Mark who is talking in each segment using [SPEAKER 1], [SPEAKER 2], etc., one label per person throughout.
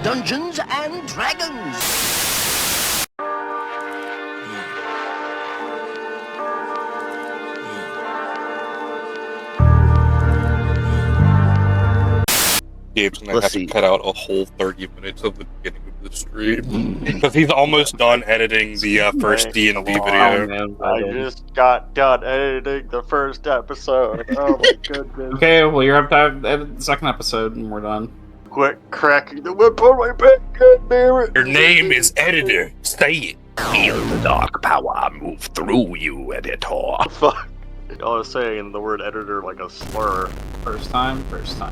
[SPEAKER 1] Dungeons and Dragons.
[SPEAKER 2] Gabe's gonna have to cut out a whole 30 minutes of the beginning of the stream because he's almost done editing the first D&D video.
[SPEAKER 3] I just got done editing the first episode. Oh my goodness.
[SPEAKER 4] Okay, well you have to edit the second episode and we're done.
[SPEAKER 3] Quit cracking the whip on my back, god damn it.
[SPEAKER 2] Your name is Editor. Say it.
[SPEAKER 1] Feel the dark power move through you, editor.
[SPEAKER 3] Fuck. I was saying the word editor like a slur.
[SPEAKER 4] First time?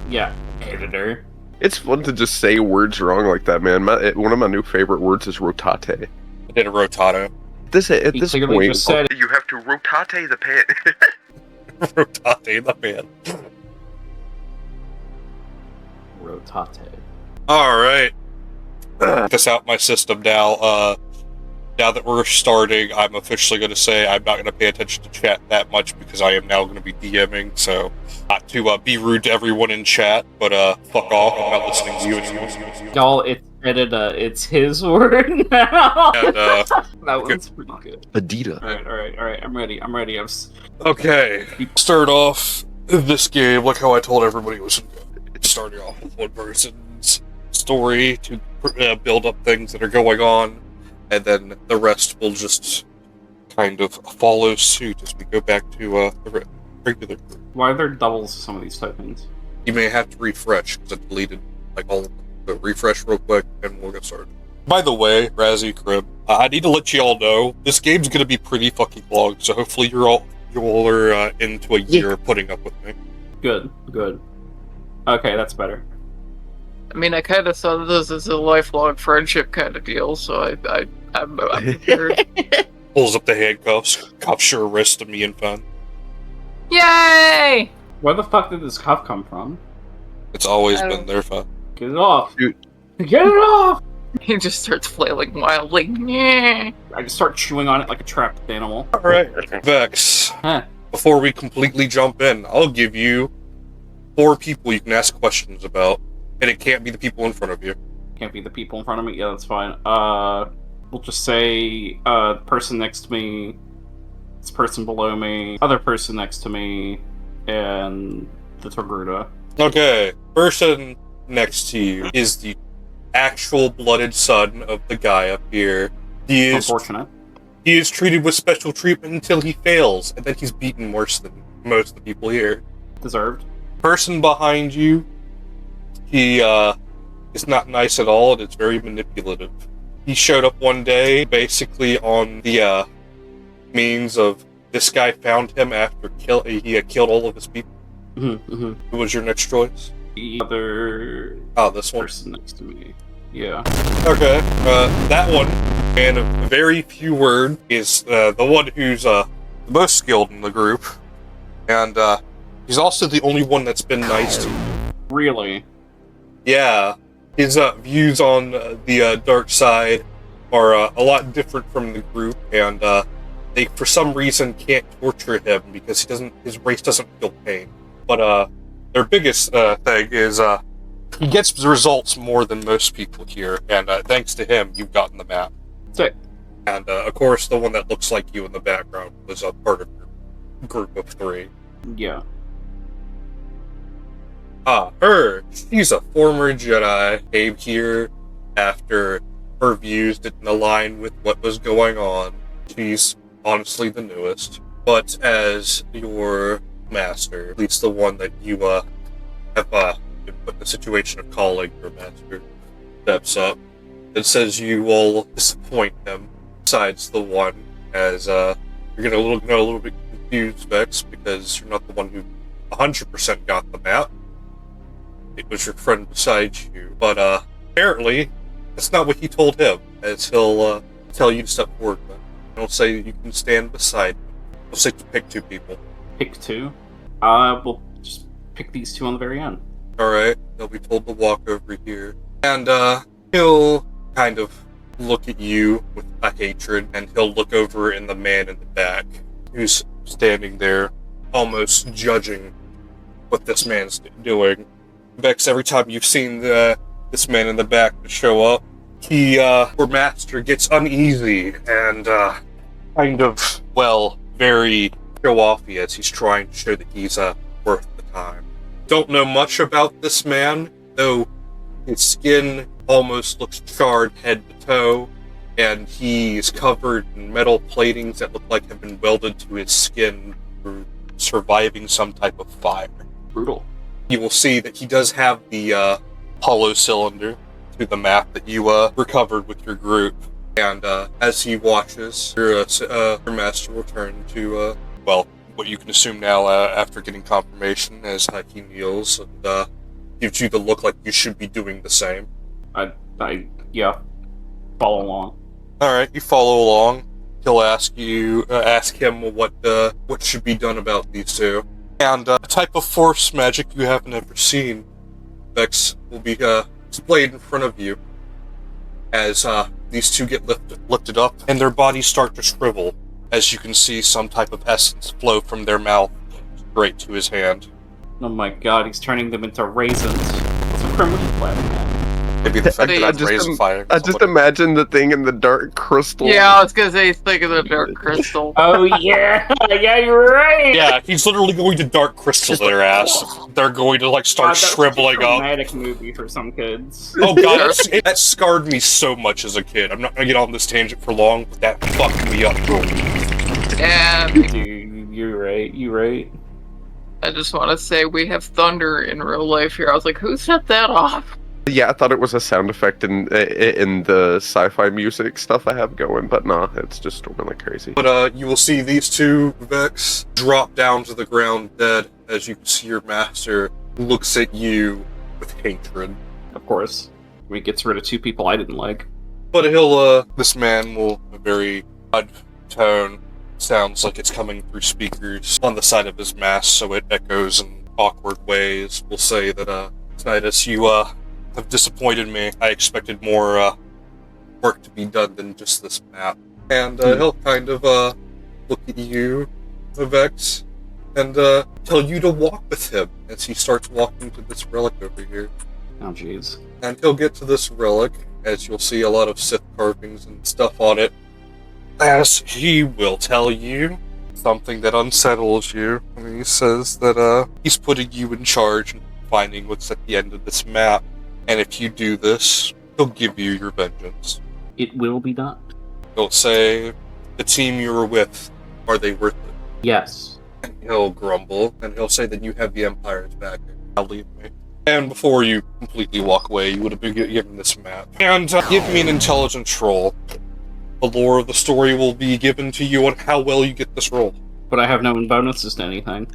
[SPEAKER 4] Yeah, editor.
[SPEAKER 5] It's fun to just say words wrong like that, man. One of my new favorite words is rotate.
[SPEAKER 2] I did a rotato.
[SPEAKER 5] At this point,
[SPEAKER 4] just said
[SPEAKER 5] you have to rotate the pan.
[SPEAKER 2] Rotate the pan.
[SPEAKER 4] Rotate.
[SPEAKER 2] Alright. Get this out my system now. Now that we're starting, I'm officially going to say I'm not going to pay attention to chat that much because I am now going to be DMing, so not to be rude to everyone in chat, but fuck off, I'm not listening to you anymore.
[SPEAKER 4] Y'all, it's his word now.
[SPEAKER 2] And,
[SPEAKER 4] that one's pretty good.
[SPEAKER 5] Adida.
[SPEAKER 4] Alright, I'm ready.
[SPEAKER 2] Okay, start off this game like how I told everybody it was starting off with one person's story to build up things that are going on. And then the rest will just kind of follow suit as we go back to the regular group.
[SPEAKER 4] Why are there doubles to some of these tokens?
[SPEAKER 2] You may have to refresh, because I deleted all of them. So refresh real quick, and we'll get started. By the way, Razzie, Crib, I need to let you all know, this game's going to be pretty fucking long, so hopefully you all are into a year of putting up with me.
[SPEAKER 4] Good. Okay, that's better.
[SPEAKER 6] I mean, I kind of saw this as a lifelong friendship kind of deal, so I'm prepared.
[SPEAKER 2] Pulls up the handcuffs, cuffs your wrist to me and Fen.
[SPEAKER 6] Yay!
[SPEAKER 4] Where the fuck did this cuff come from?
[SPEAKER 2] It's always been there, Fen.
[SPEAKER 4] Get it off!
[SPEAKER 5] Dude.
[SPEAKER 4] Get it off!
[SPEAKER 6] He just starts flailing wildly. Yeah.
[SPEAKER 4] I just start chewing on it like a trapped animal.
[SPEAKER 2] Alright, Vex.
[SPEAKER 4] Huh.
[SPEAKER 2] Before we completely jump in, I'll give you 4 people you can ask questions about. And it can't be the people in front of you.
[SPEAKER 4] Can't be the people in front of me? Yeah, that's fine. We'll just say, person next to me, this person below me, other person next to me, and the Togruta.
[SPEAKER 2] Okay, person next to you is the actual blooded son of the guy up here. He is
[SPEAKER 4] Unfortunate.
[SPEAKER 2] He is treated with special treatment until he fails, and then he's beaten worse than most of the people here.
[SPEAKER 4] Deserved.
[SPEAKER 2] Person behind you, he is not nice at all, and it's very manipulative. He showed up one day, basically on the means of this guy found him after he had killed all of his people. Who was your next choice?
[SPEAKER 4] The other
[SPEAKER 2] This one.
[SPEAKER 4] person next to me. Yeah.
[SPEAKER 2] Okay, that one, in a very few words, is the one who's the most skilled in the group, and he's also the only one that's been nice to you.
[SPEAKER 4] Really?
[SPEAKER 2] Yeah, his views on the dark side are a lot different from the group, and they, for some reason, can't torture him because his race doesn't feel pain. But their biggest thing is he gets the results more than most people here, and thanks to him, you've gotten the map.
[SPEAKER 4] Sick.
[SPEAKER 2] And of course, the one that looks like you in the background was a part of your group of 3.
[SPEAKER 4] Yeah.
[SPEAKER 2] Her. She's a former Jedi. Came here after her views didn't align with what was going on. She's honestly the newest. But as your master, at least the one that you have been put in the situation of calling your master, steps up and says you will disappoint him. Besides the one, as you're gonna get a little bit confused, Vex, because you're not the one who 100% got the map. It was your friend beside you, but apparently that's not what he told him, as he'll tell you to step forward. He'll say you can stand beside him. He'll say to pick 2 people.
[SPEAKER 4] Pick 2? We'll just pick these 2 on the very end.
[SPEAKER 2] Alright, they'll be told to walk over here. And he'll kind of look at you with a hatred, and he'll look over in the man in the back, who's standing there, almost judging what this man's doing. Vex, every time you've seen this man in the back to show up. Your master gets uneasy and, kind of, very show-offy as he's trying to show that he's, worth the time. Don't know much about this man, though his skin almost looks charred head to toe, and he's covered in metal platings that look like have been welded to his skin through surviving some type of fire.
[SPEAKER 4] Brutal.
[SPEAKER 2] You will see that he does have the hollow cylinder to the map that you recovered with your group. And as he watches, your master will turn to, what you can assume now after getting confirmation as he kneels and gives you the look like you should be doing the same.
[SPEAKER 4] Yeah, follow along.
[SPEAKER 2] Alright, you follow along. He'll ask him what should be done about these two. And a type of force magic you haven't ever seen, Vex, will be displayed in front of you as these two get lifted up and their bodies start to shrivel, as you can see some type of essence flow from their mouth straight to his hand.
[SPEAKER 4] Oh my god, he's turning them into raisins. What's a primitive planet?
[SPEAKER 2] Maybe the fact that I'd raise a fire.
[SPEAKER 5] I just imagine the thing in the dark crystal.
[SPEAKER 6] Yeah, I was gonna say, think of the dark crystal.
[SPEAKER 4] Oh yeah, yeah, you're right.
[SPEAKER 2] Yeah, he's literally going to dark crystal their ass. They're going to start shriveling up.
[SPEAKER 4] Dramatic movie for some kids.
[SPEAKER 2] Oh god, that scarred me so much as a kid. I'm not gonna get on this tangent for long, but that fucked me up.
[SPEAKER 6] And
[SPEAKER 4] Dude, you're right.
[SPEAKER 6] I just want to say we have thunder in real life here. I was like, who set that off?
[SPEAKER 5] Yeah, I thought it was a sound effect in the sci-fi music stuff I have going, but nah, it's just storming like crazy.
[SPEAKER 2] But you will see these two Vex drop down to the ground dead as you can see your master looks at you with hatred.
[SPEAKER 4] Of course. I mean, he gets rid of two people I didn't like.
[SPEAKER 2] But this man will, a very odd tone, sounds like it's coming through speakers on the side of his mask, so it echoes in awkward ways. Will say that, Titus, you, have disappointed me. I expected more, work to be done than just this map. And, he'll kind of, look at you, Vex, and, tell you to walk with him as he starts walking to this relic over here.
[SPEAKER 4] Oh jeez.
[SPEAKER 2] And he'll get to this relic, as you'll see a lot of Sith carvings and stuff on it, as he will tell you something that unsettles you. And he says that, he's putting you in charge and finding what's at the end of this map. And if you do this, he'll give you your vengeance.
[SPEAKER 4] It will be done.
[SPEAKER 2] He'll say, the team you were with, are they worth it?
[SPEAKER 4] Yes.
[SPEAKER 2] And he'll grumble, and he'll say that you have the Empire's back. Now leave me. And before you completely walk away, you would have been given this map. And give me an intelligence roll. The lore of the story will be given to you on how well you get this roll.
[SPEAKER 4] But I have no bonuses to anything.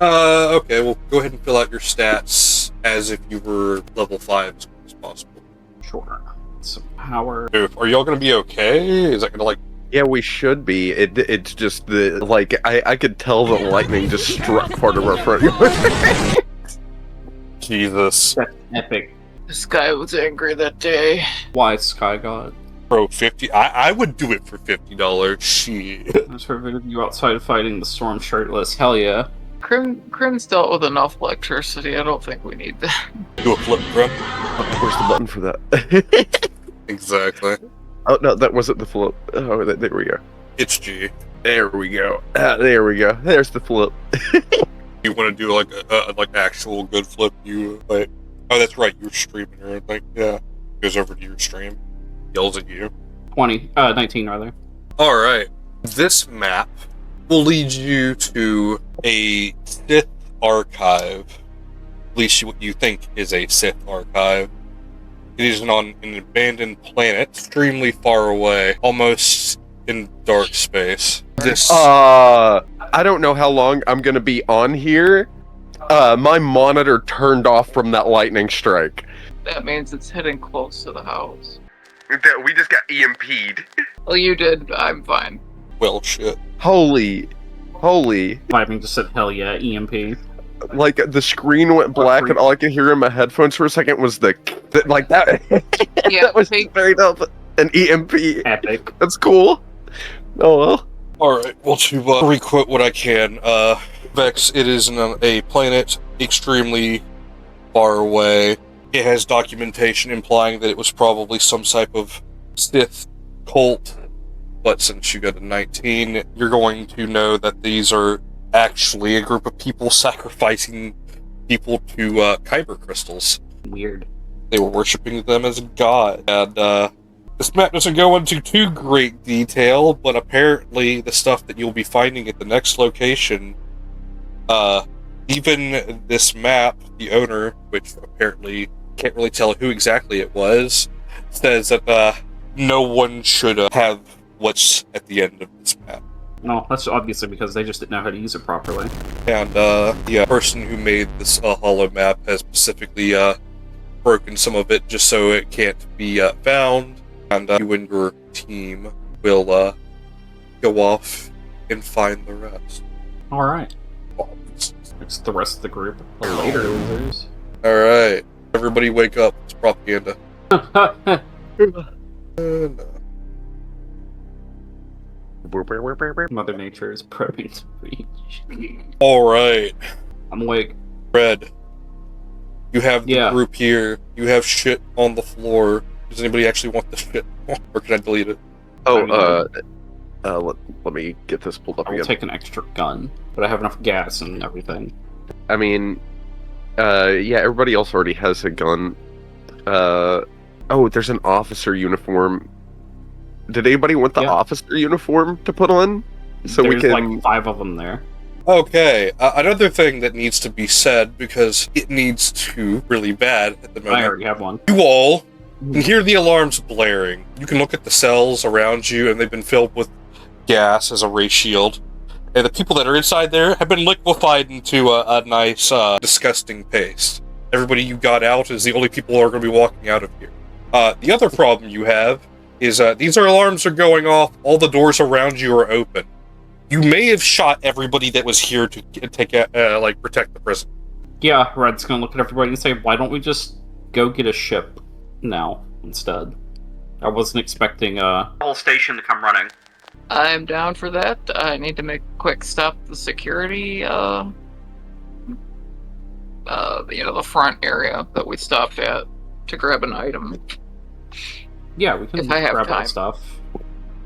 [SPEAKER 2] Okay, well, go ahead and fill out your stats as if you were level 5 as quick as possible.
[SPEAKER 4] Sure. Some power.
[SPEAKER 2] Are y'all gonna be okay? Is that gonna,
[SPEAKER 5] Yeah, we should be. It's just I could tell the lightning just struck part of our front yard.
[SPEAKER 2] Jesus.
[SPEAKER 4] That's epic.
[SPEAKER 6] This guy was angry that day.
[SPEAKER 4] Why, Sky God?
[SPEAKER 2] Bro, 50? I would do it for $50. Shit.
[SPEAKER 4] There's her video of you outside fighting the storm shirtless. Hell yeah.
[SPEAKER 6] Crim's dealt with enough electricity. I don't think we need that.
[SPEAKER 2] Do a flip, bro.
[SPEAKER 5] Where's the button for that?
[SPEAKER 2] Exactly.
[SPEAKER 5] Oh, no, that wasn't the flip. Oh, there we go.
[SPEAKER 2] It's G.
[SPEAKER 5] There we go. There we go. There's the flip.
[SPEAKER 2] You want to do like actual good flip? You like? Oh, that's right. You're streaming or like yeah. Goes over to your stream, yells at you.
[SPEAKER 4] 19 rather.
[SPEAKER 2] All right. This map will lead you to a Sith archive. At least what you think is a Sith archive. It is on an abandoned planet, extremely far away, almost in dark space.
[SPEAKER 5] I don't know how long I'm gonna be on here. My monitor turned off from that lightning strike.
[SPEAKER 6] That means it's hitting close to the house.
[SPEAKER 5] We just got EMP'd.
[SPEAKER 6] Well, you did. I'm fine.
[SPEAKER 2] Well, shit.
[SPEAKER 5] Holy.
[SPEAKER 4] Vibing just said hell yeah, EMP.
[SPEAKER 5] Like, the screen went black and all I could hear in my headphones for a second was like that.
[SPEAKER 6] Yeah,
[SPEAKER 5] that was straight up an EMP.
[SPEAKER 4] Epic.
[SPEAKER 5] That's cool. Oh well.
[SPEAKER 2] Alright, well, to re-quote what I can, Vex, it is a planet extremely far away. It has documentation implying that it was probably some type of Sith cult, but since you got a 19, you're going to know that these are actually a group of people sacrificing people to kyber crystals.
[SPEAKER 4] Weird.
[SPEAKER 2] They were worshipping them as a god, and this map doesn't go into too great detail, but apparently the stuff that you'll be finding at the next location, even this map, the owner, which apparently can't really tell who exactly it was, says that no one should have what's at the end of this map.
[SPEAKER 4] No, that's obviously because they just didn't know how to use it properly.
[SPEAKER 2] And the person who made this holo map has specifically broken some of it just so it can't be found, and you and your team will go off and find the rest.
[SPEAKER 4] Alright. It's the rest of the group. Later, losers.
[SPEAKER 2] Alright. Everybody wake up. It's propaganda. No.
[SPEAKER 4] Mother Nature is probing to reach.
[SPEAKER 2] Alright.
[SPEAKER 4] I'm awake.
[SPEAKER 2] Red. You have the group here. You have shit on the floor. Does anybody actually want the shit? Or can I delete it?
[SPEAKER 5] Let me get this pulled up
[SPEAKER 4] I will
[SPEAKER 5] again.
[SPEAKER 4] take an extra gun, but I have enough gas and everything.
[SPEAKER 5] I mean, yeah, everybody else already has a gun. Oh, there's an officer uniform. Did anybody want the officer uniform to put on? So
[SPEAKER 4] There's
[SPEAKER 5] we can...
[SPEAKER 4] like 5 of them there.
[SPEAKER 2] Okay, another thing that needs to be said, because it needs to really bad at the moment.
[SPEAKER 4] I already have one.
[SPEAKER 2] You all can hear the alarms blaring. You can look at the cells around you, and they've been filled with gas as a ray shield. And the people that are inside there have been liquefied into a nice, disgusting paste. Everybody you got out is the only people who are going to be walking out of here. The other problem you have is these alarms are going off, all the doors around you are open. You may have shot everybody that was here to take protect the prison.
[SPEAKER 4] Yeah, Red's gonna look at everybody and say, why don't we just go get a ship now instead? I wasn't expecting a whole station to come running.
[SPEAKER 6] I'm down for that. I need to make a quick stop at the security, the front area that we stopped at to grab an item.
[SPEAKER 4] Yeah, we can
[SPEAKER 6] If I have
[SPEAKER 4] grab
[SPEAKER 6] time.
[SPEAKER 4] that stuff.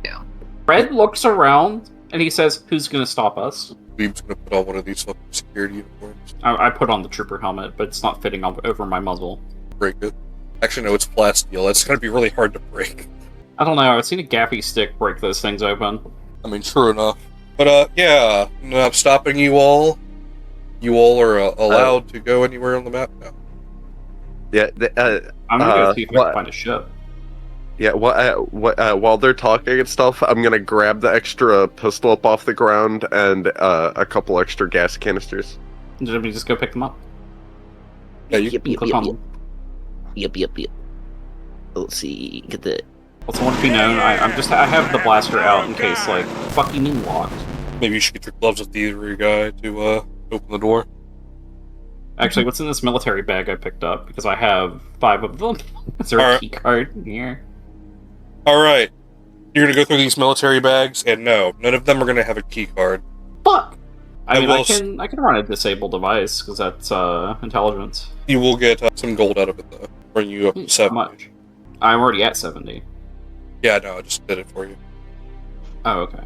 [SPEAKER 6] Yeah.
[SPEAKER 4] Red looks around and he says, who's gonna stop us?
[SPEAKER 2] Weeb's gonna put on one of these fucking security uniforms.
[SPEAKER 4] I put on the trooper helmet, but it's not fitting over my muzzle.
[SPEAKER 2] Break it. Actually, no, it's plasteel. That's gonna be really hard to break.
[SPEAKER 4] I don't know, I've seen a gaffy stick break those things open.
[SPEAKER 2] I mean, true enough. But, yeah, I'm stopping you all. You all are allowed to go anywhere on the map now.
[SPEAKER 5] Yeah,
[SPEAKER 4] I'm gonna go see if I can find a ship.
[SPEAKER 5] yeah. While they're talking and stuff, I'm gonna grab the extra pistol up off the ground and a couple extra gas canisters.
[SPEAKER 4] Did we just go pick them up?
[SPEAKER 2] Yeah, you
[SPEAKER 4] Click on them.
[SPEAKER 7] Yep. Let's see, get the...
[SPEAKER 4] Also, want to be known, I have the blaster out in case, like, fuck you mean locked.
[SPEAKER 2] maybe you should get your gloves with the either guy to open the door.
[SPEAKER 4] Actually, what's in this military bag I picked up? Because I have 5 of them. Is there a key card in here?
[SPEAKER 2] Alright. You're gonna go through these military bags, and no, none of them are gonna have a key card.
[SPEAKER 4] Fuck! I
[SPEAKER 2] I
[SPEAKER 4] mean, I can run a disabled device, because that's, intelligence.
[SPEAKER 2] You will get some gold out of it, though. Bring you up to
[SPEAKER 4] How
[SPEAKER 2] 70.
[SPEAKER 4] much? I'm already at 70.
[SPEAKER 2] Yeah, no, I just did it for you.
[SPEAKER 4] Oh, okay.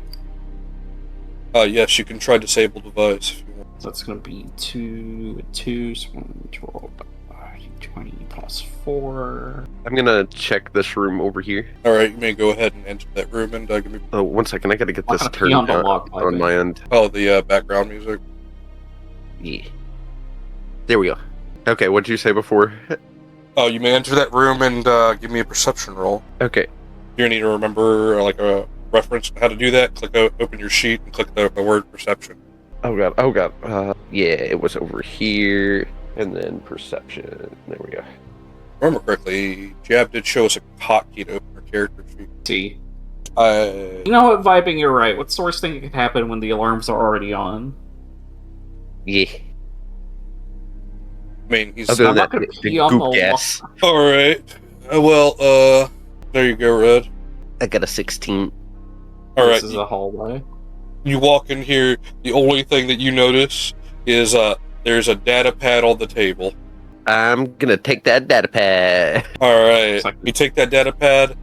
[SPEAKER 2] Yes, you can try disable device if you want.
[SPEAKER 4] So that's gonna be 2, so 12, 20 plus 4.
[SPEAKER 5] I'm gonna check this room over here.
[SPEAKER 2] Alright, you may go ahead and enter that room and give me...
[SPEAKER 5] Oh, 1 second, I gotta get
[SPEAKER 4] I'm
[SPEAKER 5] this
[SPEAKER 4] gonna pee
[SPEAKER 5] turned
[SPEAKER 4] on the
[SPEAKER 5] on,
[SPEAKER 4] lock, by the way.
[SPEAKER 5] my end.
[SPEAKER 2] Oh, the background music.
[SPEAKER 7] Yeah.
[SPEAKER 5] There we go. Okay, what'd you say before?
[SPEAKER 2] Oh, you may enter that room and give me a perception roll.
[SPEAKER 5] Okay.
[SPEAKER 2] You're gonna need to remember a reference on how to do that. Click open your sheet and click the word perception.
[SPEAKER 5] Oh god. Yeah, it was over here, and then perception. There we go.
[SPEAKER 2] Remember correctly, Jab did show us a hotkey to open our character sheet.
[SPEAKER 4] See. You know what, Vibing, you're right. What's the worst thing that could happen when the alarms are already on?
[SPEAKER 7] Yeah.
[SPEAKER 2] I mean, he's...
[SPEAKER 5] Other than
[SPEAKER 4] I'm
[SPEAKER 5] that,
[SPEAKER 4] not gonna
[SPEAKER 5] the
[SPEAKER 4] pee on
[SPEAKER 5] goop
[SPEAKER 4] the
[SPEAKER 5] gas.
[SPEAKER 2] Alright. There you go, Red.
[SPEAKER 7] I got a 16.
[SPEAKER 2] Alright,
[SPEAKER 4] This is a hallway.
[SPEAKER 2] you walk in here, the only thing that you notice is there's a data pad on the table.
[SPEAKER 5] I'm gonna take that data pad.
[SPEAKER 2] Alright, you take that data pad,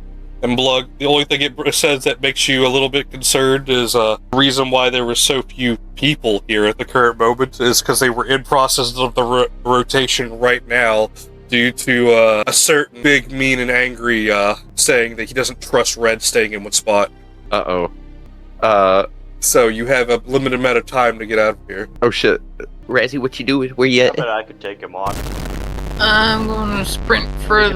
[SPEAKER 2] and Blug, the only thing it says that makes you a little bit concerned is the reason why there were so few people here at the current moment is because they were in process of the rotation right now due to a certain big, mean, and angry saying that he doesn't trust Red staying in one spot.
[SPEAKER 5] Uh-oh.
[SPEAKER 2] So you have a limited amount of time to get out of here.
[SPEAKER 5] Oh shit. Razzie, what you doing? Where you
[SPEAKER 3] I
[SPEAKER 5] at?
[SPEAKER 3] bet I could take him on.
[SPEAKER 6] I'm going to sprint for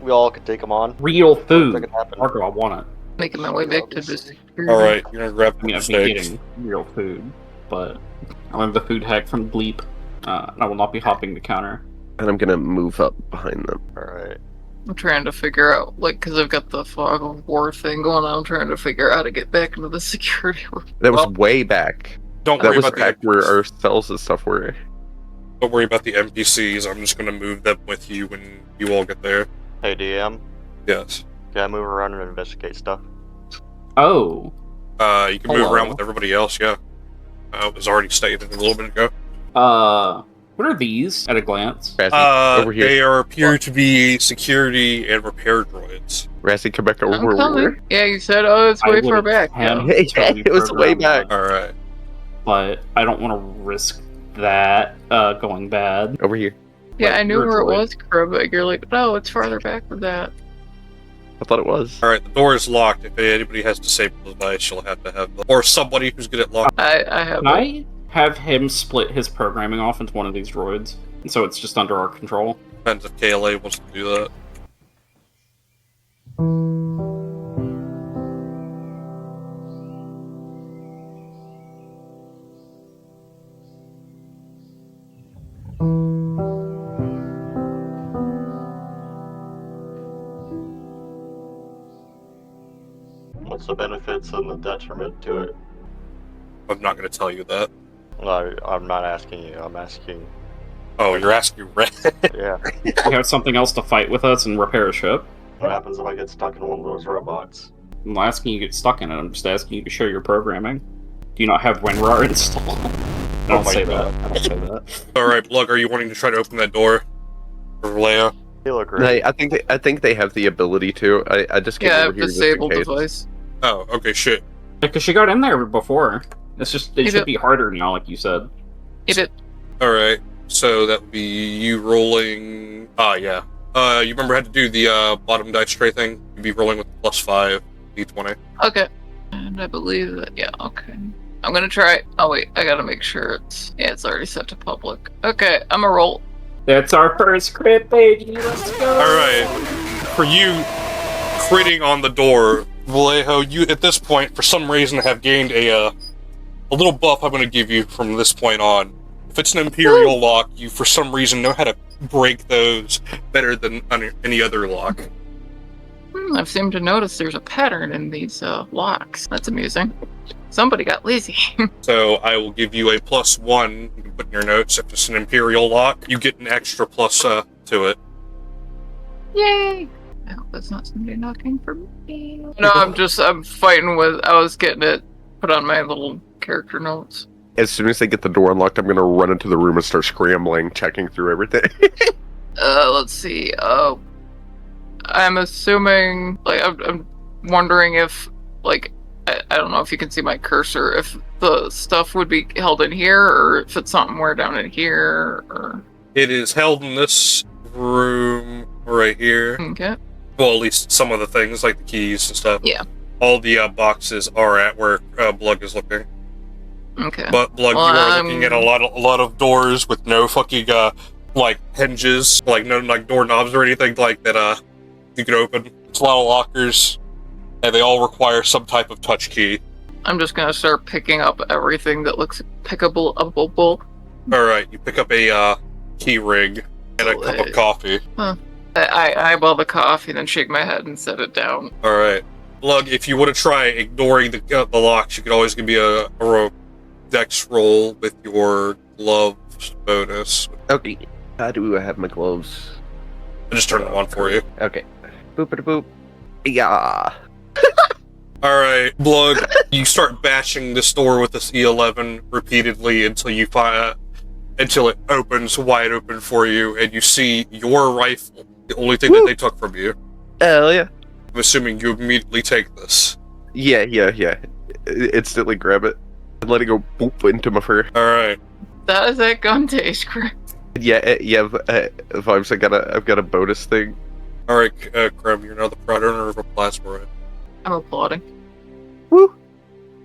[SPEAKER 3] We all could take him on.
[SPEAKER 4] Real
[SPEAKER 3] That
[SPEAKER 4] food.
[SPEAKER 3] could happen.
[SPEAKER 4] Argo, I want it.
[SPEAKER 6] making my way back to this.
[SPEAKER 2] Alright, you're gonna grab
[SPEAKER 4] I
[SPEAKER 2] the
[SPEAKER 4] mean, I've been
[SPEAKER 2] steaks.
[SPEAKER 4] getting real food, but I have the food hack from Bleep. I will not be hopping the counter.
[SPEAKER 5] And I'm gonna move up behind them.
[SPEAKER 3] Alright.
[SPEAKER 6] I'm trying to figure out, like, because I've got the fog of war thing going on. I'm trying to figure out how to get back into the security room.
[SPEAKER 5] That was
[SPEAKER 6] Well,
[SPEAKER 5] way back.
[SPEAKER 2] Don't
[SPEAKER 5] That
[SPEAKER 2] worry
[SPEAKER 5] was
[SPEAKER 2] about
[SPEAKER 5] back
[SPEAKER 2] the
[SPEAKER 5] where our cells and stuff were.
[SPEAKER 2] Don't worry about the NPCs. I'm just gonna move them with you when you all get there.
[SPEAKER 3] Hey, DM.
[SPEAKER 2] Yes.
[SPEAKER 3] Can I move around and investigate stuff?
[SPEAKER 4] Oh.
[SPEAKER 2] You can move
[SPEAKER 4] Hello.
[SPEAKER 2] around with everybody else. Yeah. It was already stated a little bit ago.
[SPEAKER 4] What are these at a glance?
[SPEAKER 5] Razzie, over here.
[SPEAKER 2] They appear to be security and repair droids.
[SPEAKER 5] Razzie, come back over
[SPEAKER 6] I'm
[SPEAKER 5] where we
[SPEAKER 6] coming.
[SPEAKER 5] were.
[SPEAKER 6] Yeah, you said, oh, it's
[SPEAKER 4] I
[SPEAKER 6] way far
[SPEAKER 4] would
[SPEAKER 6] back.
[SPEAKER 4] have
[SPEAKER 6] Yeah.
[SPEAKER 5] Yeah, it was way back.
[SPEAKER 2] All right.
[SPEAKER 4] But I don't want to risk that going bad.
[SPEAKER 5] Over here.
[SPEAKER 6] Yeah, I knew
[SPEAKER 4] You're a
[SPEAKER 6] where it
[SPEAKER 4] droid.
[SPEAKER 6] was, Crub, but you're like, no, it's farther back than that.
[SPEAKER 5] I thought it was.
[SPEAKER 2] All right. The door is locked. If anybody has disabled the device, you'll have to have or somebody who's good at lock.
[SPEAKER 6] I have
[SPEAKER 4] Can I have him split his programming off into one of these droids? And so it's just under our control?
[SPEAKER 2] Depends if KLA wants to do that.
[SPEAKER 3] What's the benefits and the detriment to it?
[SPEAKER 2] I'm not going to tell you that.
[SPEAKER 3] No, I'm not asking you. I'm asking.
[SPEAKER 2] Oh, you're asking Red.
[SPEAKER 3] Yeah.
[SPEAKER 4] You have something else to fight with us and repair a ship?
[SPEAKER 3] What happens if I get stuck in one of those robots?
[SPEAKER 4] I'm not asking you to get stuck in it, I'm just asking you to show your programming. Do you not have WinRAR installed? I don't
[SPEAKER 2] my
[SPEAKER 4] say
[SPEAKER 2] God.
[SPEAKER 4] that. I don't say that.
[SPEAKER 2] All right, Blug, are you wanting to try to open that door for Leia?
[SPEAKER 3] You look
[SPEAKER 5] No,
[SPEAKER 3] great.
[SPEAKER 5] I think they have the ability to. I just came
[SPEAKER 6] yeah,
[SPEAKER 5] over here just in
[SPEAKER 6] disabled
[SPEAKER 5] case.
[SPEAKER 6] device.
[SPEAKER 2] Oh, okay, shit.
[SPEAKER 4] Because she got in there before. It
[SPEAKER 6] You
[SPEAKER 4] should
[SPEAKER 6] do-
[SPEAKER 4] be harder now, like you said.
[SPEAKER 6] It
[SPEAKER 2] All right, so that would be you rolling. Yeah. You remember how to do the bottom dice tray thing? You'd be rolling with +5 d20.
[SPEAKER 6] okay. And I believe that, yeah, okay. I'm gonna try. Oh wait, I gotta make sure it's already set to public. Okay, I'm a roll.
[SPEAKER 4] That's our first crit, baby. Let's go.
[SPEAKER 2] All right, for you, critting on the door, Vallejo, you at this point, for some reason, have gained a little buff. I'm going to give you from this point on. If it's an Imperial lock, you for some reason know how to break those better than any other lock.
[SPEAKER 6] I've seemed to notice there's a pattern in these locks. That's amusing. Somebody got lazy.
[SPEAKER 2] So I will give you a +1. You can put in your notes. If it's an Imperial lock, you get an extra plus to it.
[SPEAKER 6] Yay! I hope that's not somebody knocking for me. No, I'm fighting with, I was getting it put on my little character notes.
[SPEAKER 5] As soon as they get the door unlocked, I'm gonna run into the room and start scrambling, checking through everything.
[SPEAKER 6] Let's see. I'm assuming, like, I'm wondering if, like, I don't know if you can see my cursor, if the stuff would be held in here, or if it's somewhere down in here, or...
[SPEAKER 2] It is held in this room right here.
[SPEAKER 6] Okay.
[SPEAKER 2] Well, at least some of the things, like the keys and stuff.
[SPEAKER 6] Yeah.
[SPEAKER 2] All the boxes are at where Blug is looking.
[SPEAKER 6] Okay.
[SPEAKER 2] But Blug,
[SPEAKER 6] Well,
[SPEAKER 2] you are looking at a lot of doors with no fucking like hinges, like no like doorknobs or anything like that. You could open. It's a lot of lockers, and they all require some type of touch key.
[SPEAKER 6] I'm just gonna start picking up everything that looks pickable.
[SPEAKER 2] All right, you pick up a key ring and a cup of coffee.
[SPEAKER 6] I eyeball the coffee, then shake my head and set it down.
[SPEAKER 2] All right, Blug, if you want to try ignoring the locks, you could always give me a dex roll with your gloves bonus.
[SPEAKER 5] Okay. How do I have my gloves?
[SPEAKER 2] I just turned them on for you.
[SPEAKER 5] Okay. Boop-a-da-boop. Yeah.
[SPEAKER 2] Alright, Blug, you start bashing this door with this E11 repeatedly until you find until it opens wide open for you, and you see your rifle, the only thing that they took from you.
[SPEAKER 5] Hell yeah.
[SPEAKER 2] I'm assuming you immediately take this.
[SPEAKER 5] Yeah. Instantly grab it and let it go boop into my fur.
[SPEAKER 2] Alright.
[SPEAKER 6] That is that gun taste, correct?
[SPEAKER 5] Vibes. I've got a bonus thing.
[SPEAKER 2] Alright, Krem, you're now the proud owner of a plasma rifle.
[SPEAKER 6] I'm applauding.
[SPEAKER 5] Woo.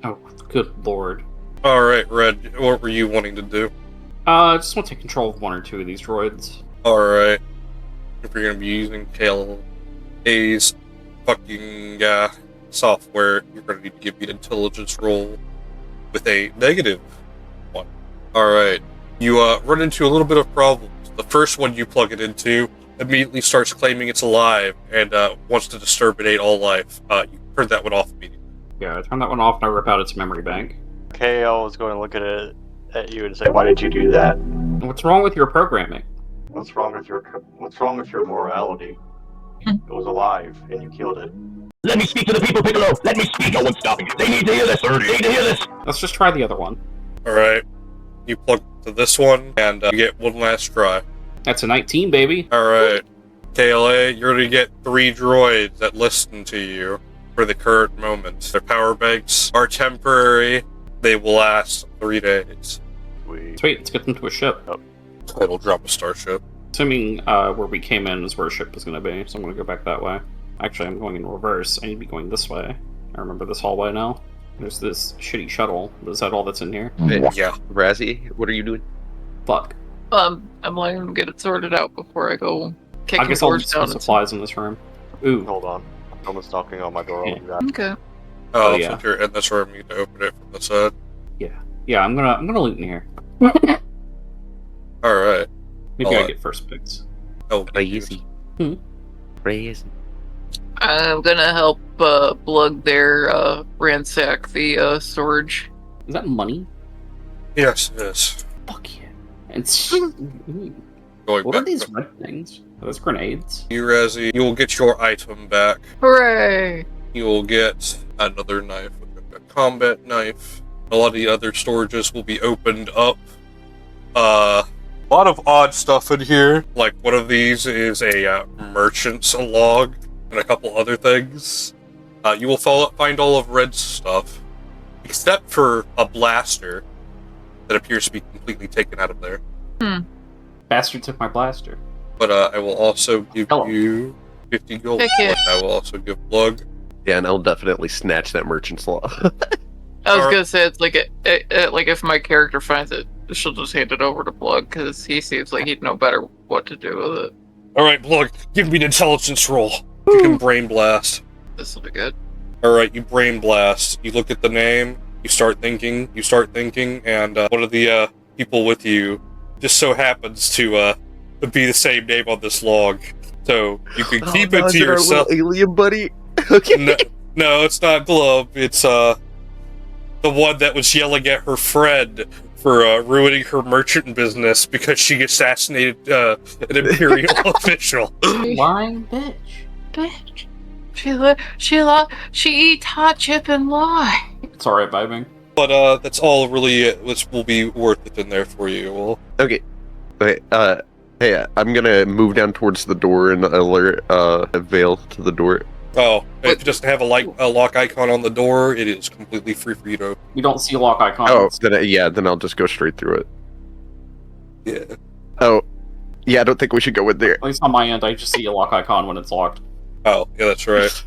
[SPEAKER 4] Oh, good lord.
[SPEAKER 2] Alright, Red, what were you wanting to do?
[SPEAKER 4] I just want to take control of one or two of these droids.
[SPEAKER 2] Alright. If you're gonna be using KLA's fucking software, you're gonna need to give me an intelligence roll with a negative one. Alright. You run into a little bit of problems. The first one you plug it into immediately starts claiming it's alive and wants to exterminate all life. You turn that one off immediately.
[SPEAKER 4] Yeah, I turn that one off and I rip out its memory bank.
[SPEAKER 3] KL is going to look at you and say, "Why did you do that?
[SPEAKER 4] What's wrong with your programming?
[SPEAKER 3] What's wrong with your morality? It was alive, and you killed it."
[SPEAKER 1] Let me speak to the people, Piccolo! Let me speak! No one's stopping you! They need to hear this! They need to hear this!
[SPEAKER 4] Let's just try the other one.
[SPEAKER 2] Alright. You plug to this one, and you get one last try.
[SPEAKER 4] That's a 19, baby.
[SPEAKER 2] Alright. KLA, you're gonna get 3 droids that listen to you for the current moment. Their power banks are temporary. They will last 3 days.
[SPEAKER 4] Sweet, let's get them to a ship.
[SPEAKER 2] It'll drop a starship.
[SPEAKER 4] Assuming where we came in is where a ship is going to be, so I'm going to go back that way. Actually, I'm going in reverse. I need to be going this way. I remember this hallway now. There's this shitty shuttle. Is that all that's in here?
[SPEAKER 2] Yeah.
[SPEAKER 5] Razzie, what are you doing?
[SPEAKER 4] Fuck.
[SPEAKER 6] I'm letting them get it sorted out before I go kicking
[SPEAKER 4] I guess I'll
[SPEAKER 6] doors
[SPEAKER 4] just
[SPEAKER 6] down.
[SPEAKER 4] put supplies in this room. Ooh.
[SPEAKER 3] Hold on. Someone's knocking on my door.
[SPEAKER 4] Yeah.
[SPEAKER 3] I'll do that.
[SPEAKER 6] Okay.
[SPEAKER 2] Oh,
[SPEAKER 4] yeah.
[SPEAKER 2] since you're in this room, you need to open it from the side.
[SPEAKER 4] Yeah, I'm gonna loot in here.
[SPEAKER 2] Alright.
[SPEAKER 4] Maybe I
[SPEAKER 2] Alright.
[SPEAKER 4] get first picks.
[SPEAKER 2] Oh,
[SPEAKER 7] Crazy.
[SPEAKER 4] Hmm.
[SPEAKER 7] Crazy.
[SPEAKER 6] I'm gonna help Blug there ransack the storage.
[SPEAKER 4] Is that money?
[SPEAKER 2] yes, it is.
[SPEAKER 4] Fuck yeah. It's
[SPEAKER 2] Going
[SPEAKER 4] what are
[SPEAKER 2] back
[SPEAKER 4] these
[SPEAKER 2] to
[SPEAKER 4] red things? Are those grenades?
[SPEAKER 2] you, Razzie. You will get your item back.
[SPEAKER 6] Hooray!
[SPEAKER 2] You will get another knife, a combat knife. A lot of the other storages will be opened up. A lot of odd stuff in here. Like one of these is a merchant's log and a couple other things. You will find all of Red's stuff, except for a blaster that appears to be completely taken out of there.
[SPEAKER 4] Bastard took my blaster.
[SPEAKER 2] But I will also give
[SPEAKER 4] Hello.
[SPEAKER 2] you 50 gold.
[SPEAKER 6] Heck yeah.
[SPEAKER 2] I will also give Blug.
[SPEAKER 5] Yeah, and I'll definitely snatch that merchant's law.
[SPEAKER 6] I was
[SPEAKER 2] Alright.
[SPEAKER 6] gonna say it's like like if my character finds it, she'll just hand it over to Blug because he seems like he'd know better what to do with it.
[SPEAKER 2] Alright, Blug, give me an intelligence roll. You can brain blast.
[SPEAKER 6] This will be good.
[SPEAKER 2] Alright, you brain blast. You look at the name, you start thinking, and one of the people with you just so happens to be the same name on this log. So you can keep it
[SPEAKER 5] is
[SPEAKER 2] to
[SPEAKER 5] it our
[SPEAKER 2] yourself.
[SPEAKER 5] little alien buddy? Okay.
[SPEAKER 2] No, it's not Glove. It's the one that was yelling at her friend for ruining her merchant business because she assassinated an imperial official.
[SPEAKER 4] Lying bitch.
[SPEAKER 6] Bitch. She eats hot chip and lie.
[SPEAKER 4] It's alright, vibing.
[SPEAKER 2] But that's all really which will be worth it in there for you. Well,
[SPEAKER 5] Okay. Hey, I'm gonna move down towards the door and alert Vale to the door.
[SPEAKER 2] oh, if it doesn't have a lock icon on the door, it is completely free for you to.
[SPEAKER 4] We don't see lock icons.
[SPEAKER 5] Oh, then I'll just go straight through it.
[SPEAKER 2] Yeah.
[SPEAKER 5] Oh, yeah, I don't think we should go in there.
[SPEAKER 4] At least on my end, I just see a lock icon when it's locked.
[SPEAKER 2] Oh, yeah, that's right.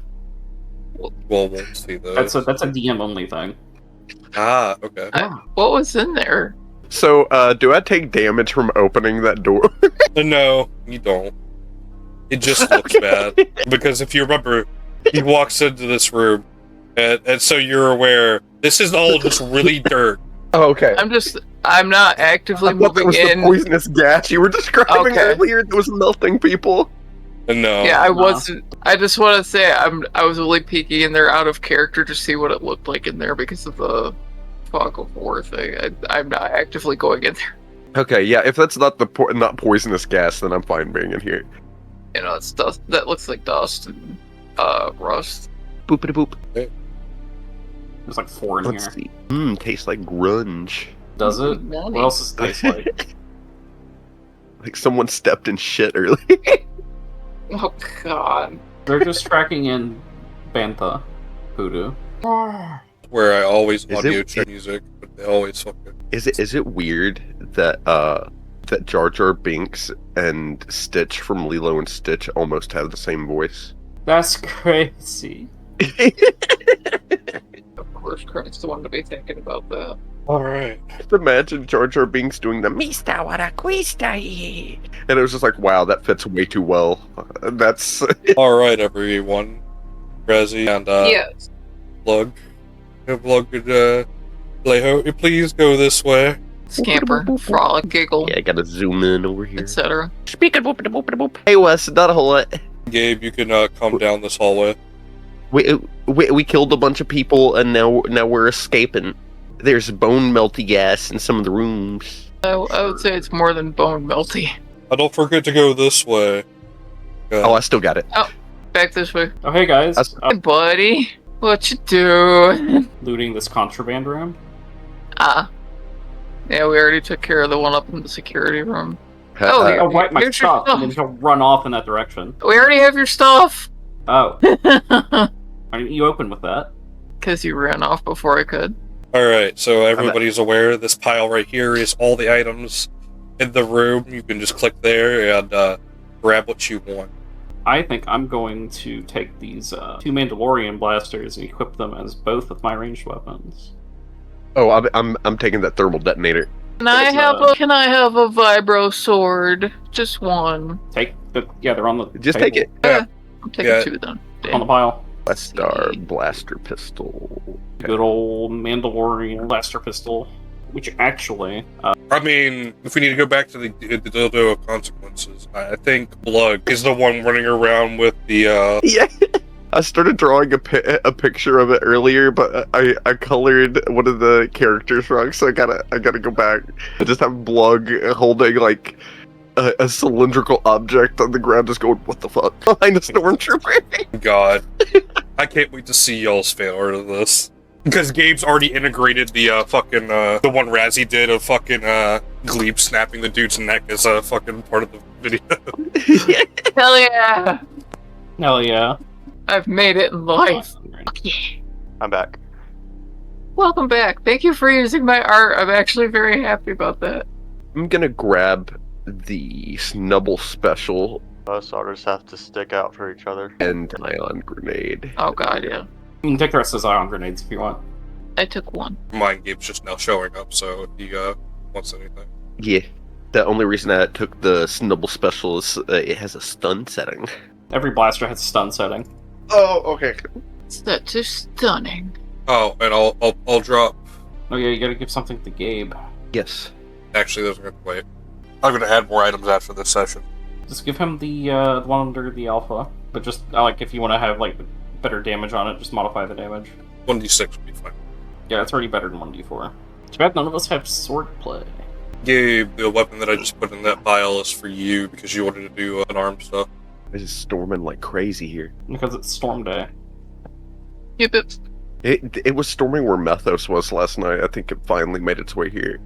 [SPEAKER 2] Well, we'll see those.
[SPEAKER 4] That's a DM only thing.
[SPEAKER 2] Ah, okay.
[SPEAKER 6] What was in there?
[SPEAKER 5] So, do I take damage from opening that door?
[SPEAKER 2] No, you don't. It just looks bad. Because if you remember, he walks into this room, and so you're aware, this is all just really dirt.
[SPEAKER 5] Oh, okay.
[SPEAKER 6] I'm not actively
[SPEAKER 5] I thought that
[SPEAKER 6] moving
[SPEAKER 5] was the
[SPEAKER 6] in.
[SPEAKER 5] poisonous gas you were describing
[SPEAKER 6] Okay.
[SPEAKER 5] earlier that was melting people.
[SPEAKER 2] No.
[SPEAKER 6] Yeah, I
[SPEAKER 4] No.
[SPEAKER 6] wasn't. I just want to say I was really peeking in there out of character to see what it looked like in there because of the fog of war thing. I'm not actively going in there.
[SPEAKER 5] Okay, yeah, if that's not not poisonous gas, then I'm fine being in here.
[SPEAKER 6] You know, it's dust. That looks like dust and rust.
[SPEAKER 5] Boopity boop.
[SPEAKER 4] There's like 4 in
[SPEAKER 5] Let's
[SPEAKER 4] here.
[SPEAKER 5] see. Tastes like grunge.
[SPEAKER 4] Does it?
[SPEAKER 6] Yummy.
[SPEAKER 4] What else does it taste like?
[SPEAKER 5] Like someone stepped in shit early.
[SPEAKER 6] Oh god.
[SPEAKER 4] They're just tracking in Bantha Voodoo.
[SPEAKER 2] Where I always
[SPEAKER 5] Is
[SPEAKER 2] audio
[SPEAKER 5] it-
[SPEAKER 2] check music, but they always fucking.
[SPEAKER 5] Is it weird that that Jar Jar Binks and Stitch from Lilo and Stitch almost have the same voice?
[SPEAKER 4] That's crazy.
[SPEAKER 6] Of course, Kurt's the one to be thinking about that.
[SPEAKER 2] Alright.
[SPEAKER 5] Just imagine Jar Jar Binks doing the Mista Waraquista, and it was just like, wow, that fits way too well. That's
[SPEAKER 2] Alright, everyone. Rezzy and,
[SPEAKER 6] Yes.
[SPEAKER 2] Plug. Plug could, Leho, please go this way.
[SPEAKER 6] Scamper, frolic, giggle,
[SPEAKER 5] yeah. I gotta zoom in over here.
[SPEAKER 6] etc.
[SPEAKER 5] Speaking whoop whoop whoop. Hey Wes, not a whole lot.
[SPEAKER 2] Gabe, you can, come down this hallway.
[SPEAKER 5] We killed a bunch of people, and now we're escaping. There's bone melty gas in some of the rooms.
[SPEAKER 6] I would say it's more than bone melty.
[SPEAKER 2] Don't forget to go this way.
[SPEAKER 5] Oh, I still got it.
[SPEAKER 6] Back this way.
[SPEAKER 4] Oh, hey guys.
[SPEAKER 6] Hey, buddy. What you doing?
[SPEAKER 4] Looting this contraband room.
[SPEAKER 6] Yeah, we already took care of the one up in the security room.
[SPEAKER 5] Oh,
[SPEAKER 6] here-
[SPEAKER 4] Oh, right, my
[SPEAKER 6] here's your
[SPEAKER 4] stuff. And then he'll run off in that direction.
[SPEAKER 6] We already have your stuff!
[SPEAKER 4] Oh, why didn't you open with that?
[SPEAKER 6] Because you ran off before I could.
[SPEAKER 2] Alright, so everybody's aware this pile right here is all the items in the room. You can just click there and grab what you want.
[SPEAKER 4] I think I'm going to take these two Mandalorian blasters and equip them as both of my ranged weapons.
[SPEAKER 5] Oh, I'm taking that thermal detonator.
[SPEAKER 6] Can I have a vibro sword? Just one.
[SPEAKER 4] They're on the
[SPEAKER 5] Just
[SPEAKER 4] table.
[SPEAKER 5] take it.
[SPEAKER 6] I'm taking
[SPEAKER 2] Yeah.
[SPEAKER 6] two then.
[SPEAKER 4] On the pile.
[SPEAKER 5] West Star blaster pistol.
[SPEAKER 4] Good old Mandalorian blaster pistol. Which actually,
[SPEAKER 2] I mean, if we need to go back to the dildo of consequences, I think Blug is the one running around with the,
[SPEAKER 5] Yeah. I started drawing a picture of it earlier, but I colored one of the characters wrong, so I gotta go back. I just have Blug holding like a cylindrical object on the ground, just going, "What the fuck?" behind a stormtrooper.
[SPEAKER 2] God. I can't wait to see y'all's fan art of this. Because Gabe's already integrated the fucking, the one Razzie did of fucking, Glebe snapping the dude's neck as a fucking part of the video.
[SPEAKER 6] Hell yeah!
[SPEAKER 4] hell yeah.
[SPEAKER 6] I've made it in life. Fuck yeah.
[SPEAKER 3] I'm back.
[SPEAKER 6] Welcome back. Thank you for using my art. I'm actually very happy about that.
[SPEAKER 5] I'm gonna grab the Snubble Special
[SPEAKER 3] Most artists have to stick out for each other.
[SPEAKER 5] and an ion grenade.
[SPEAKER 6] Oh god, yeah.
[SPEAKER 4] You can take the rest of those ion grenades if you want.
[SPEAKER 6] I took one.
[SPEAKER 2] Mine Gabe's just now showing up, so if he, wants anything.
[SPEAKER 5] Yeah. The only reason I took the Snubble Special is it has a stun setting.
[SPEAKER 4] Every blaster has a stun setting.
[SPEAKER 5] Oh, okay.
[SPEAKER 6] That's just stunning.
[SPEAKER 2] Oh, and I'll drop.
[SPEAKER 4] Oh yeah, you gotta give something to Gabe.
[SPEAKER 5] Yes.
[SPEAKER 2] Actually, those are gonna wait. I'm gonna add more items after this session.
[SPEAKER 4] Just give him the one under the alpha. But just, like, if you want to have, like, better damage on it, just modify the damage.
[SPEAKER 2] 1d6 would be fine.
[SPEAKER 4] Yeah, it's already better than 1d4. Too bad none of us have swordplay.
[SPEAKER 2] Gabe, the weapon that I just put in that pile is for you because you wanted to do an arm stuff.
[SPEAKER 5] This is storming like crazy here.
[SPEAKER 4] Because it's Storm Day.
[SPEAKER 6] Yep, it's
[SPEAKER 5] It was storming where Methos was last night. I think it finally made its way here.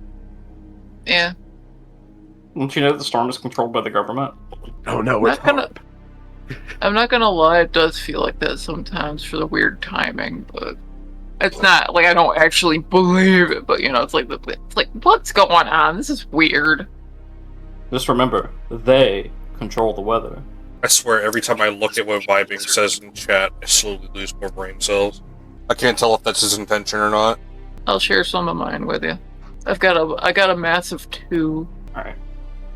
[SPEAKER 6] yeah.
[SPEAKER 4] Don't you know that the storm is controlled by the government?
[SPEAKER 5] Oh no,
[SPEAKER 6] I'm
[SPEAKER 5] it's
[SPEAKER 6] not gonna-
[SPEAKER 5] hot.
[SPEAKER 6] I'm not gonna lie, it does feel like that sometimes for the weird timing, but it's not like I don't actually believe it. But you know, it's like what's going on? This is weird.
[SPEAKER 4] Just remember, they control the weather.
[SPEAKER 2] I swear, every time I look at what Vibing says in chat, I slowly lose more brain cells. I can't tell if that's his intention or not.
[SPEAKER 6] I'll share some of mine with you. I got a massive 2.
[SPEAKER 4] Alright.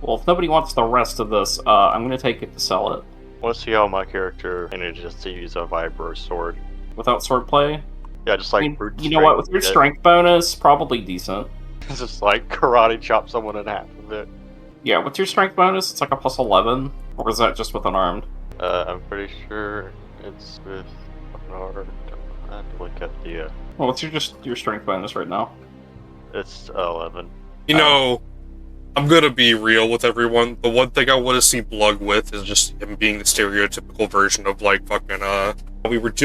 [SPEAKER 4] Well, if nobody wants the rest of this, I'm gonna take it to sell it.
[SPEAKER 3] I want to see how my character manages to use a vibro sword.
[SPEAKER 4] Without swordplay,
[SPEAKER 3] Yeah, just
[SPEAKER 4] I
[SPEAKER 3] like
[SPEAKER 4] mean,
[SPEAKER 3] brute
[SPEAKER 4] you know what, with
[SPEAKER 3] strength,
[SPEAKER 4] your
[SPEAKER 3] yeah.
[SPEAKER 4] strength bonus, probably decent.
[SPEAKER 3] It's just like karate chop someone in half of it.
[SPEAKER 4] Yeah, with your strength bonus, it's like a plus 11. Or is that just with unarmed?
[SPEAKER 3] I'm pretty sure it's with unarmed. I have to look at the.
[SPEAKER 4] Well, what's your strength bonus right now?
[SPEAKER 3] It's 11.
[SPEAKER 2] You know, I'm gonna be real with everyone. The one thing I want to see Blug with is just him being the stereotypical version of like fucking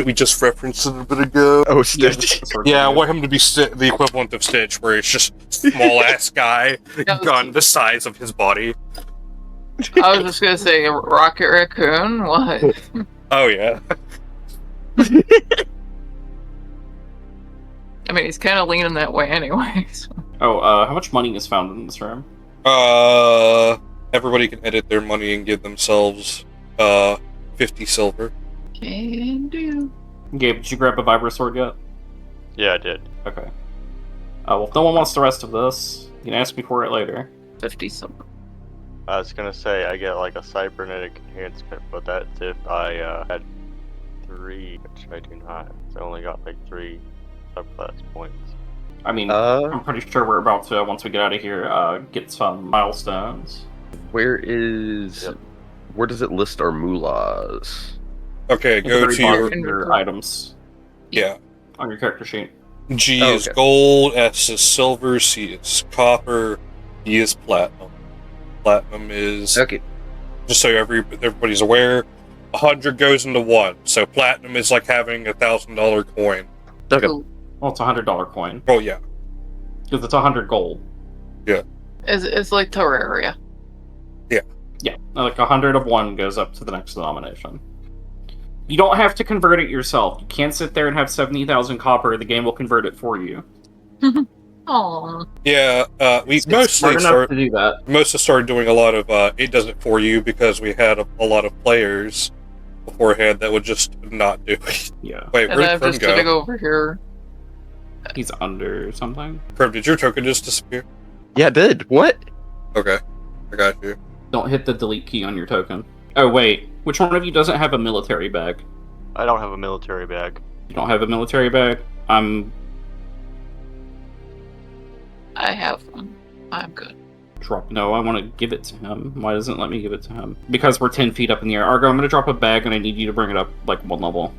[SPEAKER 2] we just referenced it a bit ago.
[SPEAKER 5] Oh,
[SPEAKER 4] Yeah,
[SPEAKER 5] Stitch.
[SPEAKER 4] just the sword
[SPEAKER 2] Yeah, I
[SPEAKER 4] bonus.
[SPEAKER 2] want him to be the equivalent of Stitch, where it's just small ass guy,
[SPEAKER 6] Yeah,
[SPEAKER 2] gun the size of his body.
[SPEAKER 6] I was just gonna say, Rocket Raccoon? What?
[SPEAKER 2] Oh yeah.
[SPEAKER 6] I mean, he's kind of leaning that way anyway. So.
[SPEAKER 4] Oh, how much money is found in this room?
[SPEAKER 2] Everybody can edit their money and give themselves 50 silver.
[SPEAKER 6] Can do.
[SPEAKER 4] Gabe, did you grab a vibro sword yet?
[SPEAKER 8] Yeah, I did.
[SPEAKER 4] Okay. Well, if no one wants the rest of this, you can ask me for it later.
[SPEAKER 6] 50 silver.
[SPEAKER 8] I was gonna say I get like a cybernetic enhancement, but that's if I had 3, which I do not. So I only got like 3 subclass points.
[SPEAKER 4] I mean, I'm pretty sure we're about to, once we get out of here, get some milestones.
[SPEAKER 5] Where does it list our moolahs?
[SPEAKER 2] Okay, go to your
[SPEAKER 4] your items.
[SPEAKER 2] Yeah.
[SPEAKER 4] On your character sheet.
[SPEAKER 2] G is gold, S is silver, C is copper, E is platinum. Platinum is just so everybody's aware. 100 goes into 1, so platinum is like having $1,000 coin.
[SPEAKER 5] Okay.
[SPEAKER 4] Well, it's a $100 coin.
[SPEAKER 2] Oh yeah.
[SPEAKER 4] Because it's 100 gold.
[SPEAKER 2] Yeah.
[SPEAKER 6] It's like Terraria.
[SPEAKER 2] Yeah.
[SPEAKER 4] Yeah, like 100 of 1 goes up to the next denomination. You don't have to convert it yourself. You can't sit there and have 70,000 copper. The game will convert it for you.
[SPEAKER 6] Aww.
[SPEAKER 2] Yeah, we
[SPEAKER 4] It's
[SPEAKER 2] mostly
[SPEAKER 4] smart enough to do that.
[SPEAKER 2] Mostly started doing a lot of it does it for you because we had a lot of players beforehand that would just not do it.
[SPEAKER 4] Yeah.
[SPEAKER 2] Wait,
[SPEAKER 6] And
[SPEAKER 2] where'd
[SPEAKER 6] I'm
[SPEAKER 2] Prim
[SPEAKER 6] just gonna
[SPEAKER 2] go?
[SPEAKER 6] go over here.
[SPEAKER 4] He's under something.
[SPEAKER 2] Prim, did your token just disappear?
[SPEAKER 5] Yeah, it did. What?
[SPEAKER 2] Okay, I got you.
[SPEAKER 4] Don't hit the delete key on your token. Oh, wait. Which one of you doesn't have a military bag?
[SPEAKER 8] I don't have a military bag.
[SPEAKER 4] You don't have a military bag?
[SPEAKER 6] I have one. I'm good.
[SPEAKER 4] Drop. No, I want to give it to him. Why doesn't it let me give it to him? Because we're 10 feet up in the air. Argo, I'm going to drop a bag and I need you to bring it up like 1 level.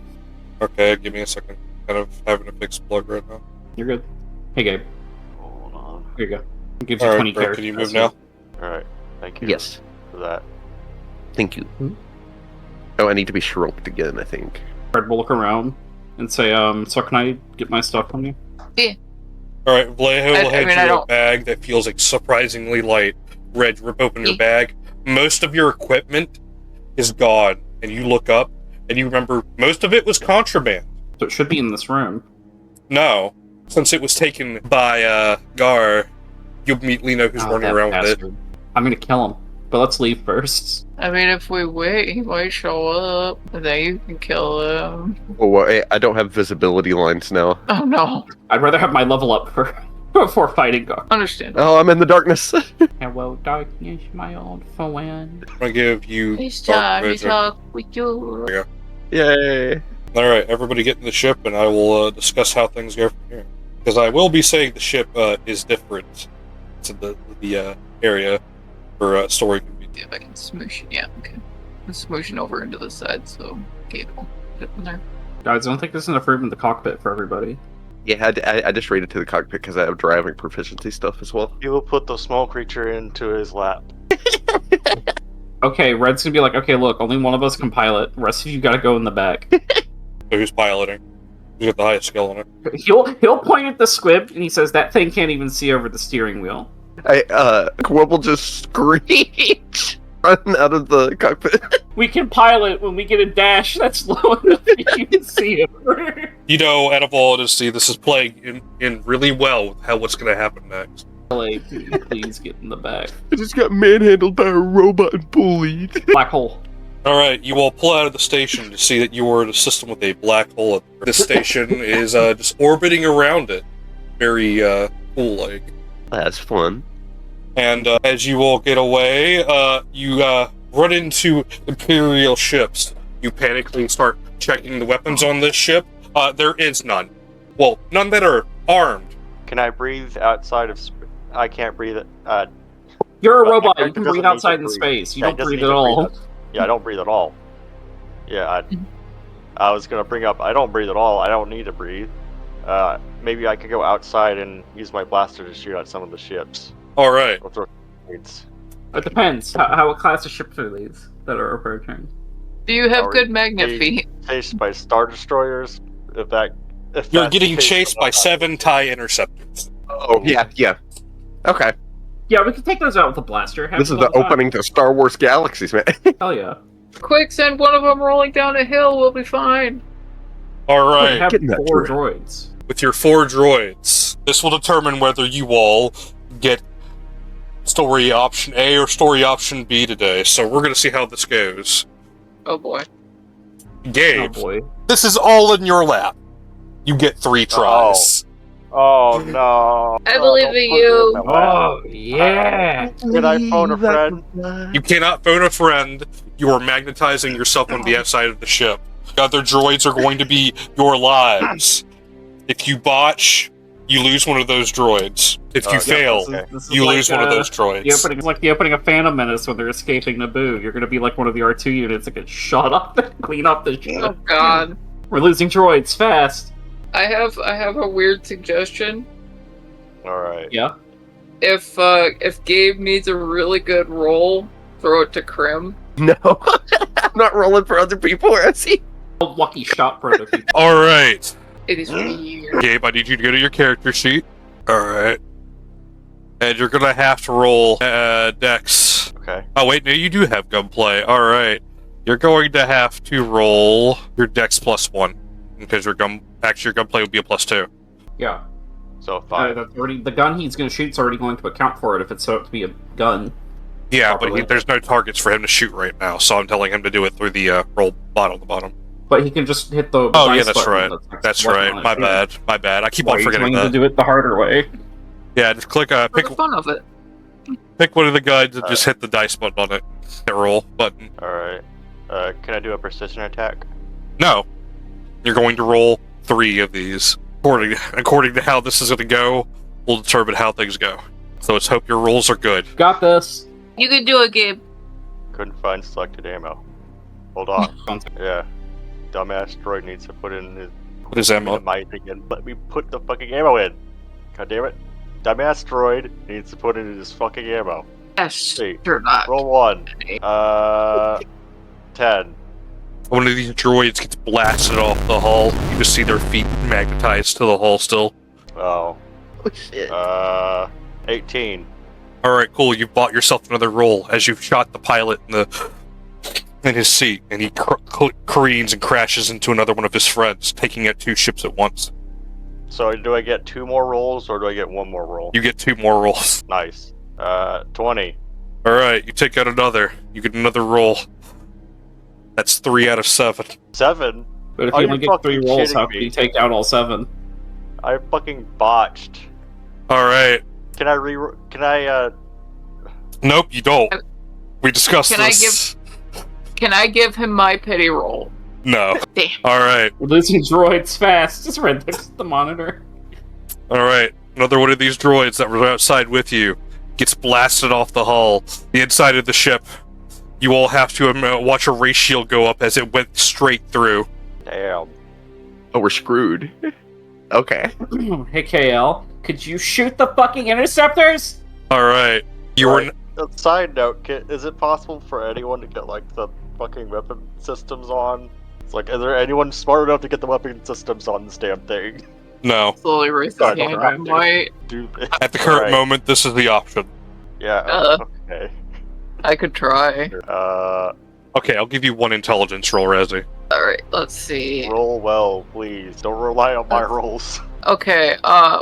[SPEAKER 2] Okay, give me a second. Kind of having a fixed plug right now.
[SPEAKER 4] You're good. Hey, Gabe.
[SPEAKER 8] Hold on.
[SPEAKER 4] Here you go. It gives you
[SPEAKER 2] All right,
[SPEAKER 4] 20
[SPEAKER 2] Prim,
[SPEAKER 4] characters.
[SPEAKER 2] can you move now?
[SPEAKER 8] Alright, thank you
[SPEAKER 5] Yes.
[SPEAKER 8] for that.
[SPEAKER 5] Thank you. Oh, I need to be shrunk again, I think.
[SPEAKER 4] Fred will look around and say, so can I get my stuff from you?
[SPEAKER 2] Alright, Vallejo will hand you a
[SPEAKER 6] don't-
[SPEAKER 2] bag that feels like surprisingly light. Reg, rip open your bag. Most of your equipment is gone, and you look up, and you remember most of it was contraband.
[SPEAKER 4] So it should be in this room.
[SPEAKER 2] No, since it was taken by Gar, you immediately know who's running
[SPEAKER 4] that
[SPEAKER 2] around with it.
[SPEAKER 4] bastard. I'm going to kill him. But let's leave first.
[SPEAKER 6] I mean, if we wait, he might show up. And then you can kill him.
[SPEAKER 5] Oh, well, I don't have visibility lines now.
[SPEAKER 6] Oh no.
[SPEAKER 4] I'd rather have my level up before fighting Gar.
[SPEAKER 6] Understand.
[SPEAKER 5] Oh, I'm in the darkness.
[SPEAKER 4] Hello, darkness, my old friend.
[SPEAKER 2] I'm gonna give you
[SPEAKER 6] It's
[SPEAKER 2] dark
[SPEAKER 6] time to
[SPEAKER 2] vision.
[SPEAKER 6] talk with you.
[SPEAKER 5] Yay.
[SPEAKER 2] Alright, everybody get in the ship, and I will discuss how things go from here. Because I will be saying the ship is different to the area for story convenience.
[SPEAKER 6] See if I can smoosh it. Yeah, okay. I'm smooshing over into the side, so Gable get in there.
[SPEAKER 4] Guys, I don't think there's enough room in the cockpit for everybody.
[SPEAKER 5] Yeah, I just raided to the cockpit because I have driving proficiency stuff as well.
[SPEAKER 8] He will put the small creature into his lap.
[SPEAKER 4] Okay, Red's gonna be like, okay, look, only one of us can pilot. The rest of you gotta go in the back.
[SPEAKER 2] So who's piloting? Who's got the highest skill on it?
[SPEAKER 4] He'll point at the squib and he says that thing can't even see over the steering wheel.
[SPEAKER 5] Quib will just screech, run out of the cockpit.
[SPEAKER 4] We can pilot when we get a dash that's low enough that you can see it.
[SPEAKER 2] You know, out of all honesty, this is playing in really well with what's going to happen next.
[SPEAKER 4] Please get in the back.
[SPEAKER 5] I just got manhandled by a robot and bullied.
[SPEAKER 4] Black hole.
[SPEAKER 2] Alright, you all pull out of the station to see that you are in a system with a black hole. This station is just orbiting around it. Very cool-like.
[SPEAKER 5] That's fun.
[SPEAKER 2] And as you all get away, you run into Imperial ships. You panically start checking the weapons on this ship. There is none. Well, none that are armed.
[SPEAKER 8] Can I breathe outside of... I can't breathe...
[SPEAKER 4] You're a
[SPEAKER 8] But
[SPEAKER 4] robot.
[SPEAKER 8] my
[SPEAKER 4] You can
[SPEAKER 8] character
[SPEAKER 4] breathe
[SPEAKER 8] doesn't need
[SPEAKER 4] outside
[SPEAKER 8] to
[SPEAKER 4] in
[SPEAKER 8] breathe.
[SPEAKER 4] space. You
[SPEAKER 8] Yeah,
[SPEAKER 4] don't
[SPEAKER 8] it doesn't
[SPEAKER 4] breathe
[SPEAKER 8] need
[SPEAKER 4] at
[SPEAKER 8] to
[SPEAKER 4] all.
[SPEAKER 8] Yeah, I don't breathe at all. Yeah, I was gonna bring up, I don't breathe at all. I don't need to breathe. Maybe I could go outside and use my blaster to shoot at some of the ships.
[SPEAKER 2] Alright.
[SPEAKER 8] Or throw grenades.
[SPEAKER 4] It depends. What class of ships are these that are approaching?
[SPEAKER 6] Do you have
[SPEAKER 8] Are
[SPEAKER 6] good magnet
[SPEAKER 8] we
[SPEAKER 6] feet?
[SPEAKER 8] Chased by Star Destroyers? If
[SPEAKER 2] You're
[SPEAKER 8] that's
[SPEAKER 2] getting
[SPEAKER 8] the case,
[SPEAKER 2] chased
[SPEAKER 8] I'm
[SPEAKER 2] by
[SPEAKER 8] not-
[SPEAKER 2] 7 TIE interceptors.
[SPEAKER 5] Oh, yeah. Okay.
[SPEAKER 4] Yeah, we can take those out with a blaster. Have
[SPEAKER 5] This is
[SPEAKER 4] them
[SPEAKER 5] the
[SPEAKER 4] all time.
[SPEAKER 5] opening to Star Wars Galaxies, man.
[SPEAKER 4] Hell yeah.
[SPEAKER 6] Quick, send one of them rolling down a hill. We'll be fine.
[SPEAKER 4] We
[SPEAKER 2] Alright,
[SPEAKER 4] have
[SPEAKER 5] Getting that
[SPEAKER 4] 4
[SPEAKER 5] droid.
[SPEAKER 4] droids.
[SPEAKER 2] with your 4 droids, this will determine whether you all get story option A or story option B today. So we're going to see how this goes.
[SPEAKER 6] Oh boy.
[SPEAKER 4] Oh
[SPEAKER 2] Gabe,
[SPEAKER 4] boy.
[SPEAKER 2] this is all in your lap. You get 3 tries.
[SPEAKER 8] Oh no.
[SPEAKER 6] I believe
[SPEAKER 8] don't
[SPEAKER 6] in
[SPEAKER 8] put me
[SPEAKER 6] you.
[SPEAKER 8] that way.
[SPEAKER 4] Oh, yeah.
[SPEAKER 8] Did I phone a friend?
[SPEAKER 2] You cannot phone a friend. You are magnetizing yourself on the outside of the ship. The other droids are going to be your lives. If you botch, you lose one of those droids. If you
[SPEAKER 8] yeah,
[SPEAKER 2] fail,
[SPEAKER 4] This is
[SPEAKER 2] you
[SPEAKER 4] like,
[SPEAKER 2] lose one of those droids.
[SPEAKER 4] The opening is like the opening of Phantom Menace when they're escaping Naboo. You're going to be like one of the R2 units that gets shot up and clean up the ship.
[SPEAKER 6] Oh god.
[SPEAKER 4] We're losing droids fast.
[SPEAKER 6] I have a weird suggestion.
[SPEAKER 8] Alright.
[SPEAKER 4] Yeah.
[SPEAKER 6] If Gabe needs a really good roll, throw it to Krim.
[SPEAKER 5] No, I'm not rolling for other people, is he?
[SPEAKER 4] A lucky shot for other people.
[SPEAKER 2] Alright.
[SPEAKER 6] It is weird.
[SPEAKER 2] Gabe, I need you to go to your character sheet. Alright. And you're gonna have to roll Dex.
[SPEAKER 8] Okay.
[SPEAKER 2] Oh wait, no, you do have gunplay. Alright. You're going to have to roll your Dex +1. Because your gunplay would be a +2.
[SPEAKER 4] Yeah.
[SPEAKER 8] So 5.
[SPEAKER 4] That's already, the gun he's going to shoot's already going to account for it if it's set up to be a gun.
[SPEAKER 2] Yeah, but
[SPEAKER 4] Properly.
[SPEAKER 2] there's no targets for him to shoot right now, so I'm telling him to do it through the roll bot on the bottom.
[SPEAKER 4] But he can just hit the
[SPEAKER 2] Oh,
[SPEAKER 4] dice
[SPEAKER 2] yeah, that's
[SPEAKER 4] button
[SPEAKER 2] right. That's
[SPEAKER 4] button
[SPEAKER 2] right.
[SPEAKER 4] on it.
[SPEAKER 2] My bad. My bad. I keep
[SPEAKER 4] Why
[SPEAKER 2] on
[SPEAKER 4] are you
[SPEAKER 2] forgetting
[SPEAKER 4] trying to
[SPEAKER 2] that.
[SPEAKER 4] do it the harder way?
[SPEAKER 2] Yeah, just click
[SPEAKER 6] For
[SPEAKER 2] pick
[SPEAKER 6] the fun of it.
[SPEAKER 2] one of the guns and just hit the dice button on it. Hit roll button.
[SPEAKER 8] Alright. Can I do a precision attack?
[SPEAKER 2] No. You're going to roll 3 of these. According to how this is going to go, will determine how things go. So let's hope your rolls are good.
[SPEAKER 4] Got this.
[SPEAKER 6] You can do it, Gabe.
[SPEAKER 8] Couldn't find selected ammo. Hold on.
[SPEAKER 4] Sounds-
[SPEAKER 8] Yeah. Dumbass droid needs to put in his
[SPEAKER 2] What is ammo?
[SPEAKER 8] my thing and let me put the fucking ammo in. God damn it. Dumbass droid needs to put in his fucking ammo.
[SPEAKER 6] Yes,
[SPEAKER 8] See.
[SPEAKER 6] sure not.
[SPEAKER 8] Roll 1. 10.
[SPEAKER 2] One of these droids gets blasted off the hull. You just see their feet magnetized to the hull still.
[SPEAKER 8] Oh.
[SPEAKER 7] Oh, shit.
[SPEAKER 8] 18.
[SPEAKER 2] Alright, cool. You've bought yourself another roll as you've shot the pilot in his seat, and he careens and crashes into another one of his friends, taking out 2 ships at once.
[SPEAKER 8] So do I get 2 more rolls or do I get 1 more roll?
[SPEAKER 2] You get 2 more rolls.
[SPEAKER 8] Nice. 20.
[SPEAKER 2] Alright, you take out another. You get another roll. That's 3 out of 7.
[SPEAKER 8] 7?
[SPEAKER 4] But if
[SPEAKER 8] Are
[SPEAKER 4] you
[SPEAKER 8] you
[SPEAKER 4] only get 3
[SPEAKER 8] fucking
[SPEAKER 4] rolls,
[SPEAKER 8] kidding
[SPEAKER 4] how
[SPEAKER 8] me?
[SPEAKER 4] can you take out all 7?
[SPEAKER 8] I fucking botched.
[SPEAKER 2] Alright.
[SPEAKER 8] Can I
[SPEAKER 2] Nope, you don't. We discussed
[SPEAKER 6] Can I
[SPEAKER 2] this.
[SPEAKER 6] Can I give him my pity roll?
[SPEAKER 2] No.
[SPEAKER 6] Damn.
[SPEAKER 2] Alright.
[SPEAKER 4] We're losing droids fast. Just read the monitor.
[SPEAKER 2] Alright. Another one of these droids that was outside with you gets blasted off the hull. The inside of the ship. You all have to watch a ray shield go up as it went straight through.
[SPEAKER 8] Damn.
[SPEAKER 5] Oh, we're screwed. Okay.
[SPEAKER 4] Hey, KL, could you shoot the fucking interceptors?
[SPEAKER 2] Alright. You were...
[SPEAKER 8] Right. A side note, is it possible for anyone to get like the fucking weapon systems on? It's like, is there anyone smart enough to get the weapon systems on this damn thing?
[SPEAKER 2] No.
[SPEAKER 6] Slowly raise his
[SPEAKER 8] God,
[SPEAKER 6] hand.
[SPEAKER 8] don't
[SPEAKER 6] I
[SPEAKER 8] have to.
[SPEAKER 6] might.
[SPEAKER 8] Dude.
[SPEAKER 2] At the current
[SPEAKER 8] Alright.
[SPEAKER 2] moment, this is the option.
[SPEAKER 8] Yeah, okay.
[SPEAKER 6] I could try.
[SPEAKER 2] Okay, I'll give you 1 intelligence roll, Razzie.
[SPEAKER 6] Alright, let's see.
[SPEAKER 8] Roll well, please. Don't rely on my rolls.
[SPEAKER 6] Okay,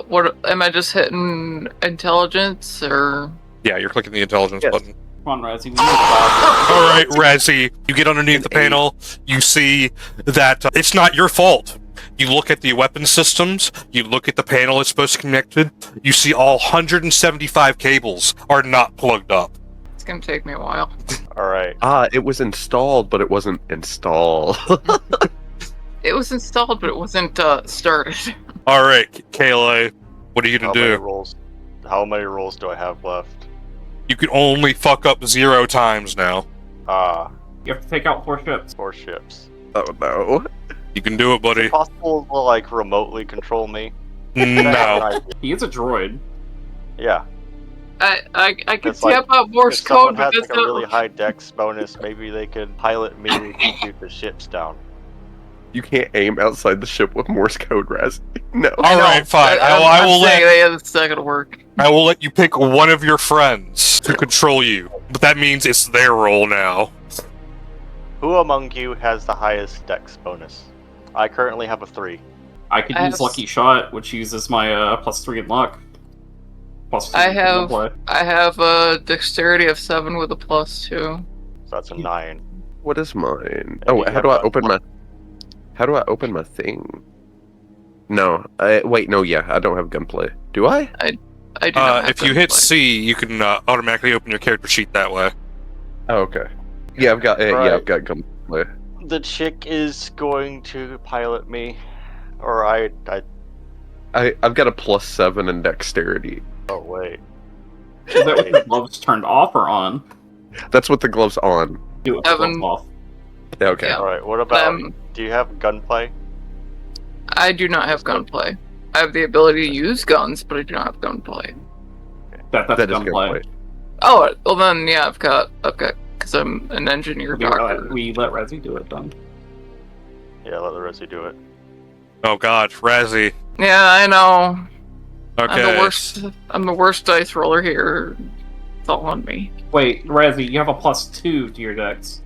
[SPEAKER 6] what am I just hitting intelligence or
[SPEAKER 2] Yeah, you're clicking the intelligence
[SPEAKER 8] Yes.
[SPEAKER 2] button.
[SPEAKER 4] Come on, Razzie. We need
[SPEAKER 2] Alright, Razzie, you get underneath the panel, you see that it's not your fault. You look at the weapon systems, you look at the panel it's supposed to connect to, you see all 175 cables are not plugged up.
[SPEAKER 6] it's gonna take me a while.
[SPEAKER 8] Alright.
[SPEAKER 5] It was installed, but it wasn't installed.
[SPEAKER 6] It was installed, but it wasn't started.
[SPEAKER 2] Alright, Kayla, what are you gonna do?
[SPEAKER 8] How many rolls do I have left?
[SPEAKER 2] You can only fuck up 0 times now.
[SPEAKER 4] You have to take out 4 ships.
[SPEAKER 8] 4 ships.
[SPEAKER 5] Oh no.
[SPEAKER 2] You can do it,
[SPEAKER 8] Is
[SPEAKER 2] buddy.
[SPEAKER 8] it possible to like remotely control me?
[SPEAKER 2] No.
[SPEAKER 4] He is a droid.
[SPEAKER 8] Yeah.
[SPEAKER 6] I can
[SPEAKER 8] It's like,
[SPEAKER 6] tap out Morse
[SPEAKER 8] If someone
[SPEAKER 6] code, but
[SPEAKER 8] has
[SPEAKER 6] that's
[SPEAKER 8] like a really
[SPEAKER 6] not.
[SPEAKER 8] high dex bonus, maybe they could pilot me to shoot the ships down.
[SPEAKER 5] You can't aim outside the ship with Morse code, Raz. No.
[SPEAKER 2] All right, fine. I will
[SPEAKER 6] saying
[SPEAKER 2] let
[SPEAKER 6] it's not gonna work.
[SPEAKER 2] I will let you pick one of your friends to control you, but that means it's their role now.
[SPEAKER 8] Who among you has the highest dex bonus? I currently have a 3.
[SPEAKER 4] I could use Lucky Shot, which uses my +3 in luck. +2
[SPEAKER 6] I
[SPEAKER 4] in
[SPEAKER 6] have
[SPEAKER 4] play.
[SPEAKER 6] I have a dexterity of 7 with a +2.
[SPEAKER 8] So that's a 9.
[SPEAKER 5] What is mine?
[SPEAKER 8] And
[SPEAKER 5] Oh,
[SPEAKER 8] you
[SPEAKER 5] how
[SPEAKER 8] have
[SPEAKER 5] do I
[SPEAKER 8] gunplay.
[SPEAKER 5] open my? How do I open my thing? No, wait, no, yeah, I don't have gunplay. Do I?
[SPEAKER 6] I do not have
[SPEAKER 2] If you hit
[SPEAKER 6] gunplay.
[SPEAKER 2] C, you can automatically open your character sheet that way.
[SPEAKER 5] Oh, okay. Yeah, I've got. Yeah,
[SPEAKER 8] Right.
[SPEAKER 5] I've got gunplay.
[SPEAKER 8] The chick is going to pilot me, or I.
[SPEAKER 5] I've got a +7 in dexterity.
[SPEAKER 8] Oh wait.
[SPEAKER 4] Is that with the gloves turned off or on?
[SPEAKER 5] That's what the gloves on.
[SPEAKER 4] Do it with the gloves
[SPEAKER 6] Evan.
[SPEAKER 4] off.
[SPEAKER 5] Yeah, okay.
[SPEAKER 6] Yeah.
[SPEAKER 8] All right. What about? Do you have gunplay?
[SPEAKER 6] I do not have gunplay. I have the ability to use guns, but I do not have gunplay.
[SPEAKER 4] That's
[SPEAKER 5] That is
[SPEAKER 4] gunplay.
[SPEAKER 5] gunplay.
[SPEAKER 6] Oh, well then, yeah, I've got, because I'm an engineer doctor.
[SPEAKER 4] We let Rezzy do it then.
[SPEAKER 8] Yeah, let the Resi do it.
[SPEAKER 2] Oh God, Razzie.
[SPEAKER 6] Yeah, I know.
[SPEAKER 2] Okay.
[SPEAKER 6] I'm the worst dice roller here. It's all on me.
[SPEAKER 4] Wait, Rezzy, you have a +2 to your dex.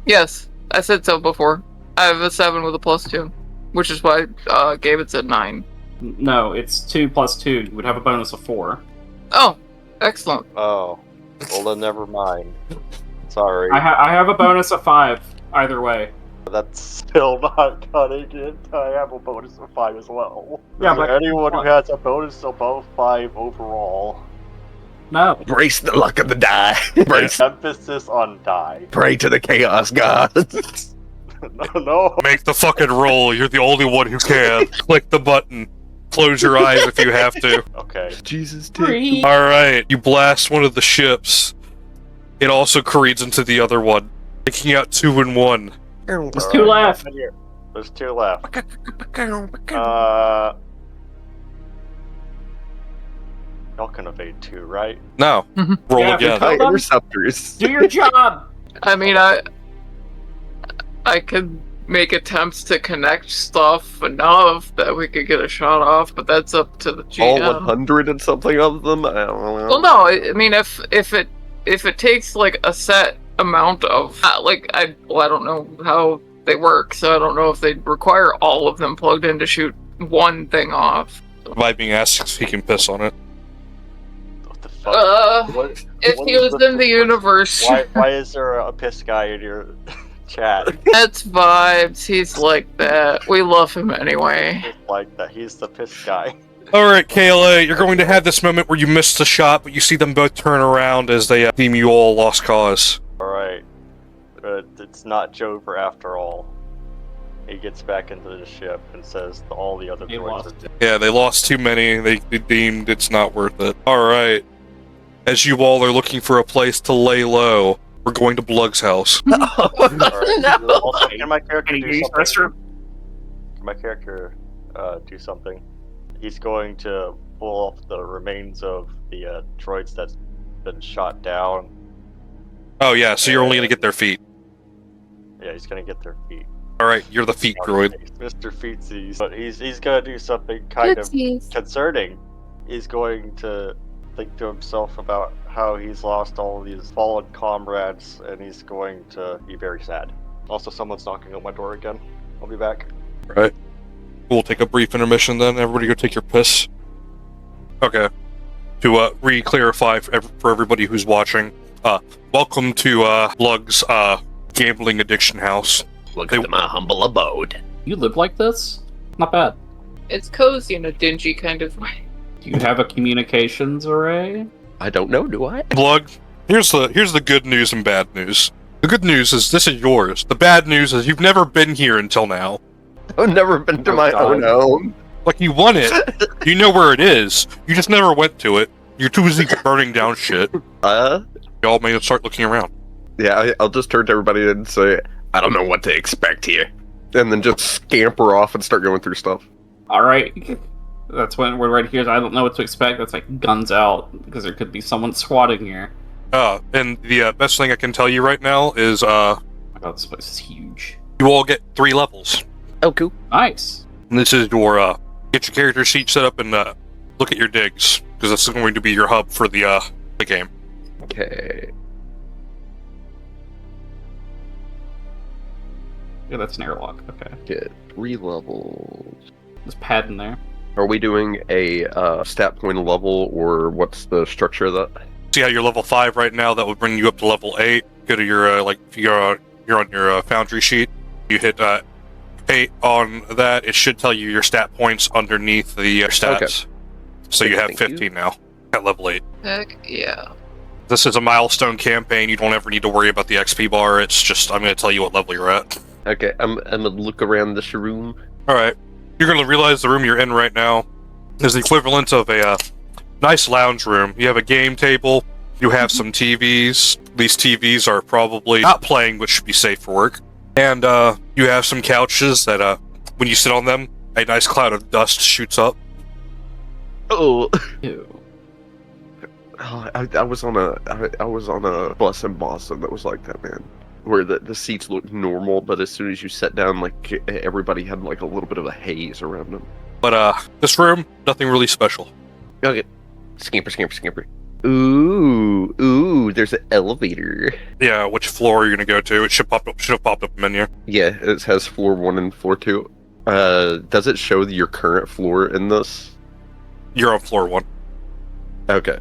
[SPEAKER 6] Yes, I said so before. I have a 7 with a +2, which is why Gabe had said 9.
[SPEAKER 4] No, it's 2 + 2. You would have a bonus of 4.
[SPEAKER 6] Oh, excellent.
[SPEAKER 8] Oh, well then never mind. Sorry.
[SPEAKER 4] I have a bonus of 5 either way.
[SPEAKER 8] That's still not cutting it. I have a bonus of 5 as well.
[SPEAKER 4] Yeah,
[SPEAKER 8] Is there
[SPEAKER 4] but-
[SPEAKER 8] anyone who has a bonus above 5 overall?
[SPEAKER 4] No.
[SPEAKER 5] Brace the luck of the die. Brace.
[SPEAKER 8] Emphasis on die.
[SPEAKER 5] Pray to the chaos gods.
[SPEAKER 8] No.
[SPEAKER 2] Make the fucking roll. You're the only one who can. Click the button. Close your eyes if you have to.
[SPEAKER 8] Okay.
[SPEAKER 5] Jesus,
[SPEAKER 4] Three.
[SPEAKER 2] All right. You blast one of the ships. It also careens into the other one, taking out 2 and 1.
[SPEAKER 4] There's
[SPEAKER 8] All
[SPEAKER 4] 2
[SPEAKER 8] right.
[SPEAKER 4] left.
[SPEAKER 8] There's 2 left. Y'all can evade 2, right?
[SPEAKER 2] No. Roll
[SPEAKER 4] Yeah,
[SPEAKER 2] again.
[SPEAKER 5] High
[SPEAKER 4] them.
[SPEAKER 5] interceptors.
[SPEAKER 4] Do your job.
[SPEAKER 6] I mean, I could make attempts to connect stuff enough that we could get a shot off, but that's up to the
[SPEAKER 5] All
[SPEAKER 6] GM.
[SPEAKER 5] 100 and something of them. I don't know.
[SPEAKER 6] Well, no, I mean, if it takes like a set amount of I don't know how they work, so I don't know if they require all of them plugged in to shoot one thing off.
[SPEAKER 2] By being asked if he can piss on it.
[SPEAKER 8] What the fuck?
[SPEAKER 6] If
[SPEAKER 8] What
[SPEAKER 6] he
[SPEAKER 8] is
[SPEAKER 6] was in the universe,
[SPEAKER 8] Why is there a piss guy in your chat?
[SPEAKER 6] that's vibes. He's like that. We love him anyway.
[SPEAKER 8] Just like that. He's the piss guy.
[SPEAKER 2] Alright, KLA, you're going to have this moment where you missed the shot, but you see them both turn around as they deem you all lost cause.
[SPEAKER 8] Alright. But it's not Jover after all. He gets back into the ship and says to all the other
[SPEAKER 4] They
[SPEAKER 8] droids
[SPEAKER 4] lost.
[SPEAKER 2] Yeah, they lost too many. They deemed it's not worth it. Alright. As you all are looking for a place to lay low, we're going to Blug's house.
[SPEAKER 8] Alright. Also, can my character
[SPEAKER 4] Can you
[SPEAKER 8] do
[SPEAKER 4] use
[SPEAKER 8] something?
[SPEAKER 4] restroom?
[SPEAKER 8] Can my character do something? He's going to pull off the remains of the droids that's been shot down.
[SPEAKER 2] Oh yeah, so you're only going to get their feet.
[SPEAKER 8] Yeah, he's gonna get their feet.
[SPEAKER 2] Alright, you're the feet droid.
[SPEAKER 8] Mr. Feetsies. But he's gonna do something kind of concerning. He's going to think to himself about how he's lost all of these fallen comrades, and he's going to be very sad. Also, someone's knocking on my door again. I'll be back.
[SPEAKER 2] Right. We'll take a brief intermission then. Everybody go take your piss. Okay. To re-clarify for everybody who's watching, welcome to Blug's gambling addiction house.
[SPEAKER 7] Welcome to my humble abode.
[SPEAKER 4] You live like this? Not bad.
[SPEAKER 6] It's cozy in a dingy kind of way.
[SPEAKER 4] Do you have a communications array?
[SPEAKER 5] I don't know, do I?
[SPEAKER 2] Blug, here's the good news and bad news. The good news is this is yours. The bad news is you've never been here until now.
[SPEAKER 5] I've never been to my
[SPEAKER 4] God.
[SPEAKER 5] own home.
[SPEAKER 2] Like, you want it. You know where it is. You just never went to it. You're too busy burning down shit. Y'all may start looking around.
[SPEAKER 5] Yeah, I'll just turn to everybody and say, I don't know what to expect here. And then just scamper off and start going through stuff.
[SPEAKER 4] Alright. That's when we're right here. I don't know what to expect. That's like guns out, because there could be someone squatting here.
[SPEAKER 2] And the best thing I can tell you right now is,
[SPEAKER 4] Oh my god, this place is huge.
[SPEAKER 2] you all get 3 levels.
[SPEAKER 5] Oh, cool.
[SPEAKER 4] Nice.
[SPEAKER 2] And this is your get your character sheet set up and look at your digs, because this is going to be your hub for the game.
[SPEAKER 5] Okay.
[SPEAKER 4] Yeah, that's an airlock. Okay.
[SPEAKER 5] Get 3 levels.
[SPEAKER 4] There's pad in there.
[SPEAKER 5] Are we doing a stat point level, or what's the structure of that?
[SPEAKER 2] So yeah, you're level 5 right now. That would bring you up to level 8. Go to your if you're on your Foundry sheet. You hit 8 on that. It should tell you your stat points underneath the stats. Okay. So you have 15 now at level 8.
[SPEAKER 6] Heck yeah.
[SPEAKER 2] This is a milestone campaign. You don't ever need to worry about the XP bar. It's just I'm going to tell you what level you're at.
[SPEAKER 5] Okay, I'm gonna look around this room.
[SPEAKER 2] All right, you're going to realize the room you're in right now is the equivalent of a nice lounge room. You have a game table. You have some TVs. These TVs are probably not playing, but should be safe for work. And you have some couches that, when you sit on them, a nice cloud of dust shoots up.
[SPEAKER 5] Oh.
[SPEAKER 4] Ew.
[SPEAKER 5] Oh, I was on a bus in Boston that was like that, man. Where the seats looked normal, but as soon as you sat down, like everybody had like a little bit of a haze around them.
[SPEAKER 2] But this room, nothing really special.
[SPEAKER 5] Okay, scamper. Ooh, there's an elevator.
[SPEAKER 2] Yeah, which floor are you gonna go to? It should have popped up a menu.
[SPEAKER 5] Yeah, it has floor 1 and floor 2. Does it show your current floor in this?
[SPEAKER 2] You're on floor 1.
[SPEAKER 5] Okay.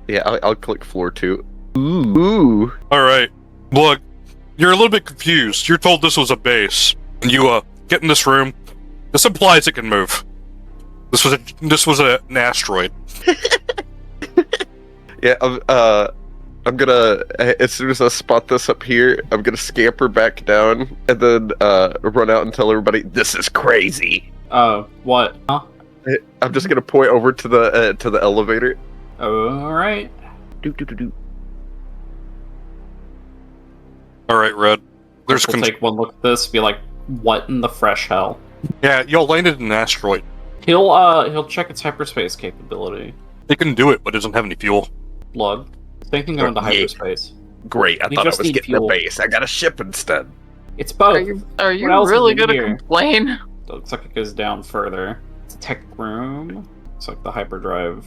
[SPEAKER 5] Yeah, I'll click floor 2. Ooh.
[SPEAKER 2] Alright. Look, you're a little bit confused. You're told this was a base. You, get in this room. This implies it can move. This was an asteroid.
[SPEAKER 5] Yeah, I'm gonna, as soon as I spot this up here, I'm gonna scamper back down, and then, run out and tell everybody, this is crazy!
[SPEAKER 4] What? Huh?
[SPEAKER 5] I'm just gonna point over to the elevator.
[SPEAKER 4] Alright.
[SPEAKER 5] Do.
[SPEAKER 2] Alright, Red.
[SPEAKER 4] We'll take one look at this, be like, what in the fresh hell?
[SPEAKER 2] Yeah, y'all landed in an asteroid.
[SPEAKER 4] He'll check its hyperspace capability.
[SPEAKER 2] It can do it, but it doesn't have any fuel.
[SPEAKER 4] Plug. Thinking going to hyperspace.
[SPEAKER 5] Great, I
[SPEAKER 4] We
[SPEAKER 5] thought I
[SPEAKER 4] just
[SPEAKER 5] was
[SPEAKER 4] need
[SPEAKER 5] getting
[SPEAKER 4] fuel.
[SPEAKER 5] the base. I got a ship instead.
[SPEAKER 4] It's both.
[SPEAKER 6] Are you
[SPEAKER 4] What else is
[SPEAKER 6] really
[SPEAKER 4] in
[SPEAKER 6] gonna
[SPEAKER 4] here?
[SPEAKER 6] complain?
[SPEAKER 4] It looks like it goes down further. It's a tech room. Looks like the hyperdrive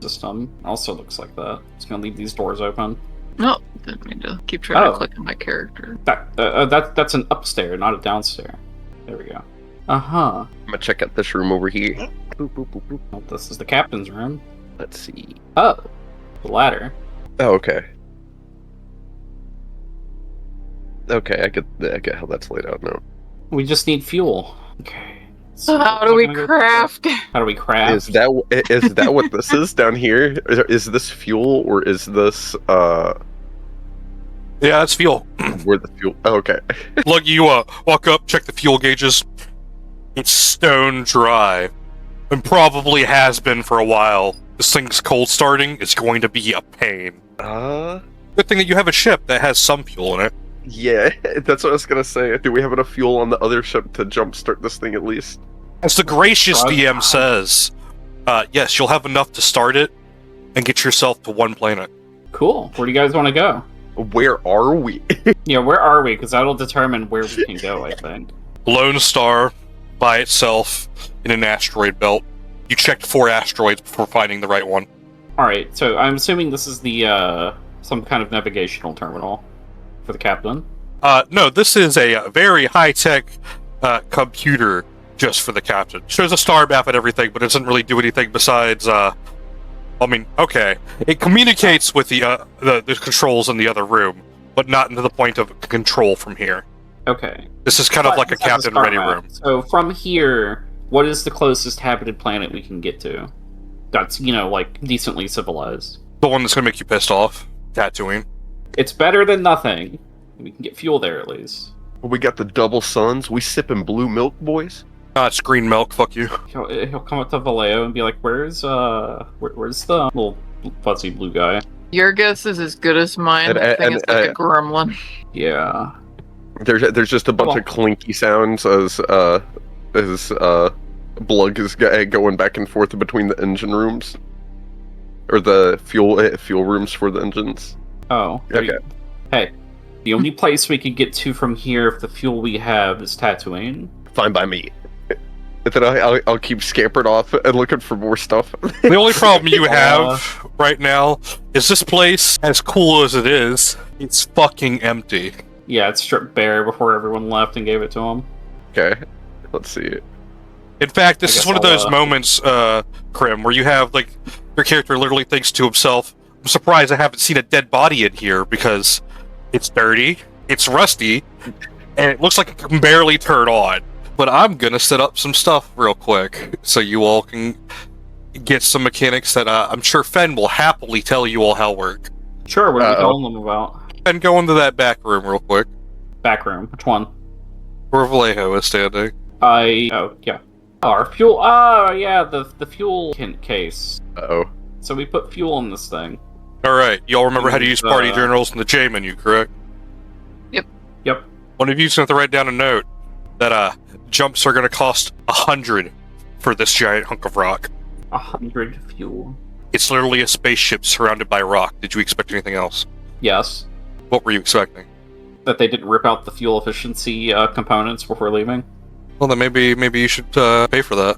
[SPEAKER 4] system. Also looks like that. Just gonna leave these doors open.
[SPEAKER 6] No, didn't mean to keep trying
[SPEAKER 4] Oh.
[SPEAKER 6] to click on my character.
[SPEAKER 4] That's an upstairs, not a downstairs. There we go. Uh-huh.
[SPEAKER 5] I'm gonna check out this room over here. Boop, boop, boop, boop.
[SPEAKER 4] Well, this is the captain's room.
[SPEAKER 5] Let's see.
[SPEAKER 4] Oh, the ladder.
[SPEAKER 5] Oh, okay. Okay, I get how that's laid out now.
[SPEAKER 4] We just need fuel. Okay.
[SPEAKER 6] So how do we craft?
[SPEAKER 4] How do we craft?
[SPEAKER 5] Is that what this is down here? Is this fuel, or is this
[SPEAKER 2] Yeah, it's fuel.
[SPEAKER 5] where the fuel? Oh, okay.
[SPEAKER 2] Look, you walk up, check the fuel gauges. It's stone dry. And probably has been for a while. This thing's cold starting. It's going to be a pain. Good thing that you have a ship that has some fuel in it.
[SPEAKER 5] Yeah, that's what I was gonna say. Do we have enough fuel on the other ship to jumpstart this thing at least?
[SPEAKER 2] As the gracious DM says, yes, you'll have enough to start it and get yourself to one planet.
[SPEAKER 4] Cool. Where do you guys want to go?
[SPEAKER 5] Where are we?
[SPEAKER 4] Yeah, where are we? Because that'll determine where we can go, I think.
[SPEAKER 2] Lone Star, by itself, in an asteroid belt. You checked 4 asteroids before finding the right one.
[SPEAKER 4] Alright, so I'm assuming this is the, some kind of navigational terminal for the captain.
[SPEAKER 2] No, this is a very high-tech computer just for the captain. Shows a star map and everything, but it doesn't really do anything besides, I mean, okay. It communicates with the controls in the other room, but not to the point of control from here.
[SPEAKER 4] Okay.
[SPEAKER 2] This is kind of like a captain-ready room.
[SPEAKER 4] So from here, what is the closest habited planet we can get to? That's, like, decently civilized.
[SPEAKER 2] The one that's gonna make you pissed off. Tatooine.
[SPEAKER 4] It's better than nothing. We can get fuel there, at least.
[SPEAKER 5] We got the double suns. We sipping blue milk, boys.
[SPEAKER 2] It's green milk, fuck you.
[SPEAKER 4] He'll come up to Vallejo and be like, where's the little fuzzy blue guy?
[SPEAKER 6] Your guess is as good as mine. I think it's like a gremlin.
[SPEAKER 4] Yeah.
[SPEAKER 5] There's just a bunch of clinky sounds as Blug is going back and forth between the engine rooms, or the fuel rooms for the engines.
[SPEAKER 4] Oh.
[SPEAKER 5] Okay.
[SPEAKER 4] Hey. The only place we could get to from here if the fuel we have is Tatooine.
[SPEAKER 5] Fine by me. And then I'll keep scampering off and looking for more stuff.
[SPEAKER 2] The only problem you have right now is this place, as cool as it is, it's fucking empty.
[SPEAKER 4] Yeah, it's stripped bare before everyone left and gave it to him.
[SPEAKER 5] Okay, let's see.
[SPEAKER 2] In fact, this is one of those moments, Krim, where you have, like, your character literally thinks to himself, I'm surprised I haven't seen a dead body in here, because it's dirty, it's rusty, and it looks like it can barely turn on. But I'm gonna set up some stuff real quick, so you all can get some mechanics that I'm sure Fen will happily tell you all how work.
[SPEAKER 4] Sure, what are we telling them about?
[SPEAKER 2] Fen, go into that back room real quick.
[SPEAKER 4] Back room, which one?
[SPEAKER 2] Where Vallejo is standing.
[SPEAKER 4] Oh, yeah. Our fuel, yeah, the fuel case.
[SPEAKER 5] Uh-oh.
[SPEAKER 4] So we put fuel in this thing.
[SPEAKER 2] Alright, y'all remember how to use party journals in the J menu, correct?
[SPEAKER 4] Yep.
[SPEAKER 2] One of you's going to write down a note that, jumps are going to cost 100 for this giant hunk of rock.
[SPEAKER 4] 100 fuel.
[SPEAKER 2] It's literally a spaceship surrounded by rock. Did you expect anything else?
[SPEAKER 4] Yes.
[SPEAKER 2] What were you expecting?
[SPEAKER 4] That they didn't rip out the fuel efficiency components before leaving.
[SPEAKER 2] Well, then maybe you should pay for that.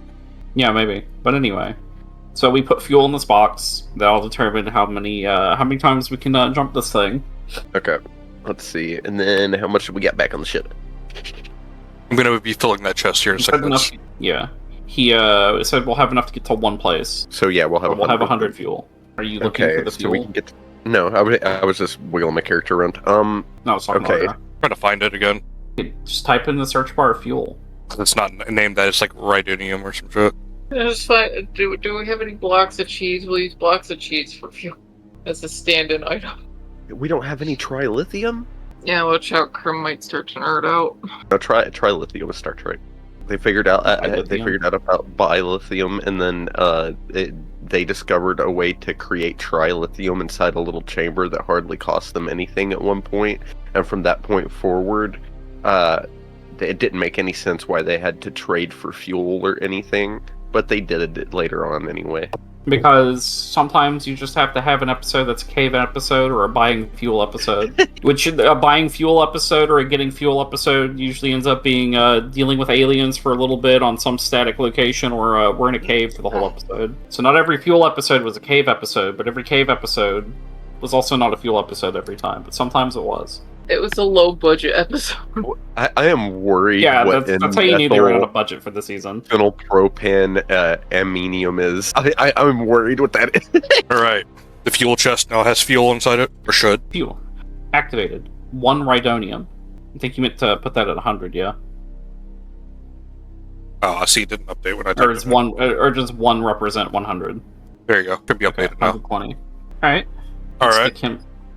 [SPEAKER 4] Yeah, maybe. But anyway, so we put fuel in this box. That'll determine how many times we can jump this thing.
[SPEAKER 5] Okay, let's see. And then how much did we get back on the ship?
[SPEAKER 2] I'm going to be filling that chest here in a second.
[SPEAKER 4] Yeah. He said we'll have enough to get to one place.
[SPEAKER 5] So yeah, we'll have
[SPEAKER 4] 100 fuel. Are you looking for the fuel?
[SPEAKER 5] So we can get. No, I was just wiggling my character around.
[SPEAKER 4] No, it's not
[SPEAKER 5] okay.
[SPEAKER 2] I'm trying to find it again.
[SPEAKER 4] Just type in the search bar fuel.
[SPEAKER 2] It's not named that. It's like Rhydonium or some shit.
[SPEAKER 6] Do we have any blocks of cheese? We'll use blocks of cheese for fuel as a stand-in item.
[SPEAKER 5] We don't have any trilithium?
[SPEAKER 6] Yeah, watch out. Krim might start to nerd out.
[SPEAKER 5] No, trilithium is Star Trek. They figured out about bilithium, and then they discovered a way to create trilithium inside a little chamber that hardly cost them anything at one point. And from that point forward, it didn't make any sense why they had to trade for fuel or anything, but they did it later on anyway.
[SPEAKER 4] Because sometimes you just have to have an episode that's a cave episode or a buying fuel episode. Which a buying fuel episode or a getting fuel episode usually ends up being dealing with aliens for a little bit on some static location, or we're in a cave for the whole episode. So not every fuel episode was a cave episode, but every cave episode was also not a fuel episode every time, but sometimes it was.
[SPEAKER 6] It was a low-budget episode.
[SPEAKER 5] I am worried.
[SPEAKER 4] Yeah, that's how you knew they were on a budget for the season.
[SPEAKER 5] Phenylpropane aminium is. I'm worried what that is.
[SPEAKER 2] Alright. The fuel chest now has fuel inside it, or should.
[SPEAKER 4] Fuel. Activated. 1 Rhydonium. I think you meant to put that at 100, yeah?
[SPEAKER 2] Oh, I see it didn't update when I
[SPEAKER 4] Or is one, or does 1 represent 100?
[SPEAKER 2] There you go. Could be updated now.
[SPEAKER 4] 120. Alright.
[SPEAKER 2] Alright.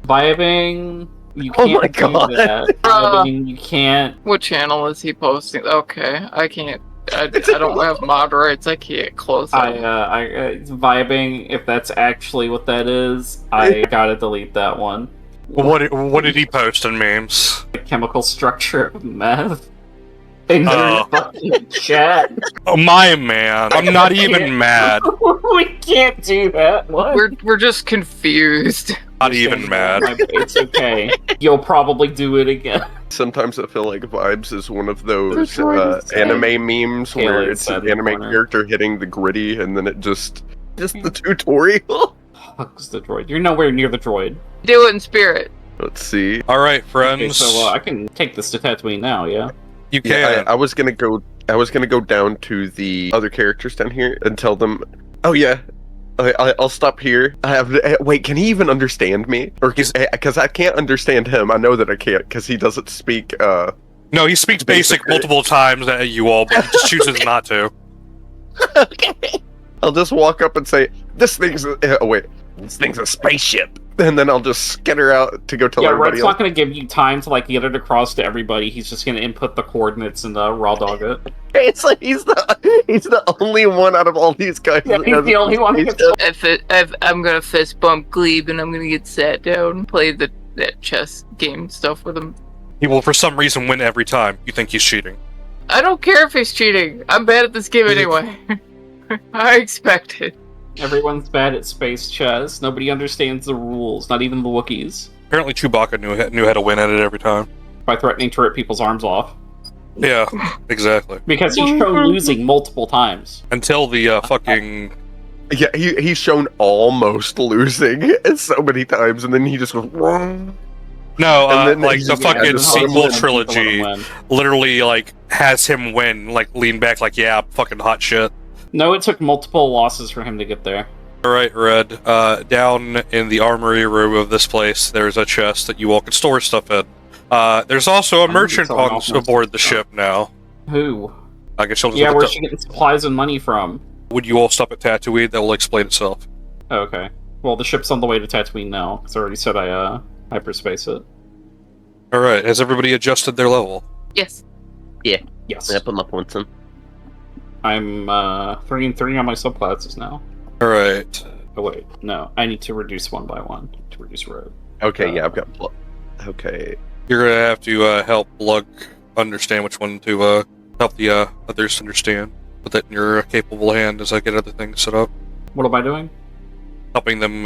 [SPEAKER 4] Vibing. You can't do that. Vibing, you can't.
[SPEAKER 6] What channel is he posting? Okay, I can't. I don't have mod rights. I can't close it.
[SPEAKER 4] Vibing, if that's actually what that is, I gotta delete that one.
[SPEAKER 2] What did he post in memes?
[SPEAKER 4] The chemical structure of meth. In their fucking chat.
[SPEAKER 2] Oh my man, I'm not even mad.
[SPEAKER 4] We can't do that. What?
[SPEAKER 6] We're just confused.
[SPEAKER 2] Not even mad.
[SPEAKER 4] It's okay. You'll probably do it again.
[SPEAKER 5] Sometimes I feel like Vibes is one of those anime memes where it's an anime character hitting the gritty and then it just the tutorial.
[SPEAKER 4] Fuck's the droid. You're nowhere near the droid.
[SPEAKER 6] Do it in spirit.
[SPEAKER 5] Let's see.
[SPEAKER 2] Alright, friends.
[SPEAKER 4] Okay, so I can take this to Tatooine now, yeah?
[SPEAKER 2] You can.
[SPEAKER 5] Yeah, I was gonna go down to the other characters down here and tell them, oh yeah, I'll stop here. Wait, can he even understand me? Or because I can't understand him. I know that I can't because he doesn't speak.
[SPEAKER 2] No, he speaks basic multiple times at you all, but he just chooses not to.
[SPEAKER 5] Okay. I'll just walk up and say, this thing's a spaceship. And then I'll just skitter out to go tell everybody
[SPEAKER 4] Red's
[SPEAKER 5] else.
[SPEAKER 4] not going to give you time to get it across to everybody. He's just going to input the coordinates and raw dog it.
[SPEAKER 5] It's like he's the only one out of all these guys.
[SPEAKER 4] Yeah, he's the only one.
[SPEAKER 6] I'm gonna fist bump Glebe and I'm gonna get sat down and play that chess game stuff with him.
[SPEAKER 2] He will, for some reason, win every time. You think he's cheating?
[SPEAKER 6] I don't care if he's cheating. I'm bad at this game anyway. I expect it.
[SPEAKER 4] Everyone's bad at space chess. Nobody understands the rules, not even the Wookiees.
[SPEAKER 2] Apparently Chewbacca knew how to win at it every time.
[SPEAKER 4] By threatening to rip people's arms off.
[SPEAKER 2] Yeah, exactly.
[SPEAKER 4] Because he's shown losing multiple times.
[SPEAKER 2] Until the fucking...
[SPEAKER 5] Yeah, he's shown almost losing so many times, and then he just goes, wrong.
[SPEAKER 2] No,
[SPEAKER 5] And then
[SPEAKER 2] like
[SPEAKER 5] he
[SPEAKER 2] the
[SPEAKER 5] just
[SPEAKER 2] fucking
[SPEAKER 5] adds
[SPEAKER 2] sequel
[SPEAKER 5] on.
[SPEAKER 2] trilogy literally, like, has him win, like, lean back like, yeah, fucking hot shit.
[SPEAKER 4] No, it took multiple losses for him to get there.
[SPEAKER 2] Alright, Red. Down in the armory room of this place, there's a chest that you all can store stuff in. There's also a merchant on aboard the ship now.
[SPEAKER 4] Who?
[SPEAKER 2] I guess she'll just
[SPEAKER 4] Yeah,
[SPEAKER 2] look
[SPEAKER 4] where's
[SPEAKER 2] at
[SPEAKER 4] she getting supplies and money from?
[SPEAKER 2] Would you all stop at Tatooine? That will explain itself.
[SPEAKER 4] Oh, okay. Well, the ship's on the way to Tatooine now, because I already said I, hyperspace it.
[SPEAKER 2] Alright, has everybody adjusted their level?
[SPEAKER 6] Yes.
[SPEAKER 4] Yes.
[SPEAKER 7] Yep, I'm up once then.
[SPEAKER 4] I'm, 3 and 3 on my subclasses now.
[SPEAKER 2] Alright.
[SPEAKER 4] Oh, wait. No. I need to reduce one by one to reduce road.
[SPEAKER 5] Okay, yeah, I've got... Okay.
[SPEAKER 2] You're gonna have to help Lug understand which one to help the others understand. Put that in your capable hand as I get other things set up.
[SPEAKER 4] What am I doing?
[SPEAKER 2] Helping them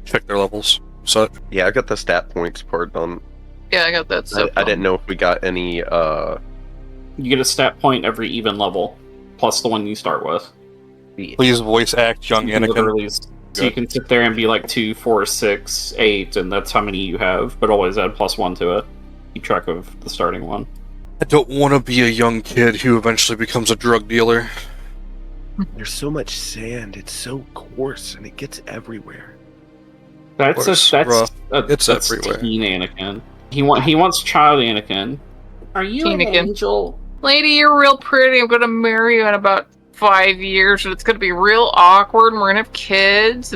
[SPEAKER 2] check their levels. Such.
[SPEAKER 5] Yeah, I got the stat points part done.
[SPEAKER 6] Yeah, I got that stuff.
[SPEAKER 5] I didn't know if we got any,
[SPEAKER 4] You get a stat point every even level, plus the one you start with.
[SPEAKER 2] Please voice act young
[SPEAKER 4] You can
[SPEAKER 2] Anakin.
[SPEAKER 4] literally- So you can sit there and be like 2, 4, 6, 8, and that's how many you have, but always add +1 to it. Keep track of the starting one.
[SPEAKER 2] I don't want to be a young kid who eventually becomes a drug dealer.
[SPEAKER 5] There's so much sand, it's so coarse, and it gets everywhere.
[SPEAKER 4] That's
[SPEAKER 2] course, it's
[SPEAKER 4] that's
[SPEAKER 2] everywhere.
[SPEAKER 4] teen Anakin. He wants child Anakin. Are you an
[SPEAKER 6] Teen-akin.
[SPEAKER 4] angel?
[SPEAKER 6] Lady, you're real pretty. I'm gonna marry you in about 5 years, and it's gonna be real awkward, and we're gonna have kids.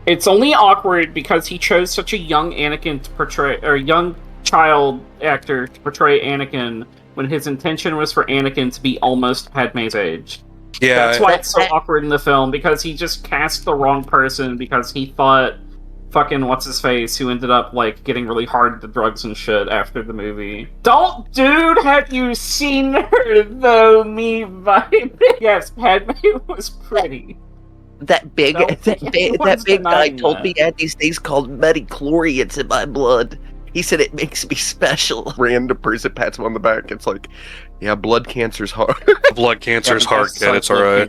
[SPEAKER 4] It's only awkward because he chose such a young Anakin to portray, or young child actor to portray Anakin when his intention was for Anakin to be almost Padme's age.
[SPEAKER 2] Yeah,
[SPEAKER 4] That's why it's so awkward in the film, because he just cast the wrong person because he thought fucking what's-his-face, who ended up, like, getting really hard into drugs and shit after the movie. Don't, dude, have you seen her, though, me vibe? Yes, Padme was pretty.
[SPEAKER 7] That big,
[SPEAKER 4] No,
[SPEAKER 7] that big guy
[SPEAKER 4] denying
[SPEAKER 7] told
[SPEAKER 4] that.
[SPEAKER 7] me I had these things called metachlorians in my blood. He said it makes me special.
[SPEAKER 5] Random person pats him on the back. It's like, yeah, blood cancer's hard.
[SPEAKER 2] blood cancer's hard, kid. It's alright.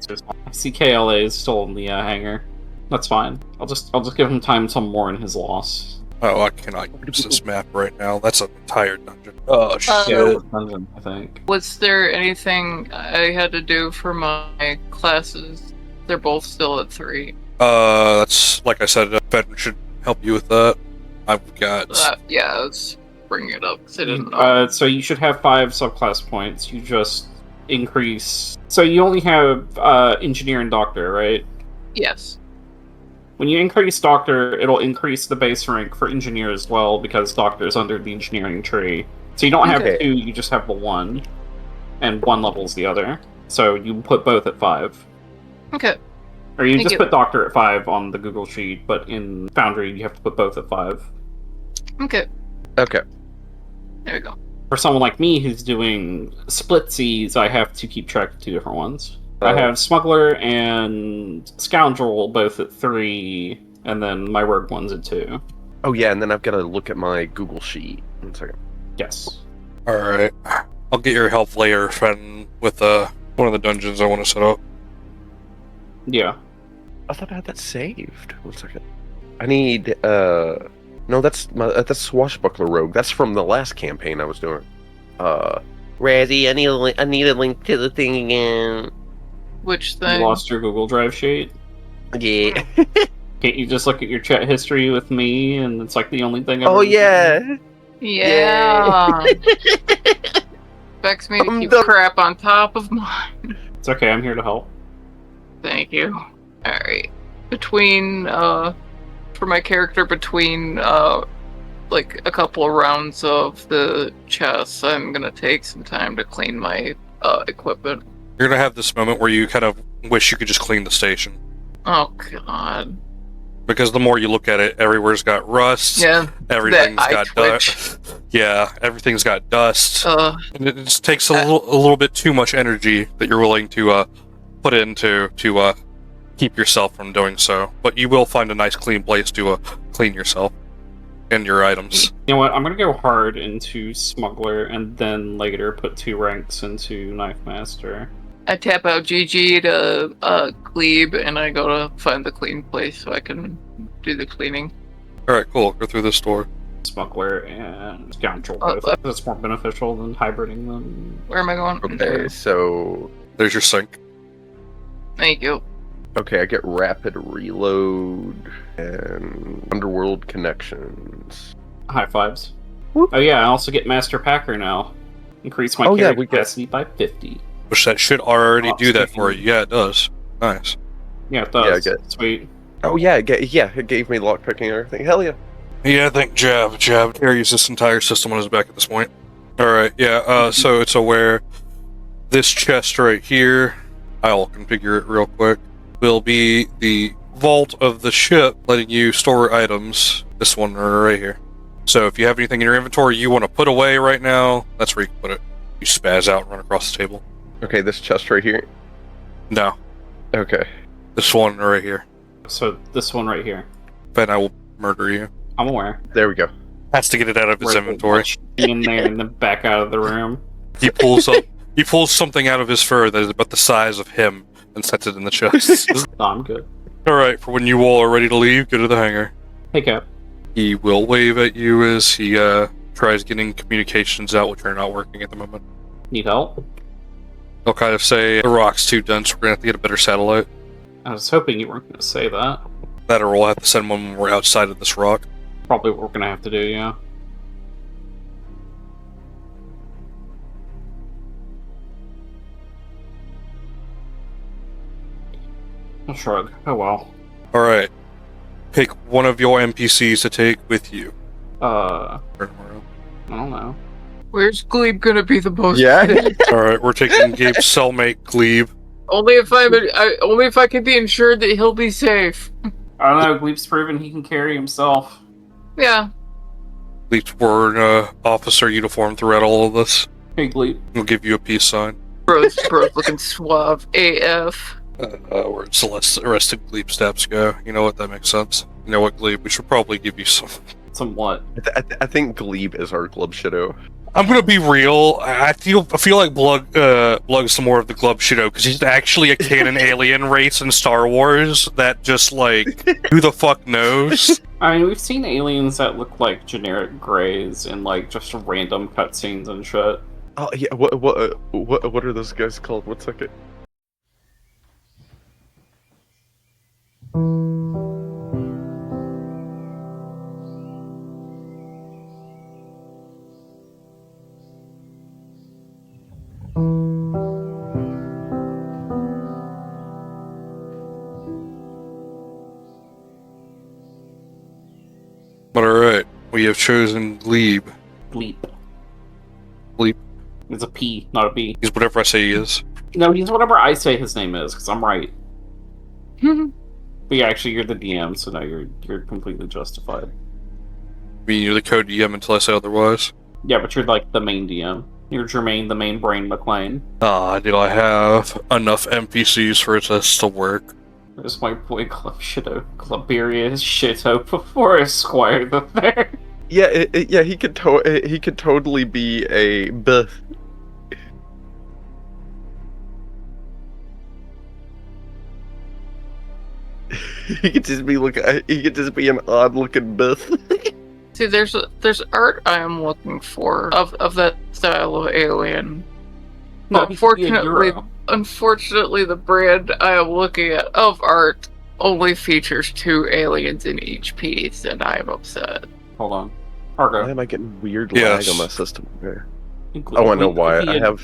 [SPEAKER 4] CKLA is still in the hangar. That's fine. I'll just give him time to mourn his loss.
[SPEAKER 2] Oh, I cannot use this map right now. That's an entire dungeon. Oh, shit.
[SPEAKER 4] Yeah, dungeon, I think.
[SPEAKER 6] Was there anything I had to do for my classes? They're both still at 3.
[SPEAKER 2] That's, like I said, Veteran should help you with that. I've got...
[SPEAKER 6] Yeah, I was bringing it up because I didn't know.
[SPEAKER 4] So you should have 5 subclass points. You just increase... So you only have engineer and doctor, right?
[SPEAKER 6] Yes.
[SPEAKER 4] When you increase doctor, it'll increase the base rank for engineer as well, because doctor is under the engineering tree. So you don't have
[SPEAKER 6] Okay.
[SPEAKER 4] 2, you just have the 1. And 1 levels the other. So you put both at 5.
[SPEAKER 6] Okay.
[SPEAKER 4] Or you
[SPEAKER 6] Thank
[SPEAKER 4] just
[SPEAKER 6] you.
[SPEAKER 4] put doctor at 5 on the Google Sheet, but in Foundry you have to put both at 5.
[SPEAKER 6] Okay.
[SPEAKER 5] Okay.
[SPEAKER 6] There we go.
[SPEAKER 4] For someone like me who's doing splitsies, I have to keep track of 2 different ones. I have Smuggler and Scoundrel both at 3, and then my Rogue one's at 2.
[SPEAKER 5] Oh, yeah, and then I've got to look at my Google Sheet. 1 second.
[SPEAKER 4] Yes.
[SPEAKER 2] Alright. I'll get your help later, friend, with one of the dungeons I want to set up.
[SPEAKER 4] Yeah.
[SPEAKER 5] I thought I had that saved. 1 second. I need, no, that's Swashbuckler Rogue. That's from the last campaign I was doing.
[SPEAKER 7] Razzie, I need a link to the thing again.
[SPEAKER 6] Which
[SPEAKER 4] You
[SPEAKER 6] thing?
[SPEAKER 4] lost your Google Drive sheet?
[SPEAKER 7] Yeah.
[SPEAKER 4] Can't you just look at your chat history with me, and it's like the only thing I've
[SPEAKER 7] Oh
[SPEAKER 4] ever
[SPEAKER 7] yeah.
[SPEAKER 6] Yeah. Expects me to keep crap on top of mine.
[SPEAKER 4] It's okay, I'm here to help.
[SPEAKER 6] Thank you. Alright. Between, for my character, between, like, a couple of rounds of the chess, I'm gonna take some time to clean my, equipment.
[SPEAKER 2] You're gonna have this moment where you kind of wish you could just clean the station.
[SPEAKER 6] Oh, God.
[SPEAKER 2] Because the more you look at it, everywhere's got rust.
[SPEAKER 6] Yeah.
[SPEAKER 2] Everything's
[SPEAKER 6] that eye
[SPEAKER 2] got
[SPEAKER 6] twitch.
[SPEAKER 2] dust. Yeah, everything's got dust.
[SPEAKER 6] Uh,
[SPEAKER 2] And it just takes a little bit too much energy that you're willing to put into to keep yourself from doing so. But you will find a nice clean place to clean yourself. and your items.
[SPEAKER 4] You know what? I'm gonna go hard into smuggler, and then later put 2 ranks into knife master.
[SPEAKER 6] I tap out GG to Glebe, and I go to find the clean place so I can do the cleaning.
[SPEAKER 2] Alright, cool. Go through this door.
[SPEAKER 4] Smuggler and scoundrel both. That's more beneficial than hybriding them.
[SPEAKER 6] Where am I going?
[SPEAKER 5] Okay,
[SPEAKER 6] There.
[SPEAKER 5] so
[SPEAKER 2] There's your sink.
[SPEAKER 6] Thank you.
[SPEAKER 5] okay, I get rapid reload and underworld connections.
[SPEAKER 4] High fives.
[SPEAKER 5] Whoop.
[SPEAKER 4] Oh yeah, I also get master packer now. Increase my carry
[SPEAKER 5] we get-
[SPEAKER 4] capacity by 50.
[SPEAKER 2] Which that should already
[SPEAKER 4] Oh,
[SPEAKER 2] do that for
[SPEAKER 4] speaking-
[SPEAKER 2] you. Yeah, it does. Nice.
[SPEAKER 4] Yeah, it
[SPEAKER 5] Yeah, I
[SPEAKER 4] does.
[SPEAKER 5] get-
[SPEAKER 4] Sweet.
[SPEAKER 5] Oh yeah, it gave me lockpicking and everything. Hell yeah.
[SPEAKER 2] Yeah, I think Jab carries this entire system on his back at this point. Alright, yeah, so it's aware this chest right here, I'll configure it real quick, will be the vault of the ship, letting you store items. This one right here. So if you have anything in your inventory you want to put away right now, that's where you can put it. You spaz out and run across the table.
[SPEAKER 5] Okay, this chest right here.
[SPEAKER 2] No,
[SPEAKER 5] Okay.
[SPEAKER 2] this one right here.
[SPEAKER 4] So this one right here.
[SPEAKER 2] Then I will murder you.
[SPEAKER 4] I'm aware.
[SPEAKER 5] There we go.
[SPEAKER 2] Has to get it out of his
[SPEAKER 4] Right,
[SPEAKER 2] inventory.
[SPEAKER 4] in there and then back out of the room.
[SPEAKER 2] He pulls up. He pulls something out of his fur that is about the size of him and sets it in the chest.
[SPEAKER 4] No, I'm good.
[SPEAKER 2] Alright, for when you all are ready to leave, go to the hangar.
[SPEAKER 4] Hey Cap.
[SPEAKER 2] He will wave at you as he tries getting communications out, which are not working at the moment.
[SPEAKER 4] Need help?
[SPEAKER 2] He'll kind of say, the rock's too dense, we're gonna have to get a better satellite.
[SPEAKER 4] I was hoping you weren't going to say that.
[SPEAKER 2] That or we'll have to send one when we're outside of this rock.
[SPEAKER 4] Probably what we're going to have to do, yeah. I'll shrug. Oh well.
[SPEAKER 2] Alright. Pick one of your NPCs to take with you.
[SPEAKER 4] I don't know.
[SPEAKER 6] Where's Glebe gonna be the most?
[SPEAKER 5] Yeah.
[SPEAKER 2] Alright, we're taking Gabe's cellmate, Glebe.
[SPEAKER 6] Only if only if I can be ensured that he'll be safe.
[SPEAKER 4] I don't know. Gleep's proven he can carry himself.
[SPEAKER 6] Yeah.
[SPEAKER 2] Glebe's wearing an officer uniform throughout all of this.
[SPEAKER 4] Hey Gleep.
[SPEAKER 2] We'll give you a peace sign.
[SPEAKER 6] Bro's looking suave AF.
[SPEAKER 2] Where the rest of Glebe steps go. You know what? That makes sense. You know what, Glebe? We should probably give you some.
[SPEAKER 4] Somewhat.
[SPEAKER 5] I think Glebe is our Glub Shadow.
[SPEAKER 2] I'm gonna be real. I feel like Blug's more of the Glub Shadow because he's actually a canon alien race in Star Wars that just like who the fuck knows.
[SPEAKER 4] I mean, we've seen aliens that look like generic grays in like just random cutscenes and shit.
[SPEAKER 5] Oh yeah. What are those guys called? What's like it?
[SPEAKER 2] But alright, we have chosen Glebe.
[SPEAKER 4] Gleep.
[SPEAKER 2] Gleep.
[SPEAKER 4] It's a P, not a B.
[SPEAKER 2] He's whatever I say he is.
[SPEAKER 4] No, he's whatever I say his name is, because I'm right. But yeah, actually, you're the DM, so now you're completely justified.
[SPEAKER 2] I mean, you're the code DM until I say otherwise.
[SPEAKER 4] Yeah, but you're like the main DM. You're Jermaine, the main brain McLean.
[SPEAKER 2] Do I have enough NPCs for this to work?
[SPEAKER 4] There's my boy Clubberia Shito before Esquire the Third.
[SPEAKER 5] Yeah, yeah. He could totally be a buff. He could just be an odd looking buff.
[SPEAKER 6] See, there's art I am looking for of that style of alien.
[SPEAKER 4] No,
[SPEAKER 6] Unfortunately, the brand I am looking at of art only features 2 aliens in each piece, and I am upset.
[SPEAKER 4] Hold on. Argo.
[SPEAKER 5] Why am I getting weird
[SPEAKER 2] Yes.
[SPEAKER 5] lag on my system? Okay.
[SPEAKER 4] Oh,
[SPEAKER 5] I know why. I have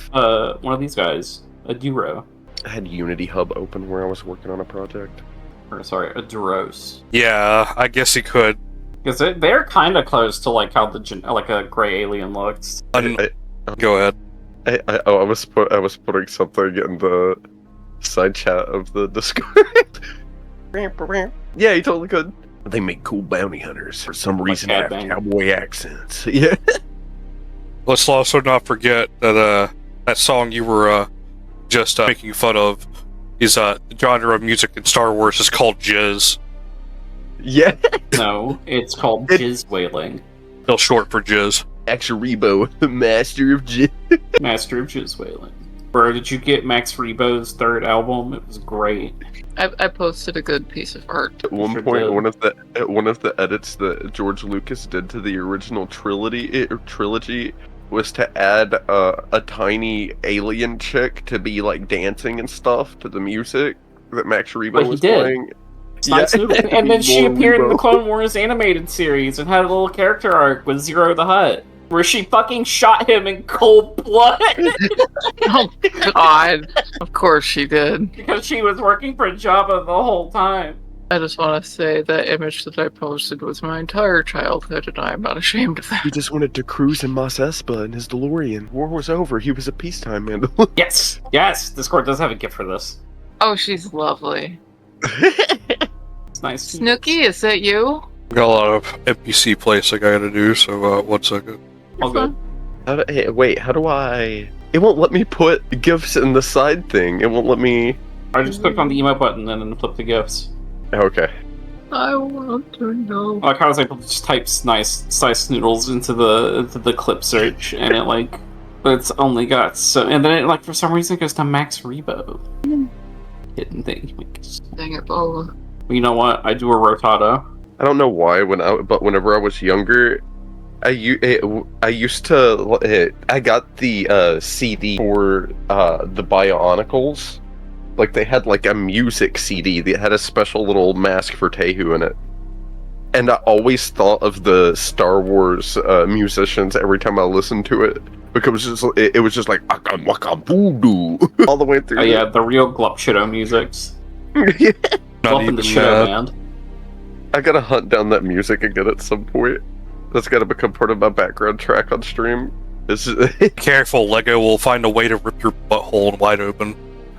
[SPEAKER 4] one of these guys, a Duro.
[SPEAKER 5] I had Unity Hub open where I was working on a project.
[SPEAKER 4] Or sorry, a Duros.
[SPEAKER 2] Yeah, I guess he could.
[SPEAKER 4] Because they're kind of close to like how like a gray alien looks.
[SPEAKER 2] Go ahead.
[SPEAKER 5] I was putting something in the side chat of the Discord. Yeah, he totally could. They make cool bounty hunters for some reason. Have cowboy accents. Yeah.
[SPEAKER 2] Let's also not forget that that song you were just making fun of is the genre of music in Star Wars is called jizz.
[SPEAKER 5] Yeah.
[SPEAKER 4] No, it's called jizz wailing.
[SPEAKER 2] Still short for jizz.
[SPEAKER 5] Max Rebo, the master of jizz.
[SPEAKER 4] Master of jizz wailing. Bro, did you get Max Rebo's third album? It was great.
[SPEAKER 6] I posted a good piece of art.
[SPEAKER 5] At one
[SPEAKER 4] Sure
[SPEAKER 5] point,
[SPEAKER 4] did.
[SPEAKER 5] one of the edits that George Lucas did to the original trilogy was to add a tiny alien chick to be like dancing and stuff to the music that Max Rebo
[SPEAKER 4] But he
[SPEAKER 5] was
[SPEAKER 4] did.
[SPEAKER 5] playing.
[SPEAKER 4] Nice noodle. And then she
[SPEAKER 5] More
[SPEAKER 4] appeared in the
[SPEAKER 5] Rebo.
[SPEAKER 4] Clone Wars animated series and had a little character arc with Zero the Hutt, where she fucking shot him in cold blood
[SPEAKER 6] Oh God! Of course she did.
[SPEAKER 4] because she was working for Jabba the whole time.
[SPEAKER 6] I just want to say that image that I posted was my entire childhood, and I'm not ashamed of that.
[SPEAKER 5] He just wanted to cruise in Mos Espa in his DeLorean. War was over. He was a peacetime Mandalorian.
[SPEAKER 4] Yes, Discord does have a gift for this.
[SPEAKER 6] Oh, she's lovely.
[SPEAKER 4] It's nice.
[SPEAKER 6] Snooky, is that you?
[SPEAKER 2] Got a lot of NPC place I gotta do, so 1 second.
[SPEAKER 4] All good.
[SPEAKER 5] Wait, how do I... It won't let me put gifts in the side thing. It won't let me...
[SPEAKER 4] I just click on the emote button and then flip the gifts.
[SPEAKER 5] Okay.
[SPEAKER 6] I want to know.
[SPEAKER 4] Like I was able to just type nice noodles into the clip search, and it like it's only got so, and then it like for some reason goes to Max Rebo. Hidden thing.
[SPEAKER 6] Dang it, Boba.
[SPEAKER 4] Well, you know what? I do a rotado.
[SPEAKER 5] I don't know why, but whenever I was younger, I used to... I got the CD for the Bionicles. Like, they had, like, a music CD that had a special little mask for Tehu in it. And I always thought of the Star Wars musicians every time I listened to it. Because it was just like, "Aka waka voodoo," all the way through.
[SPEAKER 4] Oh yeah, the real Glupshido musics.
[SPEAKER 2] Not
[SPEAKER 4] Glump and the
[SPEAKER 2] even
[SPEAKER 4] Shido
[SPEAKER 2] that.
[SPEAKER 4] band.
[SPEAKER 5] I gotta hunt down that music again at some point. That's gotta become part of my background track on stream.
[SPEAKER 2] Careful, Lego will find a way to rip your butthole wide open.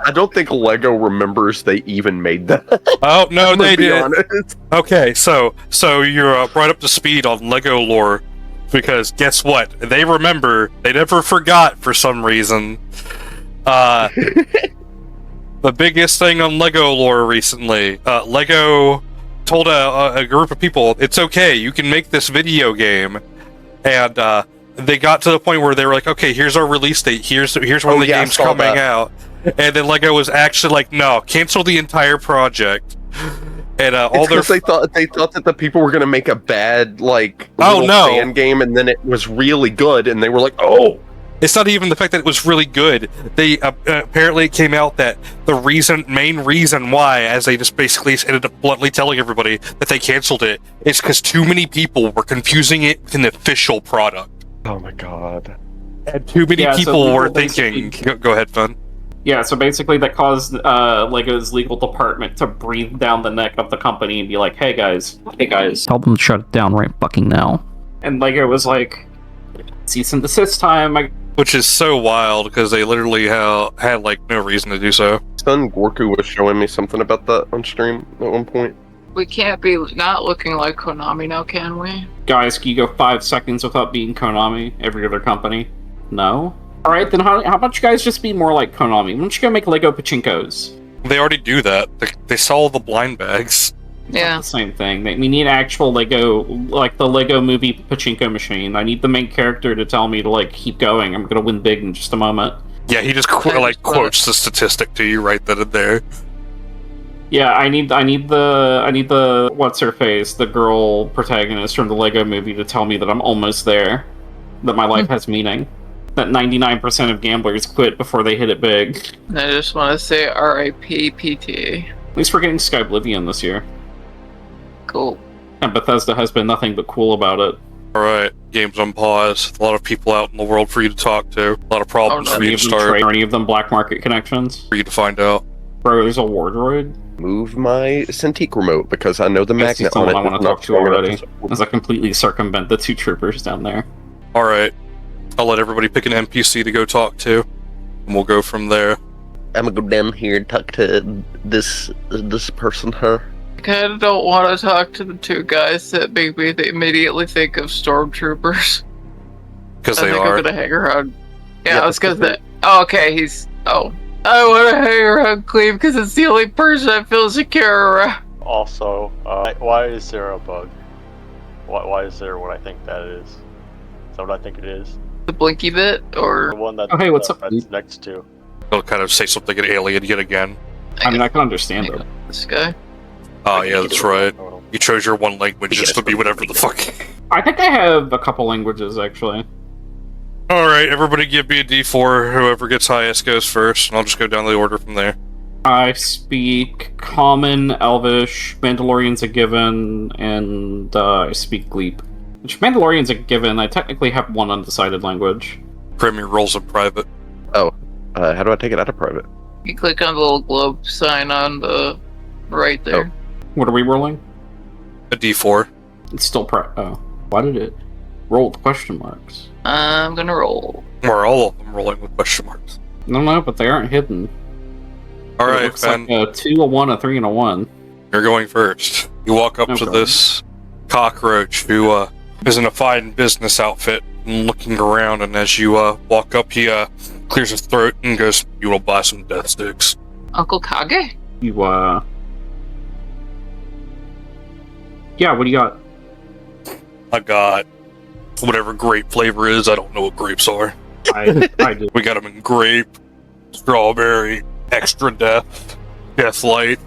[SPEAKER 5] I don't think Lego remembers they even made that.
[SPEAKER 2] Oh, no,
[SPEAKER 5] I'm gonna
[SPEAKER 2] they
[SPEAKER 5] be
[SPEAKER 2] did.
[SPEAKER 5] honest.
[SPEAKER 2] Okay, so you're brought up to speed on Lego lore, because guess what? They remember. They never forgot for some reason. The biggest thing on Lego lore recently, Lego told a group of people, it's okay, you can make this video game. And they got to the point where they were like, okay, here's our release date, here's when the game's coming out. And then Lego was actually like, no, cancel the entire project. And all their
[SPEAKER 5] they thought that the people were gonna make a bad
[SPEAKER 2] Oh,
[SPEAKER 5] little
[SPEAKER 2] no.
[SPEAKER 5] fan game, and then it was really good, and they were like, oh.
[SPEAKER 2] It's not even the fact that it was really good. They apparently it came out that the main reason why, as they just basically ended up bluntly telling everybody that they canceled it, is because too many people were confusing it with an official product.
[SPEAKER 5] Oh my god.
[SPEAKER 2] And too many
[SPEAKER 4] Yeah, so
[SPEAKER 2] people
[SPEAKER 4] people
[SPEAKER 2] were thinking. Go ahead, Fun.
[SPEAKER 4] Yeah, so basically that caused Lego's legal department to breathe down the neck of the company and be like, hey guys, tell them to shut it down right fucking now. And Lego was like, cease and desist time.
[SPEAKER 2] Which is so wild because they literally had no reason to do so.
[SPEAKER 5] Son Gorku was showing me something about that on stream at one point.
[SPEAKER 6] We can't be not looking like Konami now, can we?
[SPEAKER 4] Guys, can you go 5 seconds without being Konami? Every other company? No? Alright, then how about you guys just be more like Konami? Why don't you go make Lego Pachinkos?
[SPEAKER 2] They already do that. They sell the blind bags.
[SPEAKER 6] Yeah.
[SPEAKER 4] Not the same thing. We need actual Lego, like the Lego movie Pachinko machine. I need the main character to tell me to keep going. I'm gonna win big in just a moment.
[SPEAKER 2] Yeah, he just quotes the statistic to you right then and there.
[SPEAKER 4] Yeah, I need the what's her face, the girl protagonist from the Lego movie to tell me that I'm almost there, that my life has meaning, that 99% of gamblers quit before they hit it big.
[SPEAKER 6] I just want to say R.I.P. PTA.
[SPEAKER 4] At least we're getting Skyblivion this year.
[SPEAKER 6] Cool.
[SPEAKER 4] And Bethesda has been nothing but cool about it.
[SPEAKER 2] Alright, game's on pause. A lot of people out in the world for you to talk to. A lot of problems for you to start.
[SPEAKER 4] Are any of them black market connections?
[SPEAKER 2] For you to find out.
[SPEAKER 4] Bro, there's a war droid.
[SPEAKER 5] Move my Cintiq remote because I know the
[SPEAKER 4] That's
[SPEAKER 5] magnet
[SPEAKER 4] the
[SPEAKER 5] on
[SPEAKER 4] one
[SPEAKER 5] it
[SPEAKER 4] I want
[SPEAKER 5] is
[SPEAKER 4] to
[SPEAKER 5] not
[SPEAKER 4] talk to
[SPEAKER 5] strong enough
[SPEAKER 4] already.
[SPEAKER 5] to-
[SPEAKER 4] As I completely circumvent the 2 troopers down there.
[SPEAKER 2] Alright. I'll let everybody pick an NPC to go talk to. And we'll go from there.
[SPEAKER 7] I'm gonna go down here and talk to this person, her.
[SPEAKER 6] I kind of don't want to talk to the 2 guys that make me immediately think of stormtroopers.
[SPEAKER 2] Because
[SPEAKER 6] I
[SPEAKER 2] they
[SPEAKER 6] think
[SPEAKER 2] are.
[SPEAKER 6] I'm gonna hang around. Yeah,
[SPEAKER 5] Yeah,
[SPEAKER 6] I was gonna say. Oh, okay, I want to hang around Cleve because it's the only person I feel secure around.
[SPEAKER 8] Also, why is there a bug? Why is there what I think that is? Is that what I think it is?
[SPEAKER 6] The blinky bit, or
[SPEAKER 8] The one that
[SPEAKER 4] Oh, hey, what's up,
[SPEAKER 8] Fred's
[SPEAKER 4] dude?
[SPEAKER 8] next to.
[SPEAKER 2] He'll kind of say something in alien yet again.
[SPEAKER 4] I mean, I can understand it.
[SPEAKER 6] this guy?
[SPEAKER 2] Oh, yeah, that's right.
[SPEAKER 8] Oh,
[SPEAKER 2] You chose your one language just to be whatever the fuck.
[SPEAKER 4] I think I have a couple languages, actually.
[SPEAKER 2] Alright, everybody give me a d4. Whoever gets highest goes first, and I'll just go down the order from there.
[SPEAKER 4] I speak Common, Elvish, Mandalorian's a given, and I speak Gleep. Which Mandalorian's a given, I technically have one undecided language.
[SPEAKER 2] Premier rolls in private.
[SPEAKER 5] How do I take it out of private?
[SPEAKER 6] You click on the little globe sign on the right there.
[SPEAKER 4] What are we rolling?
[SPEAKER 2] A d4.
[SPEAKER 4] It's still oh. Why did it roll with question marks?
[SPEAKER 6] I'm gonna roll.
[SPEAKER 2] Or all of them rolling with question marks.
[SPEAKER 4] No, but they aren't hidden. It
[SPEAKER 2] Alright,
[SPEAKER 4] looks
[SPEAKER 2] Ben,
[SPEAKER 4] like a 2, a 1, a 3, and a 1.
[SPEAKER 2] you're going first. You walk up to
[SPEAKER 4] Okay.
[SPEAKER 2] this cockroach who is in a fine business outfit and looking around, and as you walk up, he clears his throat and goes, "You will buy some death sticks."
[SPEAKER 6] Uncle Kage?
[SPEAKER 4] You, Yeah, what do you got?
[SPEAKER 2] I got whatever grape flavor is. I don't know what grapes are.
[SPEAKER 4] I do.
[SPEAKER 2] We got them in grape, strawberry, extra death, death light,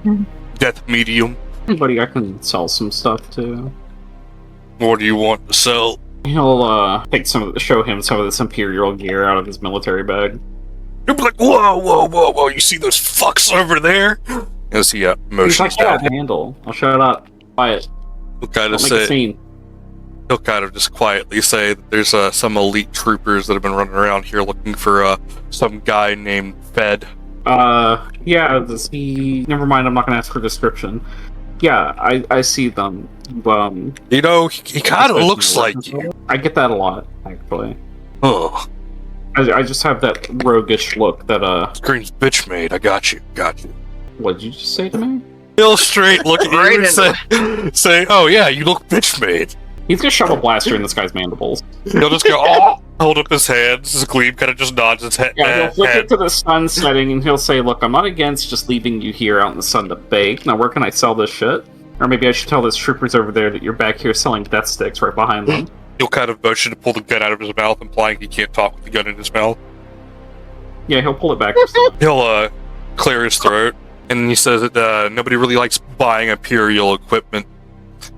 [SPEAKER 2] death medium.
[SPEAKER 4] Anybody I can sell some stuff to.
[SPEAKER 2] What do you want to sell?
[SPEAKER 4] He'll, show him some of this Imperial gear out of his military bag.
[SPEAKER 2] You'll be like, whoa, whoa, whoa, whoa, you see those fucks over there? As he
[SPEAKER 4] He's
[SPEAKER 2] motions
[SPEAKER 4] like, yeah,
[SPEAKER 2] down.
[SPEAKER 4] handle. I'll shut up. Quiet.
[SPEAKER 2] He'll kind of
[SPEAKER 4] Don't make a
[SPEAKER 2] say,
[SPEAKER 4] scene.
[SPEAKER 2] he'll kind of just quietly say that there's some elite troopers that have been running around here looking for some guy named Fed.
[SPEAKER 4] Yeah, does he... Never mind, I'm not gonna ask for description. Yeah, I see them.
[SPEAKER 2] You know, he kind of looks like you.
[SPEAKER 4] I get that a lot, actually.
[SPEAKER 2] Ugh.
[SPEAKER 4] I just have that roguish look that,
[SPEAKER 2] Green's bitch made. I got you.
[SPEAKER 4] what did you just say to me?
[SPEAKER 2] He'll straight look at you
[SPEAKER 6] Right
[SPEAKER 2] and say, oh yeah, you look bitch made.
[SPEAKER 4] He's gonna shove a blaster in this guy's mandibles.
[SPEAKER 2] He'll just go, oh, hold up his hands. His Gleam kind of just nods his head.
[SPEAKER 4] Yeah, he'll flick it to the sun setting and he'll say, look, I'm not against just leaving you here out in the sun to bake. Now, where can I sell this shit? Or maybe I should tell those troopers over there that you're back here selling death sticks right behind them.
[SPEAKER 2] He'll kind of motion to pull the gun out of his mouth, implying he can't talk with the gun in his mouth.
[SPEAKER 4] Yeah, he'll pull it back.
[SPEAKER 2] He'll clear his throat, and he says that nobody really likes buying Imperial equipment,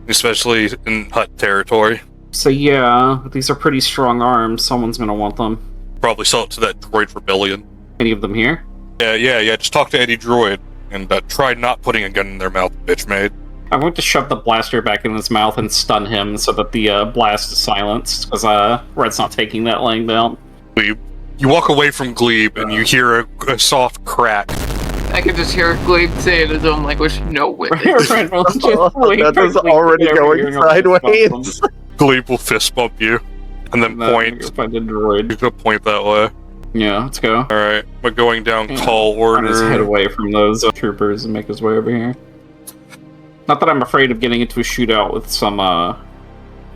[SPEAKER 2] especially in Hutt territory.
[SPEAKER 4] So yeah, these are pretty strong arms. Someone's gonna want them.
[SPEAKER 2] Probably sell it to that droid rebellion.
[SPEAKER 4] Any of them here?
[SPEAKER 2] Yeah. Just talk to Eddie Droid, and try not putting a gun in their mouth, bitch made.
[SPEAKER 4] I'm going to shove the blaster back in his mouth and stun him so that the blast is silenced, because Red's not taking that laying down.
[SPEAKER 2] Glebe. You walk away from Glebe, and you hear a soft crack.
[SPEAKER 6] I can just hear Glebe say in his own language, no witness.
[SPEAKER 5] That is already going sideways.
[SPEAKER 2] Glebe will fist bump you, and then point.
[SPEAKER 4] Find the droid.
[SPEAKER 2] He's gonna point that way.
[SPEAKER 4] Yeah, let's go.
[SPEAKER 2] Alright, we're going down
[SPEAKER 4] Yeah.
[SPEAKER 2] tall
[SPEAKER 4] Turn his head
[SPEAKER 2] order.
[SPEAKER 4] away from those troopers and make his way over here. Not that I'm afraid of getting into a shootout with some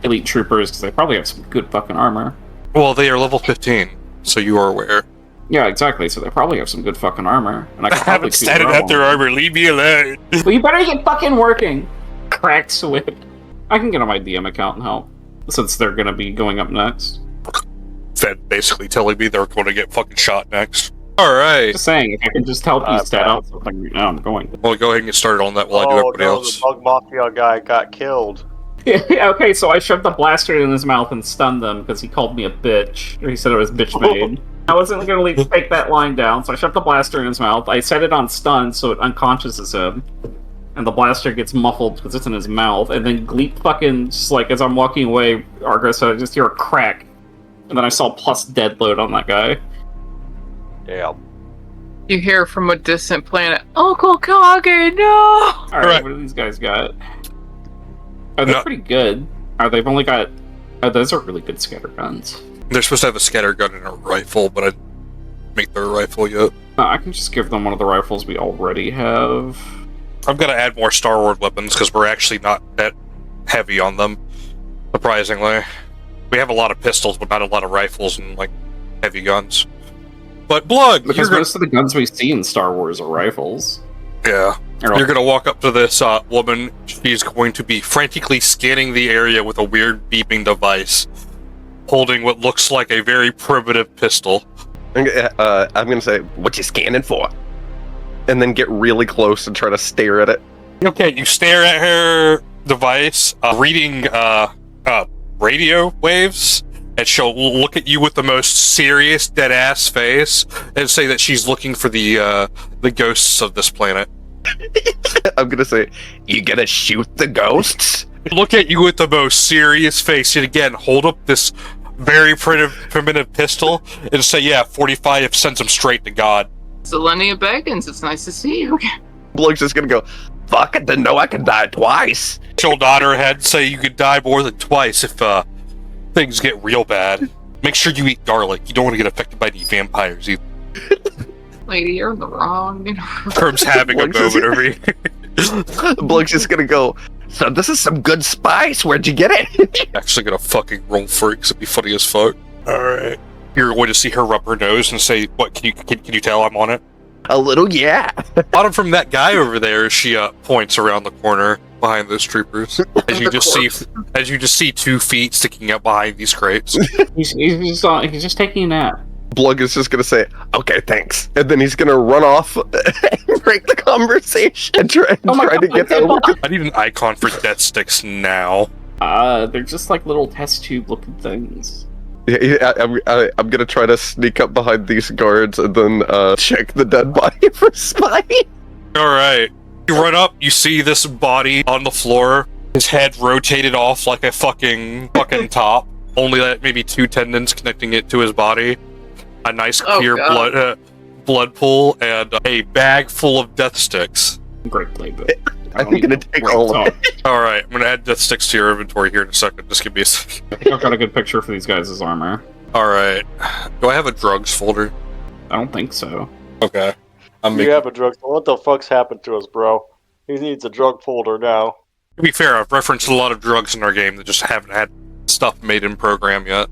[SPEAKER 4] elite troopers, because they probably have some good fucking armor.
[SPEAKER 2] Well, they are level 15, so you are aware.
[SPEAKER 4] Yeah, exactly. So they probably have some good fucking armor. And I
[SPEAKER 2] I
[SPEAKER 4] can probably
[SPEAKER 2] haven't
[SPEAKER 4] shoot
[SPEAKER 2] stated
[SPEAKER 4] their
[SPEAKER 2] out their armor, leave me alone.
[SPEAKER 4] Well, you better get fucking working. Cracked switch. I can get on my DM account and help, since they're gonna be going up next.
[SPEAKER 2] Fed basically telling me they're going to get fucking shot next. Alright,
[SPEAKER 4] Just saying, if I can just help you stat out something right now, I'm going.
[SPEAKER 2] well, go ahead and get started on that while I do everybody else.
[SPEAKER 8] The bug mafia guy got killed.
[SPEAKER 4] Okay, so I shoved the blaster in his mouth and stunned them because he called me a bitch. Or he said it was bitch made. I wasn't going to take that line down, so I shoved the blaster in his mouth. I set it on stun so it unconsciouses him. And the blaster gets muffled because it's in his mouth. And then Gleep fucking, just like as I'm walking away, Argo said, I just hear a crack. And then I saw plus dead load on that guy.
[SPEAKER 8] Damn.
[SPEAKER 6] You hear from a distant planet, Uncle Kage, no!
[SPEAKER 4] Alright, what do these guys got? Oh, they're
[SPEAKER 2] No.
[SPEAKER 4] pretty good. They've only got... Oh, those are really good scatter guns.
[SPEAKER 2] They're supposed to have a scatter gun and a rifle, but I didn't make their rifle yet.
[SPEAKER 4] I can just give them one of the rifles we already have.
[SPEAKER 2] I'm going to add more Star Wars weapons because we're actually not that heavy on them, surprisingly. We have a lot of pistols, but not a lot of rifles and, like, heavy guns. But Blood,
[SPEAKER 4] Because most of the guns we see in Star Wars are rifles.
[SPEAKER 2] Yeah. You're gonna walk up to this woman. She's going to be frantically scanning the area with a weird beeping device, holding what looks like a very primitive pistol.
[SPEAKER 5] I'm gonna say, "What you scanning for?" And then get really close and try to stare at it.
[SPEAKER 2] Okay, you stare at her device, reading radio waves, and she'll look at you with the most serious, dead-ass face and say that she's looking for the ghosts of this planet.
[SPEAKER 5] I'm gonna say, "You gonna shoot the ghosts?"
[SPEAKER 2] Look at you with the most serious face, and again, hold up this very primitive pistol and say, "Yeah, 45 sends them straight to God."
[SPEAKER 6] Selenia Baggins, it's nice to see you again.
[SPEAKER 5] Bloke's just gonna go, "Fuck, I didn't know I could die twice."
[SPEAKER 2] She'll nod her head and say you could die more than twice if things get real bad. Make sure you eat garlic. You don't want to get affected by the vampires either.
[SPEAKER 6] Lady, you're in the wrong.
[SPEAKER 2] Herm's having a moment over here.
[SPEAKER 5] Bloke's just gonna go, "So this is some good spice. Where'd you get it?"
[SPEAKER 2] Actually gonna fucking roll for it because it'd be funny as fuck. Alright. You're going to see her rub her nose and say, "What, can you tell I'm on it?"
[SPEAKER 5] A little, yeah.
[SPEAKER 2] Bottom from that guy over there, she points around the corner behind those troopers. As you just see 2 feet sticking up behind these crates.
[SPEAKER 4] He's just taking a nap.
[SPEAKER 5] Blug is just gonna say, "Okay, thanks," and then he's gonna run off and break the conversation and try to get over.
[SPEAKER 2] I need an icon for death sticks now.
[SPEAKER 4] They're just like little test tube looking things.
[SPEAKER 5] Yeah, I'm gonna try to sneak up behind these guards and then check the dead body for spying.
[SPEAKER 2] Alright. You run up, you see this body on the floor, his head rotated off like a fucking top, only that maybe 2 tendons connecting it to his body, a nice clear blood pool, and a bag full of death sticks.
[SPEAKER 4] Great playbook.
[SPEAKER 5] I'm gonna take all of it.
[SPEAKER 2] Alright, I'm gonna add death sticks to your inventory here in a second. Just give me a second.
[SPEAKER 4] I think I've got a good picture for these guys' armor.
[SPEAKER 2] Alright. Do I have a drugs folder?
[SPEAKER 4] I don't think so.
[SPEAKER 2] Okay.
[SPEAKER 8] You have a drug. What the fuck's happened to us, bro? He needs a drug folder now.
[SPEAKER 2] To be fair, I've referenced a lot of drugs in our game that just haven't had stuff made in program yet.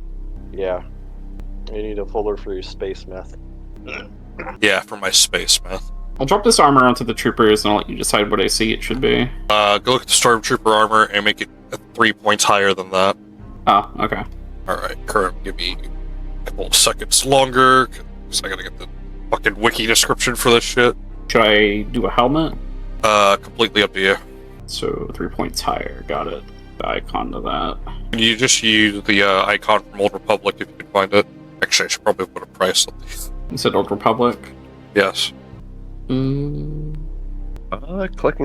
[SPEAKER 8] Yeah. You need a folder for your space meth.
[SPEAKER 2] Yeah, for my space meth.
[SPEAKER 4] I'll drop this armor onto the troopers and I'll let you decide what I see it should be.
[SPEAKER 2] Go look at the Stormtrooper armor and make it 3 points higher than that.
[SPEAKER 4] Oh, okay.
[SPEAKER 2] Alright, Kurt, give me a couple of seconds longer, because I gotta get the fucking wiki description for this shit.
[SPEAKER 4] Should I do a helmet?
[SPEAKER 2] Completely up to you.
[SPEAKER 4] So 3 points higher, got it. The icon to that.
[SPEAKER 2] Can you just use the icon from Old Republic if you can find it? Actually, I should probably put a price on these.
[SPEAKER 4] You said Old Republic?
[SPEAKER 2] Yes.
[SPEAKER 5] Clicking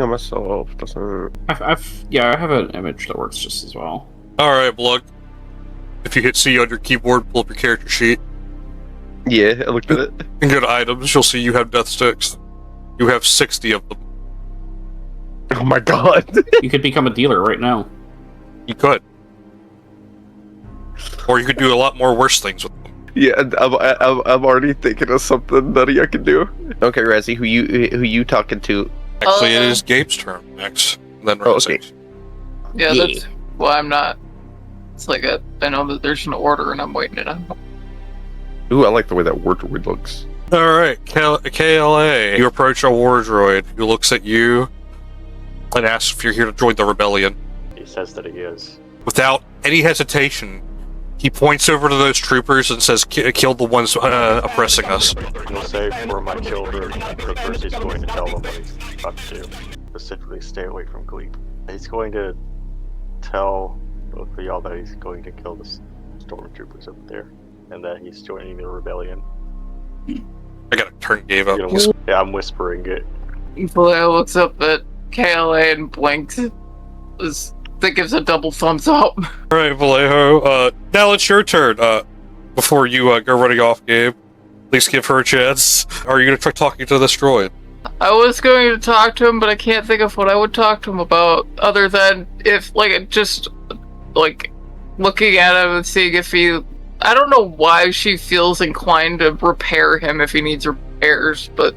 [SPEAKER 5] on myself doesn't...
[SPEAKER 4] I have an image that works just as well.
[SPEAKER 2] Alright, Blug. If you hit C on your keyboard, pull up your character sheet.
[SPEAKER 5] Yeah, I looked at it.
[SPEAKER 2] And go to items, you'll see you have death sticks. You have 60 of them.
[SPEAKER 5] Oh my god.
[SPEAKER 4] You could become a dealer right now.
[SPEAKER 2] You could. Or you could do a lot more worse things with them.
[SPEAKER 5] Yeah, I'm already thinking of something nutty I can do. Okay, Razzie, who you talking to?
[SPEAKER 2] Actually, it is Gabe's turn next. Then Razzie.
[SPEAKER 5] Okay.
[SPEAKER 6] Yeah, that's why I'm not. It's like I know that there's an order and I'm waiting it out.
[SPEAKER 5] Ooh, I like the way that war droid looks.
[SPEAKER 2] Alright, KLA. You approach a war droid who looks at you and asks if you're here to join the rebellion.
[SPEAKER 8] He says that he is.
[SPEAKER 2] Without any hesitation, he points over to those troopers and says, kill the ones oppressing us.
[SPEAKER 8] He'll say, for my children, but first he's going to tell them what he's about to do. Specifically, stay away from Gleep. He's going to tell both of y'all that he's going to kill the stormtroopers up there, and that he's joining the rebellion.
[SPEAKER 2] I gotta turn Gabe up.
[SPEAKER 8] Yeah, I'm whispering it.
[SPEAKER 6] Vallejo looks up at KLA and blinks. That gives a double thumbs up.
[SPEAKER 2] Alright, Vallejo. Now it's your turn. Before you go running off, Gabe, please give her a chance. Are you gonna try talking to this droid?
[SPEAKER 6] I was going to talk to him, but I can't think of what I would talk to him about, other than if, just looking at him and seeing if he... I don't know why she feels inclined to repair him if he needs repairs, but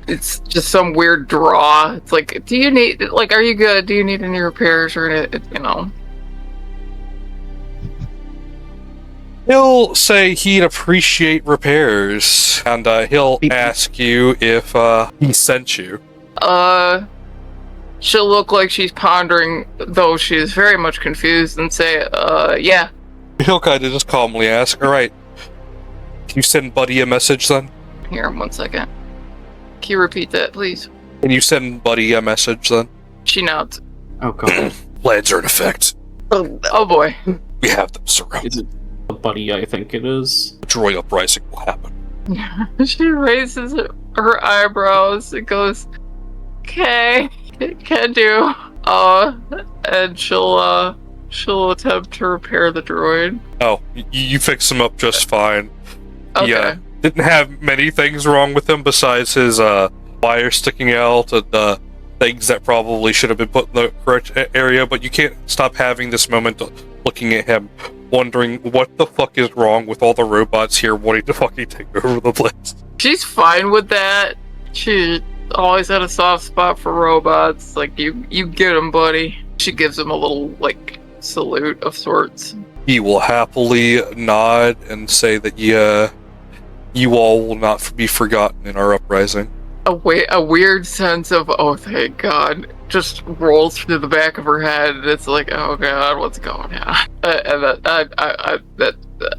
[SPEAKER 6] it's just some weird draw. It's like, do you need, are you good? Do you need any repairs or any,
[SPEAKER 2] He'll say he'd appreciate repairs, and he'll ask you if he sent you.
[SPEAKER 6] She'll look like she's pondering, though she is very much confused, and say, yeah.
[SPEAKER 2] He'll kind of just calmly ask, alright, can you send Buddy a message then?
[SPEAKER 6] Here, 1 second. Can you repeat that, please?
[SPEAKER 2] Can you send Buddy a message then?
[SPEAKER 6] She nods.
[SPEAKER 4] Oh god.
[SPEAKER 2] Plans are in effect.
[SPEAKER 6] Oh boy.
[SPEAKER 2] We have them surrounded.
[SPEAKER 4] Is it the buddy I think it is?
[SPEAKER 2] A droid uprising will happen.
[SPEAKER 6] She raises her eyebrows and goes, okay, can do. And she'll attempt to repair the droid.
[SPEAKER 2] Oh, you fix him up just fine.
[SPEAKER 6] Okay.
[SPEAKER 2] Yeah, didn't have many things wrong with him besides his wire sticking out and things that probably should have been put in the correct area, but you can't stop having this moment looking at him, wondering what the fuck is wrong with all the robots here wanting to fucking take over the place.
[SPEAKER 6] She's fine with that. She always had a soft spot for robots. Like, you get them, buddy. She gives him a little, like, salute of sorts.
[SPEAKER 2] He will happily nod and say that you all will not be forgotten in our uprising.
[SPEAKER 6] A weird sense of, oh, thank God, just rolls through the back of her head. And it's like, oh God, what's going on? I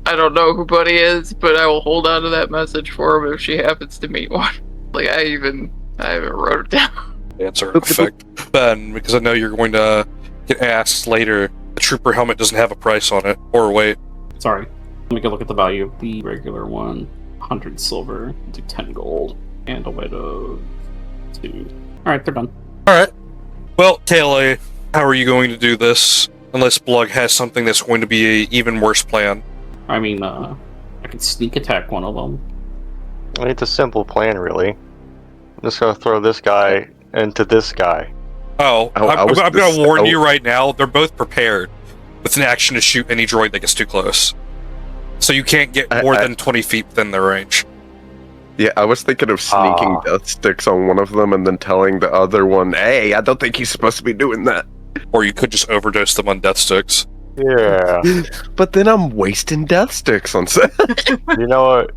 [SPEAKER 6] don't know who Buddy is, but I will hold on to that message for him if she happens to meet one. Like, I even wrote it down.
[SPEAKER 2] Answer in effect, Ben, because I know you're going to get asked later. The trooper helmet doesn't have a price on it, or wait.
[SPEAKER 4] Sorry. Let me go look at the value of the regular one. 100 silver to 10 gold. And a weight of 2. Alright, they're done.
[SPEAKER 2] Alright. Well, Kaylee, how are you going to do this? Unless Blug has something that's going to be an even worse plan.
[SPEAKER 4] I mean, I could sneak attack one of them.
[SPEAKER 8] It's a simple plan, really. I'm just gonna throw this guy into this guy.
[SPEAKER 2] Oh, I'm going to warn you right now, they're both prepared with an action to shoot any droid that gets too close. So you can't get more than 20 feet within their range.
[SPEAKER 5] Yeah, I was thinking of sneaking death sticks on one of them and then telling the other one, hey, I don't think he's supposed to be doing that.
[SPEAKER 2] Or you could just overdose them on death sticks.
[SPEAKER 8] Yeah.
[SPEAKER 5] But then I'm wasting death sticks on set.
[SPEAKER 8] You know what?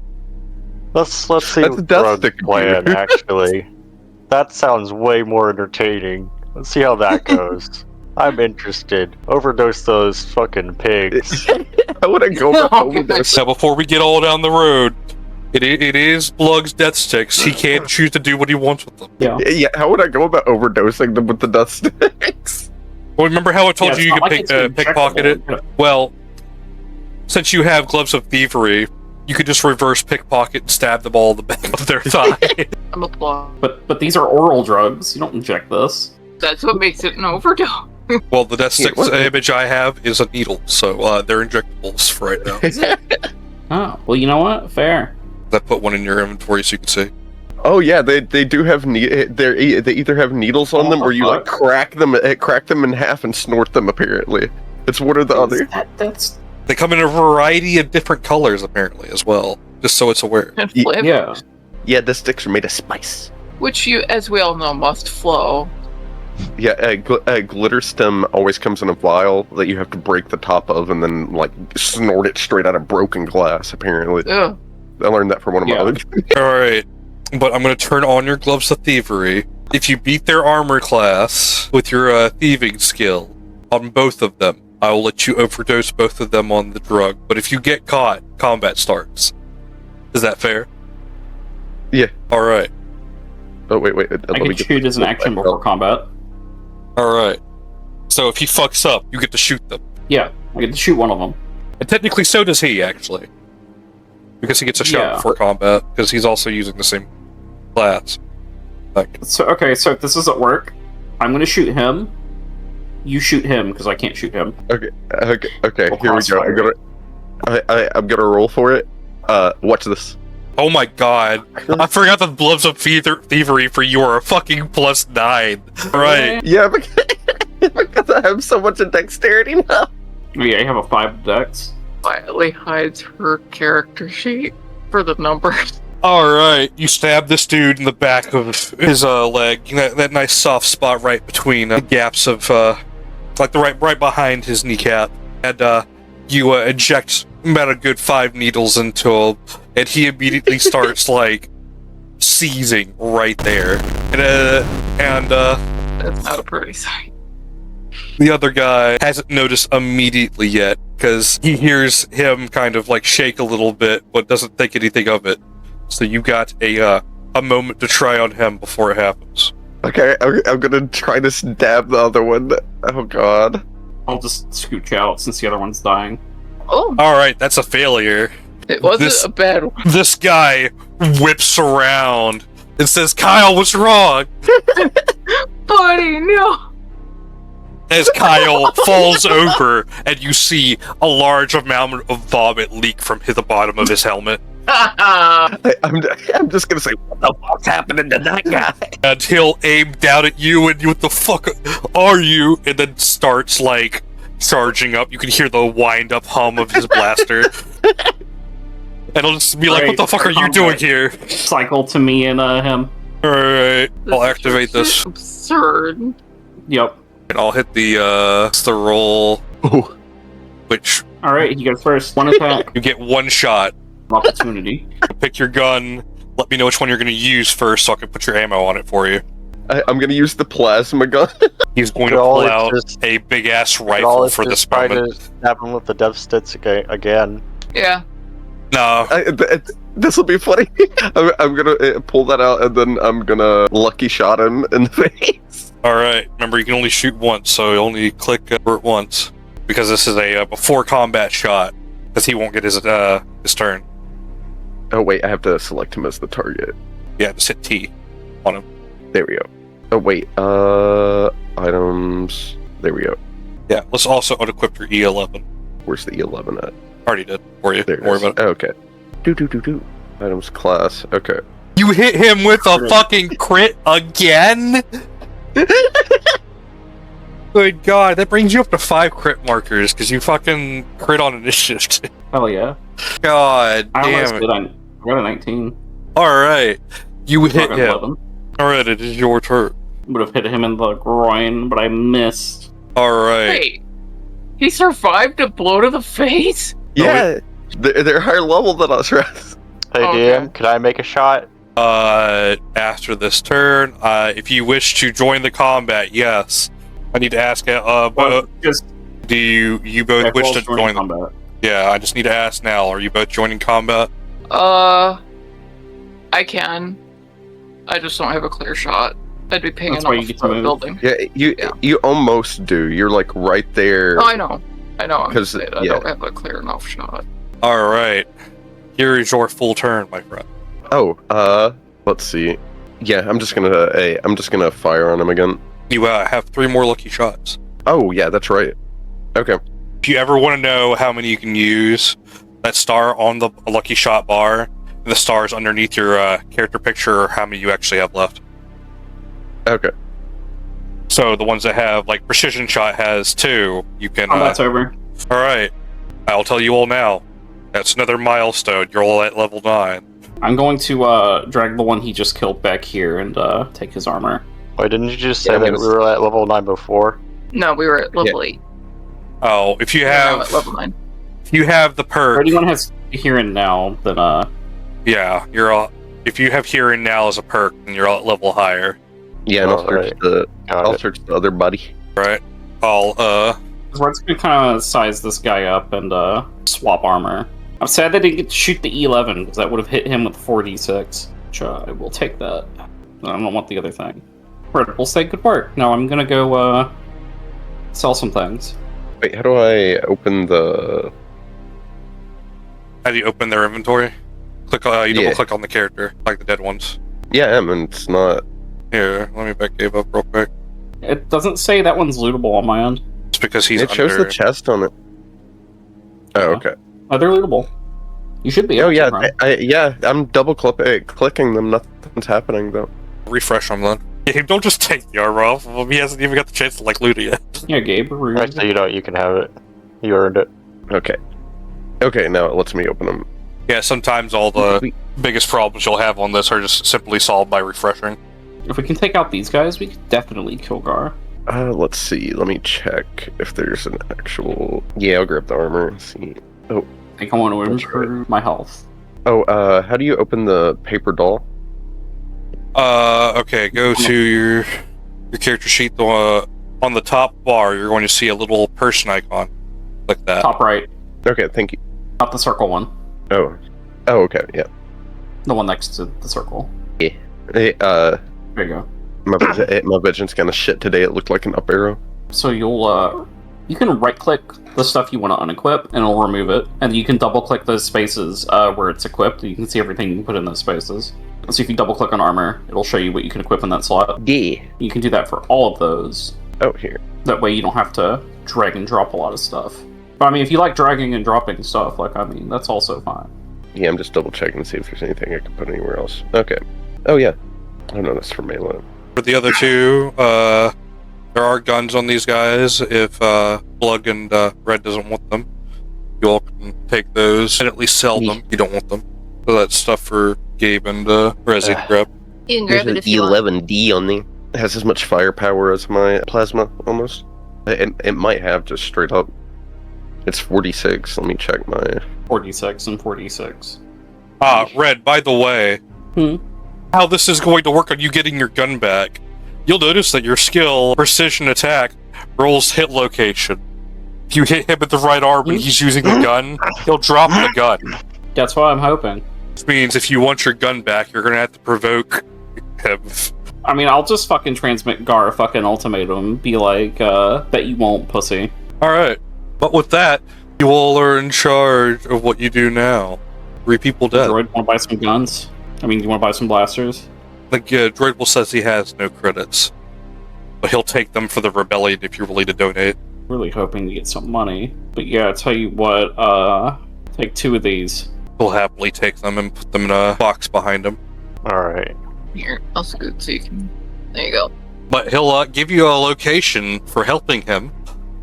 [SPEAKER 8] Let's see
[SPEAKER 5] That's a death
[SPEAKER 8] Rug's
[SPEAKER 5] stick
[SPEAKER 8] plan,
[SPEAKER 5] dude.
[SPEAKER 8] actually. That sounds way more entertaining. Let's see how that goes. I'm interested. Overdose those fucking pigs.
[SPEAKER 5] I wouldn't go back over this.
[SPEAKER 2] Now, before we get all down the road, it is Blug's death sticks. He can't choose to do what he wants with them.
[SPEAKER 4] Yeah.
[SPEAKER 5] Yeah, how would I go about overdosing them with the death sticks?
[SPEAKER 2] Well, remember how I told you
[SPEAKER 4] it's
[SPEAKER 2] you
[SPEAKER 4] not
[SPEAKER 2] could
[SPEAKER 4] like it's
[SPEAKER 2] pickpocket it?
[SPEAKER 4] injectable.
[SPEAKER 2] Well, since you have gloves of thievery, you could just reverse pickpocket and stab them all in the back of their thigh.
[SPEAKER 6] I'm applauding.
[SPEAKER 4] But these are oral drugs. You don't inject this.
[SPEAKER 6] That's what makes it an overdose.
[SPEAKER 2] Well, the death sticks
[SPEAKER 5] what?
[SPEAKER 2] image I have is a needle, so they're injectables for right now.
[SPEAKER 4] Oh, well, you know what? Fair.
[SPEAKER 2] I put one in your inventory so you can see.
[SPEAKER 5] Oh yeah, they do have they either have needles on them or you like crack them in half and snort them. Apparently, it's one or the other.
[SPEAKER 4] That's
[SPEAKER 2] They come in a variety of different colors, apparently, as well. Just so it's aware.
[SPEAKER 6] And flavor,
[SPEAKER 4] yeah.
[SPEAKER 5] Yeah, the sticks are made of spice.
[SPEAKER 6] which you, as we all know, must flow.
[SPEAKER 5] Yeah, glitter stem always comes in a vial that you have to break the top of and then like snort it straight out of broken glass. Apparently,
[SPEAKER 6] Ugh.
[SPEAKER 5] I learned that from one of my
[SPEAKER 4] Yeah.
[SPEAKER 5] other.
[SPEAKER 2] Alright, but I'm going to turn on your gloves of thievery. If you beat their armor class with your thieving skill on both of them, I will let you overdose both of them on the drug. But if you get caught, combat starts. Is that fair?
[SPEAKER 5] Yeah.
[SPEAKER 2] Alright.
[SPEAKER 5] Oh wait,
[SPEAKER 4] I could shoot as an action before combat.
[SPEAKER 2] Alright. So if he fucks up, you get to shoot them.
[SPEAKER 4] Yeah, I get to shoot one of them.
[SPEAKER 2] And technically so does he, actually. Because he gets a shot
[SPEAKER 4] Yeah.
[SPEAKER 2] before combat, because he's also using the same class. Like,
[SPEAKER 4] So okay, so if this doesn't work, I'm gonna shoot him. You shoot him because I can't shoot him.
[SPEAKER 5] Okay.
[SPEAKER 4] We'll
[SPEAKER 5] Here we go.
[SPEAKER 4] crossfire.
[SPEAKER 5] I'm gonna roll for it. Watch this.
[SPEAKER 2] oh my god. I forgot the gloves of thievery for you are a fucking +9. Right.
[SPEAKER 5] Yeah, because I have so much of dexterity now.
[SPEAKER 4] Oh, yeah, I have a 5 dex.
[SPEAKER 6] Quietly hides her character sheet for the numbers.
[SPEAKER 2] Alright, you stab this dude in the back of his leg. That nice soft spot right between the gaps of, like the right behind his kneecap. And, you inject about a good 5 needles into him, and he immediately starts, like, seizing right there. And
[SPEAKER 6] It's not a pretty sight.
[SPEAKER 2] The other guy hasn't noticed immediately yet, because he hears him kind of like shake a little bit, but doesn't think anything of it. So you got a moment to try on him before it happens.
[SPEAKER 5] Okay, I'm gonna try to stab the other one. Oh god.
[SPEAKER 4] I'll just scooch out since the other one's dying.
[SPEAKER 6] Oh,
[SPEAKER 2] Alright, that's a failure.
[SPEAKER 6] it wasn't a bad one.
[SPEAKER 2] This guy whips around and says, Kyle, what's wrong?
[SPEAKER 6] Buddy, no.
[SPEAKER 2] As Kyle falls over, and you see a large amount of vomit leak from the bottom of his helmet.
[SPEAKER 5] I'm just gonna say, what the fuck's happening to that guy?
[SPEAKER 2] And he'll aim down at you, and what the fuck are you? And then starts, like, charging up. You can hear the wind-up hum of his blaster. And he'll just be like, what the fuck are you doing here?
[SPEAKER 4] Cycle to me and him.
[SPEAKER 2] Alright, I'll activate this.
[SPEAKER 6] Absurd.
[SPEAKER 4] Yep.
[SPEAKER 2] And I'll hit the roll.
[SPEAKER 5] Ooh.
[SPEAKER 2] Which,
[SPEAKER 4] Alright, he goes first. One attack.
[SPEAKER 2] you get one shot.
[SPEAKER 4] Opportunity.
[SPEAKER 2] Pick your gun. Let me know which one you're going to use first so I can put your ammo on it for you.
[SPEAKER 5] I'm gonna use the plasma gun.
[SPEAKER 2] He's going to pull out a big-ass rifle for this moment.
[SPEAKER 8] Stab him with the death sticks again.
[SPEAKER 6] Yeah.
[SPEAKER 2] No.
[SPEAKER 5] This will be funny. I'm gonna pull that out and then I'm gonna lucky shot him in the face.
[SPEAKER 2] Alright, remember you can only shoot once, so you only click for it once. Because this is a before combat shot. Because he won't get his turn.
[SPEAKER 5] Oh wait, I have to select him as the target.
[SPEAKER 2] Yeah, just hit T on him.
[SPEAKER 5] There we go. Oh wait, items. There we go.
[SPEAKER 2] Yeah, let's also unequip your E11.
[SPEAKER 5] Where's the E11 at?
[SPEAKER 2] Already did for you.
[SPEAKER 5] There
[SPEAKER 2] Don't worry
[SPEAKER 5] it is.
[SPEAKER 2] about it.
[SPEAKER 5] Oh, okay. Do. Items class. Okay.
[SPEAKER 2] You hit him with a fucking crit again? Good god, that brings you up to 5 crit markers because you fucking crit on initiative.
[SPEAKER 4] Hell yeah.
[SPEAKER 2] God
[SPEAKER 4] I almost
[SPEAKER 2] damn it.
[SPEAKER 4] did. I got a 19.
[SPEAKER 2] Alright, you hit
[SPEAKER 4] Got
[SPEAKER 2] him.
[SPEAKER 4] 11.
[SPEAKER 2] Alright, it is your turn.
[SPEAKER 4] Would have hit him in the groin, but I missed.
[SPEAKER 2] Alright.
[SPEAKER 6] Wait. He survived a blow to the face?
[SPEAKER 5] Yeah, they're higher level than us, right?
[SPEAKER 8] Hey,
[SPEAKER 6] Okay.
[SPEAKER 8] DM, can I make a shot?
[SPEAKER 2] After this turn, if you wish to join the combat, yes. I need to ask,
[SPEAKER 4] Just
[SPEAKER 2] do you both wish to join the
[SPEAKER 4] combat.
[SPEAKER 2] Yeah, I just need to ask now, are you both joining combat?
[SPEAKER 6] I can. I just don't have a clear shot. I'd be pinging
[SPEAKER 4] That's why
[SPEAKER 6] off
[SPEAKER 4] you get to
[SPEAKER 6] the
[SPEAKER 4] move.
[SPEAKER 6] building.
[SPEAKER 5] Yeah, you almost do. You're like right there.
[SPEAKER 6] Oh, I know. I'm
[SPEAKER 5] 'Cause,
[SPEAKER 6] saying I
[SPEAKER 5] yeah.
[SPEAKER 6] don't have a clear enough shot.
[SPEAKER 2] Alright. Here is your full turn, my friend.
[SPEAKER 5] Oh, let's see. Yeah, I'm just gonna fire on him again.
[SPEAKER 2] You have 3 more lucky shots.
[SPEAKER 5] Oh, yeah, that's right. Okay.
[SPEAKER 2] If you ever want to know how many you can use, that star on the lucky shot bar, the stars underneath your character picture, or how many you actually have left.
[SPEAKER 5] Okay.
[SPEAKER 2] So the ones that have, like, precision shot has 2, you can...
[SPEAKER 4] Combat's over.
[SPEAKER 2] Alright. I'll tell you all now. That's another milestone. You're all at level 9.
[SPEAKER 4] I'm going to drag the one he just killed back here and take his armor.
[SPEAKER 8] Wait, didn't you just say
[SPEAKER 5] Yeah, I'm
[SPEAKER 8] that
[SPEAKER 5] gonna
[SPEAKER 8] we were at level 9 before?
[SPEAKER 6] No, we were at level 8.
[SPEAKER 2] Oh, if you
[SPEAKER 6] We're now
[SPEAKER 2] have...
[SPEAKER 6] at level 9.
[SPEAKER 2] If you have the perk...
[SPEAKER 4] Or anyone has here and now, then
[SPEAKER 2] Yeah, you're all... If you have here and now as a perk, then you're all at level higher.
[SPEAKER 5] Yeah, and I'll search
[SPEAKER 8] Alright.
[SPEAKER 5] the
[SPEAKER 8] Got
[SPEAKER 5] I'll
[SPEAKER 8] it.
[SPEAKER 5] search the other buddy.
[SPEAKER 2] Right? I'll,
[SPEAKER 4] we're just gonna kind of size this guy up and swap armor. I'm sad they didn't get to shoot the E11 because that would have hit him with 4d6. Which I will take that. I don't want the other thing. Right, we'll say good work. Now I'm gonna go sell some things.
[SPEAKER 5] Wait, how do I open the?
[SPEAKER 2] How do you open their inventory? Click. You
[SPEAKER 5] Yeah.
[SPEAKER 2] double click on the character, like the dead ones.
[SPEAKER 5] Yeah, I am, and it's not.
[SPEAKER 2] Here, let me back Gabe up real quick.
[SPEAKER 4] It doesn't say that one's lootable on my end.
[SPEAKER 2] It's because he's
[SPEAKER 5] It shows
[SPEAKER 2] under.
[SPEAKER 5] the chest on it. Oh,
[SPEAKER 4] Yeah.
[SPEAKER 5] okay.
[SPEAKER 4] Oh, they're lootable. You should be able
[SPEAKER 5] Oh yeah,
[SPEAKER 4] to, right?
[SPEAKER 5] yeah. I'm double clicking them. Nothing's happening though.
[SPEAKER 2] Refresh him then. Gabe, don't just take the armor off. Well, he hasn't even got the chance to like loot it yet.
[SPEAKER 4] Yeah, Gabe. Rude.
[SPEAKER 8] Actually, you can have it. You earned it.
[SPEAKER 5] Okay. Okay, now it lets me open them.
[SPEAKER 2] Yeah, sometimes all the biggest problems you'll have on this are just simply solved by refreshing.
[SPEAKER 4] If we can take out these guys, we could definitely kill Gar.
[SPEAKER 5] Let's see. Let me check if there's an actual. Yeah, I'll grab the armor. Let's see. Oh,
[SPEAKER 4] I think I want to
[SPEAKER 5] That's
[SPEAKER 4] improve my health.
[SPEAKER 5] oh. How do you open the paper doll?
[SPEAKER 2] Okay, go to your. your character sheet, on the top bar, you're going to see a little person icon. Click that.
[SPEAKER 4] Top right.
[SPEAKER 5] Okay, thank you.
[SPEAKER 4] Not the circle one.
[SPEAKER 5] Oh, okay, yeah.
[SPEAKER 4] The one next to the circle.
[SPEAKER 5] Hey,
[SPEAKER 4] There you go.
[SPEAKER 5] my vision's kind of shit today. It looked like an up arrow.
[SPEAKER 4] So you can right-click the stuff you want to unequip, and it'll remove it. And you can double-click those spaces where it's equipped. You can see everything you can put in those spaces. So if you double-click on armor, it'll show you what you can equip in that slot.
[SPEAKER 5] Yeah.
[SPEAKER 4] You can do that for all of those.
[SPEAKER 5] Oh, here.
[SPEAKER 4] That way you don't have to drag and drop a lot of stuff. But I mean, if you like dragging and dropping stuff, that's also fine.
[SPEAKER 5] Yeah, I'm just double-checking to see if there's anything I can put anywhere else. Okay. Oh, yeah. I know that's for melee.
[SPEAKER 2] For the other two, there are guns on these guys. If Plug and Red doesn't want them, you all can take those and at least sell them. You don't want them. So that's stuff for Gabe and Rezi to grab.
[SPEAKER 6] You can
[SPEAKER 7] There's
[SPEAKER 6] grab it
[SPEAKER 7] an
[SPEAKER 6] if you want.
[SPEAKER 7] E11D on there.
[SPEAKER 5] It has as much firepower as my plasma, almost. It might have just straight up. It's 46. Let me check my...
[SPEAKER 4] 46 and 46.
[SPEAKER 2] Red, by the way, how this is going to work on you getting your gun back, you'll notice that your skill, Precision Attack, rolls hit location. If you hit him at the right arm and he's using the gun, he'll drop the gun.
[SPEAKER 4] That's what I'm hoping.
[SPEAKER 2] Which means if you want your gun back, you're going to have to provoke him.
[SPEAKER 4] I mean, I'll just fucking transmit Gar a fucking ultimatum. Be like, bet you won't, pussy.
[SPEAKER 2] Alright. But with that, you all are in charge of what you do now. 3 people dead.
[SPEAKER 4] Droid, want to buy some guns? I mean, you want to buy some blasters?
[SPEAKER 2] Droid will says he has no credits. But he'll take them for the rebellion if you're willing to donate.
[SPEAKER 4] Really hoping to get some money. But yeah, I'll tell you what, take 2 of these.
[SPEAKER 2] He'll happily take them and put them in a box behind him.
[SPEAKER 3] Alright.
[SPEAKER 6] Here, I'll scoot so you can. There you go.
[SPEAKER 2] But he'll give you a location for helping him,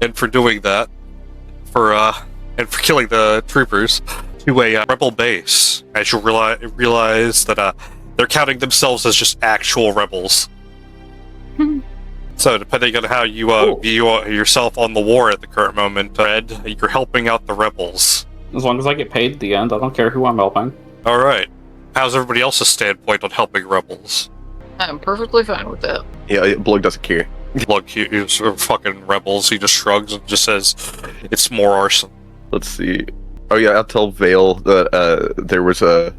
[SPEAKER 2] and for doing that, and for killing the troopers, to a rebel base. As you realize that they're counting themselves as just actual rebels. So depending on how you view yourself on the war at the current moment, Red, you're helping out the rebels.
[SPEAKER 4] As long as I get paid at the end, I don't care who I'm helping.
[SPEAKER 2] Alright. How's everybody else's standpoint on helping rebels?
[SPEAKER 6] I'm perfectly fine with that.
[SPEAKER 5] Yeah, Blug doesn't care.
[SPEAKER 2] Look, he's fucking rebels. He just shrugs and just says, it's more arson.
[SPEAKER 5] Let's see. Oh yeah, I'll tell Vale that there was a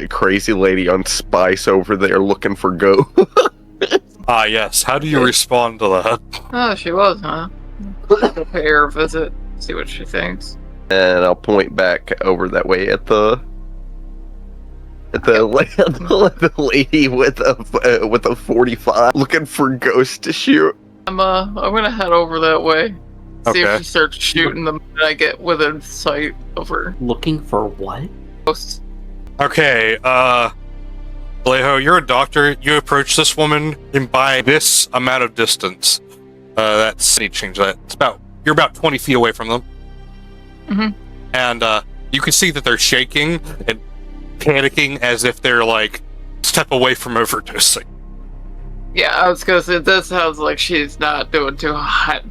[SPEAKER 5] crazy lady on Spice over there looking for Go.
[SPEAKER 2] Yes. How do you respond to that?
[SPEAKER 6] Oh, she was, huh? I'll pay her a visit, see what she thinks.
[SPEAKER 5] And I'll point back over that way at the lady with a 45 looking for Ghost to shoot.
[SPEAKER 6] I'm gonna head over that way. See
[SPEAKER 2] Okay.
[SPEAKER 6] if she starts shooting them and I get within sight of her.
[SPEAKER 4] Looking for what?
[SPEAKER 6] Ghosts.
[SPEAKER 2] Okay, Vallejo, you're a doctor. You approach this woman and by this amount of distance. I need to change that. You're about 20 feet away from them.
[SPEAKER 6] Mm-hmm.
[SPEAKER 2] And you can see that they're shaking and panicking as if they're like step away from overdosing.
[SPEAKER 6] Yeah, I was gonna say this sounds like she's not doing too hot.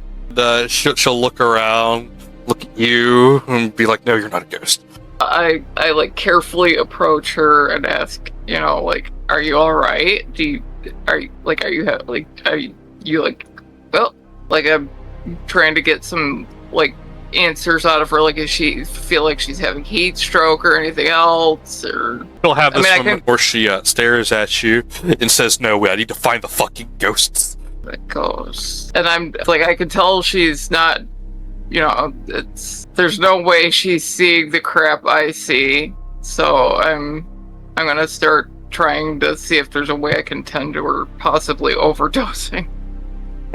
[SPEAKER 2] She'll look around, look at you, and be like, "No, you're not a ghost."
[SPEAKER 6] I like carefully approach her and ask, are you all right? I'm trying to get some answers out of her. Like, does she feel like she's having heat stroke or anything else? Or
[SPEAKER 2] She'll have this moment where she stares at you and says, "No, I need to find the fucking ghosts."
[SPEAKER 6] Ghosts, and I'm like, I can tell she's not. There's no way she's seeing the crap I see. So I'm gonna start trying to see if there's a way I can tend to her possibly overdosing.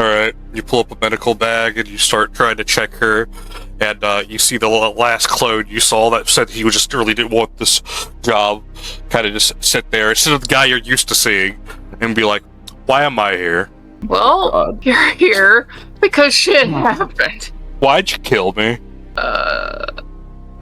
[SPEAKER 2] Alright, you pull up a medical bag and you start trying to check her, and you see the last clone you saw that said he just really didn't want this job, kind of just sit there instead of the guy you're used to seeing, and be like, "Why am I here?
[SPEAKER 6] Well, you're here because shit happened."
[SPEAKER 2] Why'd you kill me?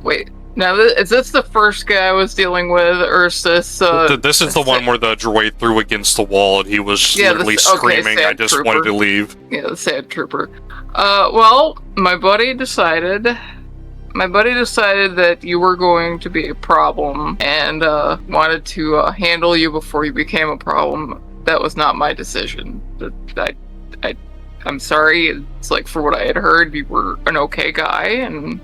[SPEAKER 6] Wait. Now, is this the first guy I was dealing with, or is this,
[SPEAKER 2] This is the one where the droid threw against the wall and he was literally screaming, "I just
[SPEAKER 6] trooper.
[SPEAKER 2] wanted to leave."
[SPEAKER 6] Yeah, the sad trooper. Well, my buddy decided that you were going to be a problem, and, wanted to, handle you before you became a problem. that was not my decision. I'm sorry. It's like, for what I had heard, you were an okay guy, and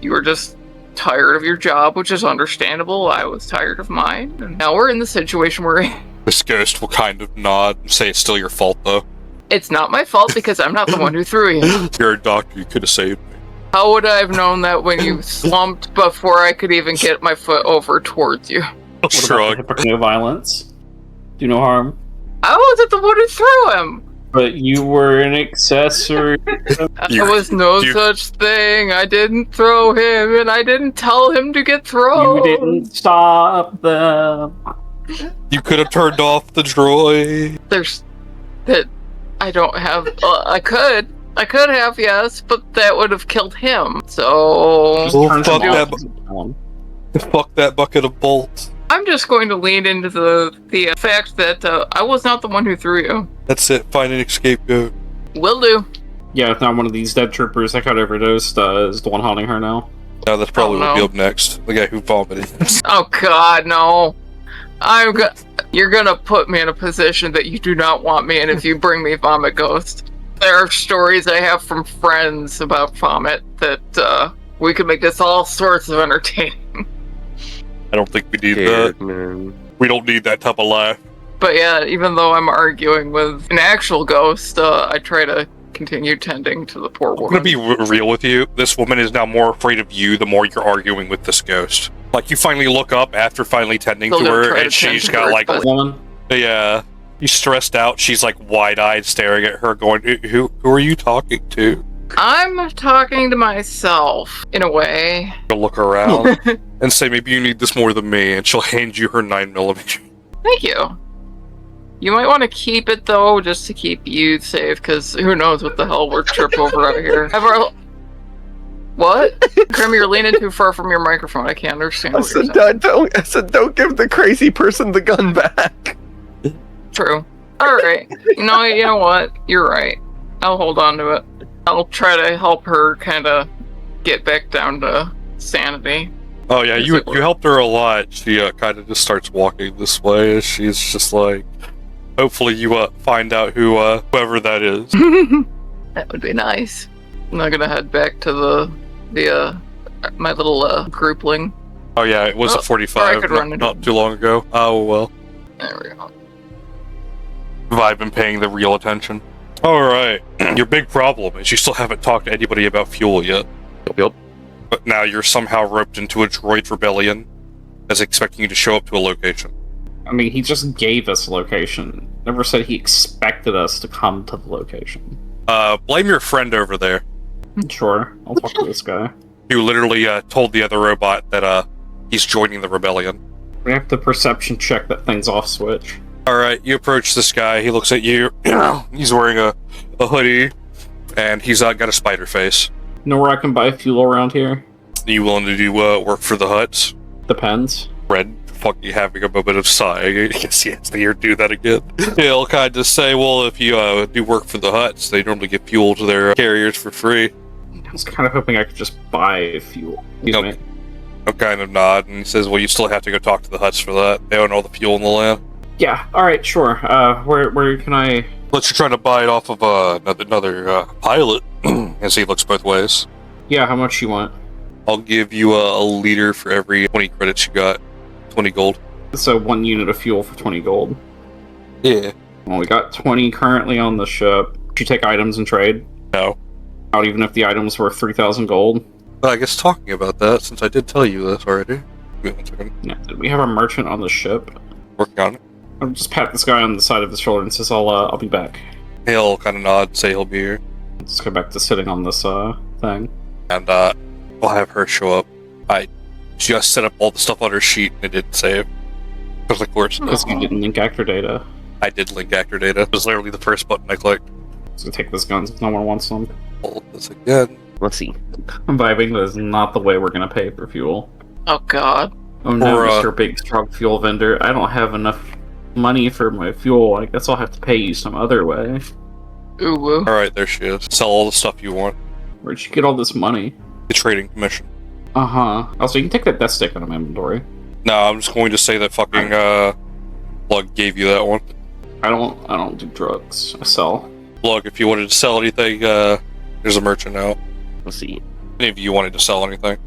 [SPEAKER 6] you were just tired of your job, which is understandable. I was tired of mine, and now we're in the situation we're in.
[SPEAKER 2] This ghost will kind of nod and say it's still your fault, though.
[SPEAKER 6] It's not my fault because I'm not the one who threw you.
[SPEAKER 2] You're a doctor, you could have saved me.
[SPEAKER 6] How would I have known that when you slumped before I could even get my foot over towards you?
[SPEAKER 2] Shrug.
[SPEAKER 4] No violence. Do no harm.
[SPEAKER 6] I wasn't the one who threw him!
[SPEAKER 4] But you were an accessory.
[SPEAKER 6] There was no such thing. I didn't throw him, and I didn't tell him to get thrown.
[SPEAKER 4] You didn't stop them.
[SPEAKER 2] You could have turned off the droid.
[SPEAKER 6] There's... that... I don't have... I could have, yes, but that would have killed him, so...
[SPEAKER 2] Fuck that bucket of bolts.
[SPEAKER 6] I'm just going to lean into the fact that I was not the one who threw you.
[SPEAKER 2] That's it, find an scapegoat.
[SPEAKER 6] Will do.
[SPEAKER 4] Yeah, if not one of these dead troopers that got overdosed is the one haunting her now.
[SPEAKER 2] No, that's probably what will be up next. The guy who vomited.
[SPEAKER 6] Oh god, no. You're gonna put me in a position that you do not want me in if you bring me Vomit Ghost. There are stories I have from friends about Vomit that we could make this all sorts of entertaining.
[SPEAKER 2] I don't think we need that. Man. We don't need that type of life.
[SPEAKER 6] But yeah, even though I'm arguing with an actual ghost, I try to continue tending to the poor woman.
[SPEAKER 2] I'm gonna be real with you. This woman is now more afraid of you the more you're arguing with this ghost. Like, you finally look up after finally tending to her, and she's got like... Yeah. He's stressed out. She's like wide-eyed staring at her going, who are you talking to?
[SPEAKER 6] I'm talking to myself, in a way.
[SPEAKER 2] She'll look around and say, maybe you need this more than me, and she'll hand you her 9mm.
[SPEAKER 6] Thank you. You might want to keep it, though, just to keep you safe, because who knows what the hell we're tripped over out here. What? Grim, you're leaning too far from your microphone. I can't understand what you're saying.
[SPEAKER 5] I said, don't give the crazy person the gun back.
[SPEAKER 6] True. Alright. You know what? You're right. I'll hold on to it. I'll try to help her kind of get back down to sanity.
[SPEAKER 2] Oh yeah, you helped her a lot. She kind of just starts walking this way. She's just like, hopefully you find out whoever that is.
[SPEAKER 6] That would be nice. I'm not gonna head back to my little groupling.
[SPEAKER 2] Oh yeah, it was a 45 not too long ago. Oh well.
[SPEAKER 6] There we go.
[SPEAKER 2] Have I been paying the real attention? Alright, your big problem is you still haven't talked to anybody about fuel yet.
[SPEAKER 5] Yep.
[SPEAKER 2] But now you're somehow roped into a droid rebellion as expecting you to show up to a location.
[SPEAKER 4] I mean, he just gave us a location. Never said he expected us to come to the location.
[SPEAKER 2] Blame your friend over there.
[SPEAKER 4] Sure, I'll talk to this guy.
[SPEAKER 2] Who literally told the other robot that he's joining the rebellion.
[SPEAKER 4] We have to perception check that thing's off switch.
[SPEAKER 2] Alright, you approach this guy, he looks at you, he's wearing a hoodie, and he's got a spider face.
[SPEAKER 4] Know where I can buy fuel around here?
[SPEAKER 2] Are you willing to do work for the Hutts?
[SPEAKER 4] Depends.
[SPEAKER 2] Red, fucking having a moment of sigh, I guess he has to hear do that again. He'll kind of say, well, if you do work for the Hutts, they normally give fuel to their carriers for free.
[SPEAKER 4] I was kind of hoping I could just buy fuel.
[SPEAKER 2] Nope. I'll kind of nod, and he says, well, you still have to go talk to the Hutts for that. They own all the fuel in the land.
[SPEAKER 4] Yeah, alright, sure. Where can I...
[SPEAKER 2] Unless you're trying to buy it off of another pilot, as he looks both ways.
[SPEAKER 4] Yeah, how much you want?
[SPEAKER 2] I'll give you a liter for every 20 credits you got. 20 gold.
[SPEAKER 4] So 1 unit of fuel for 20 gold.
[SPEAKER 2] Yeah.
[SPEAKER 4] Well, we got 20 currently on the ship. Did you take items and trade?
[SPEAKER 2] No.
[SPEAKER 4] Not even if the items were 3,000 gold?
[SPEAKER 2] Well, I guess talking about that, since I did tell you this already. Wait 1 second.
[SPEAKER 4] Yeah, did we have a merchant on the ship?
[SPEAKER 2] Working on it.
[SPEAKER 4] I'll just pat this guy on the side of his shoulder and says, I'll be back.
[SPEAKER 2] He'll kind of nod, say he'll be here.
[SPEAKER 4] Let's go back to sitting on this thing.
[SPEAKER 2] And I'll have her show up. I just set up all the stuff on her sheet and it didn't save. Because of course.
[SPEAKER 4] Because you didn't link actor data.
[SPEAKER 2] I did link actor data. It was literally the first button I clicked.
[SPEAKER 4] So take this gun if no one wants them.
[SPEAKER 2] Hold this again.
[SPEAKER 5] Let's see.
[SPEAKER 4] I'm vibing that is not the way we're gonna pay for fuel.
[SPEAKER 6] Oh god.
[SPEAKER 4] Oh no, Mr. Big Strong Fuel Vendor. I don't have enough money for my fuel. I guess I'll have to pay you some other way.
[SPEAKER 6] Ooh.
[SPEAKER 2] Alright, there she is. Sell all the stuff you want.
[SPEAKER 4] Where'd you get all this money?
[SPEAKER 2] The trading commission.
[SPEAKER 4] Uh-huh. Also, you can take that death stick out of my inventory.
[SPEAKER 2] No, I'm just going to say that fucking, Plug gave you that one.
[SPEAKER 4] I don't do drugs. I sell.
[SPEAKER 2] Look, if you wanted to sell anything, there's a merchant out.
[SPEAKER 5] Let's see.
[SPEAKER 2] Any of you wanted to sell anything,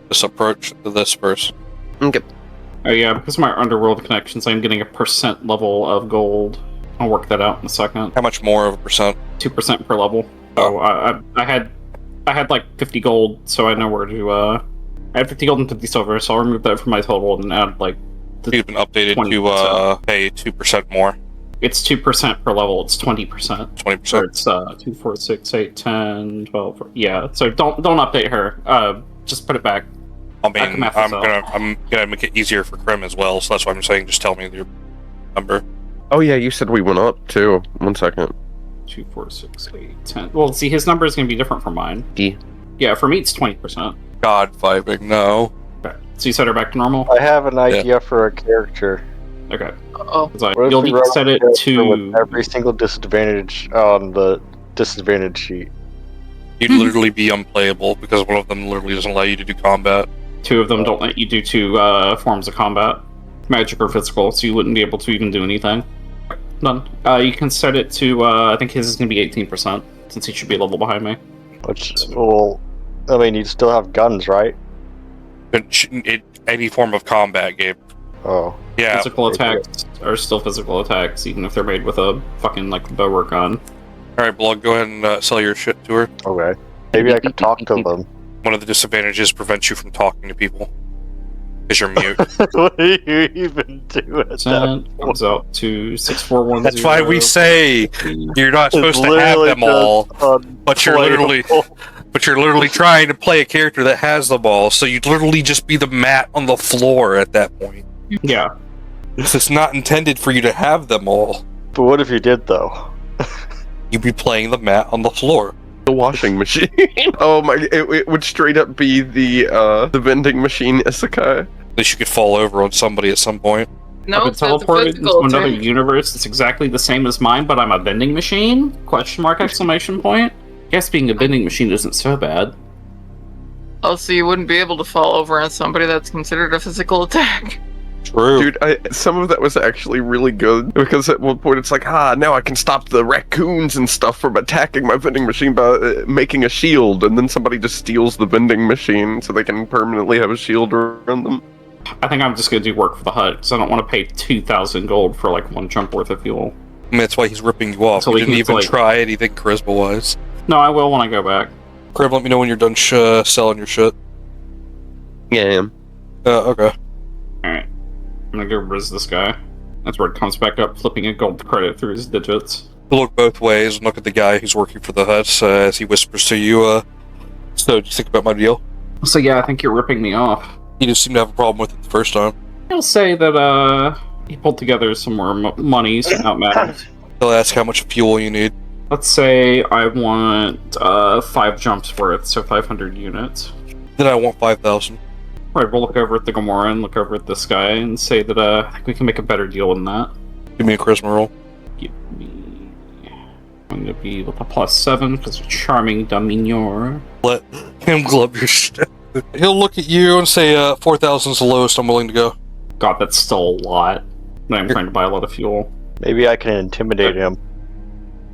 [SPEAKER 2] just approach this person.
[SPEAKER 5] Okay.
[SPEAKER 4] Oh yeah, because of my underworld connections, I'm getting a % level of gold. I'll work that out in a second.
[SPEAKER 2] How much more of a percent?
[SPEAKER 4] 2% per level. So I had like 50 gold, so I know where to. I had 50 gold and 50 silver, so I'll remove that from my total and add like.
[SPEAKER 2] You've been updated
[SPEAKER 4] 20%.
[SPEAKER 2] to pay 2% more.
[SPEAKER 4] It's 2% per level. It's 20%.
[SPEAKER 2] 20%.
[SPEAKER 4] It's 2, 4, 6, 8, 10, 12. Yeah. So don't update her. Just put it back.
[SPEAKER 2] I mean, I'm gonna make it easier for Krim as well, so that's why I'm saying just tell me your number.
[SPEAKER 5] Oh yeah, you said we went up too. 1 second.
[SPEAKER 4] 2, 4, 6, 8, 10. Well, see, his number is going to be different from mine.
[SPEAKER 5] D.
[SPEAKER 4] Yeah, for me it's 20%.
[SPEAKER 2] God vibing, no.
[SPEAKER 4] Okay. So you set her back to normal?
[SPEAKER 8] I have an idea for a character.
[SPEAKER 4] Okay.
[SPEAKER 6] Oh,
[SPEAKER 4] So
[SPEAKER 8] What if
[SPEAKER 4] you'll
[SPEAKER 8] we
[SPEAKER 4] need to
[SPEAKER 8] run
[SPEAKER 4] set
[SPEAKER 8] a
[SPEAKER 4] it
[SPEAKER 8] character
[SPEAKER 4] to.
[SPEAKER 8] with every single disadvantage on the disadvantage sheet?
[SPEAKER 2] You'd literally be unplayable because one of them literally doesn't allow you to do combat.
[SPEAKER 4] 2 of them don't let you do 2 forms of combat, magic or physical, so you wouldn't be able to even do anything. Done. You can set it to. I think his is going to be 18%, since he should be a level behind me.
[SPEAKER 8] Which, well, I mean, you still have guns, right?
[SPEAKER 2] Any form of combat, Gabe.
[SPEAKER 8] Oh.
[SPEAKER 2] Yeah.
[SPEAKER 4] Physical attacks are still physical attacks, even if they're made with a fucking like bow or gun.
[SPEAKER 2] Alright, Blood, go ahead and sell your shit to her.
[SPEAKER 8] Okay. Maybe I could talk to them.
[SPEAKER 2] One of the disadvantages prevents you from talking to people. Because you're mute.
[SPEAKER 8] What do you even do at that
[SPEAKER 4] Percent comes out to 6410.
[SPEAKER 2] That's why we say you're not supposed to have them all, but you're literally trying to play a character that has them all, so you'd literally just be the mat on the floor at that point.
[SPEAKER 4] Yeah.
[SPEAKER 2] It's not intended for you to have them all.
[SPEAKER 8] But what if you did, though?
[SPEAKER 2] You'd be playing the mat on the floor.
[SPEAKER 5] The washing machine. Oh my! It would straight up be the vending machine isekai.
[SPEAKER 2] At least you could fall over on somebody at some point.
[SPEAKER 6] no,
[SPEAKER 4] I've
[SPEAKER 6] it's
[SPEAKER 4] been
[SPEAKER 6] a
[SPEAKER 4] teleported into
[SPEAKER 6] physical
[SPEAKER 4] another
[SPEAKER 6] attack.
[SPEAKER 4] universe that's exactly the same as mine, but I'm a vending machine? Question mark, exclamation point. Guess being a vending machine isn't so bad.
[SPEAKER 6] Also, you wouldn't be able to fall over on somebody that's considered a physical attack.
[SPEAKER 2] True.
[SPEAKER 5] Dude, some of that was actually really good because at one point it's like, now I can stop the raccoons and stuff from attacking my vending machine by making a shield, and then somebody just steals the vending machine so they can permanently have a shield around them.
[SPEAKER 4] I think I'm just gonna do work for the hut, because I don't want to pay 2,000 gold for like 1 jump worth of fuel.
[SPEAKER 2] I mean, that's why he's ripping you off.
[SPEAKER 4] So
[SPEAKER 2] You
[SPEAKER 4] we
[SPEAKER 2] didn't
[SPEAKER 4] can,
[SPEAKER 2] even
[SPEAKER 4] like-
[SPEAKER 2] try anything charisma-wise.
[SPEAKER 4] No, I will when I go back.
[SPEAKER 2] Crib, let me know when you're done selling your shit.
[SPEAKER 5] Yeah, I am.
[SPEAKER 2] Okay.
[SPEAKER 4] Alright. I'm gonna go riz this guy. That's where it comes back up, flipping a gold credit through his digits.
[SPEAKER 2] Look both ways and look at the guy who's working for the hut as he whispers to you, so just think about my deal.
[SPEAKER 4] So yeah, I think you're ripping me off.
[SPEAKER 2] You just seem to have a problem with it the first time.
[SPEAKER 4] I'll say that, he pulled together some more money, so now it matters.
[SPEAKER 2] He'll ask how much fuel you need.
[SPEAKER 4] Let's say I want 5 jumps worth, so 500 units.
[SPEAKER 2] Then I want 5,000.
[SPEAKER 4] Right, we'll look over at the Gamora and look over at this guy and say that I think we can make a better deal than that.
[SPEAKER 2] Give me a charisma roll.
[SPEAKER 4] Give me... I'm gonna be with a +7 because you're charming Dominor.
[SPEAKER 2] Let him glove your shit. He'll look at you and say 4,000 is the lowest I'm willing to go.
[SPEAKER 4] God, that's still a lot. I'm trying to buy a lot of fuel.
[SPEAKER 8] Maybe I can intimidate him.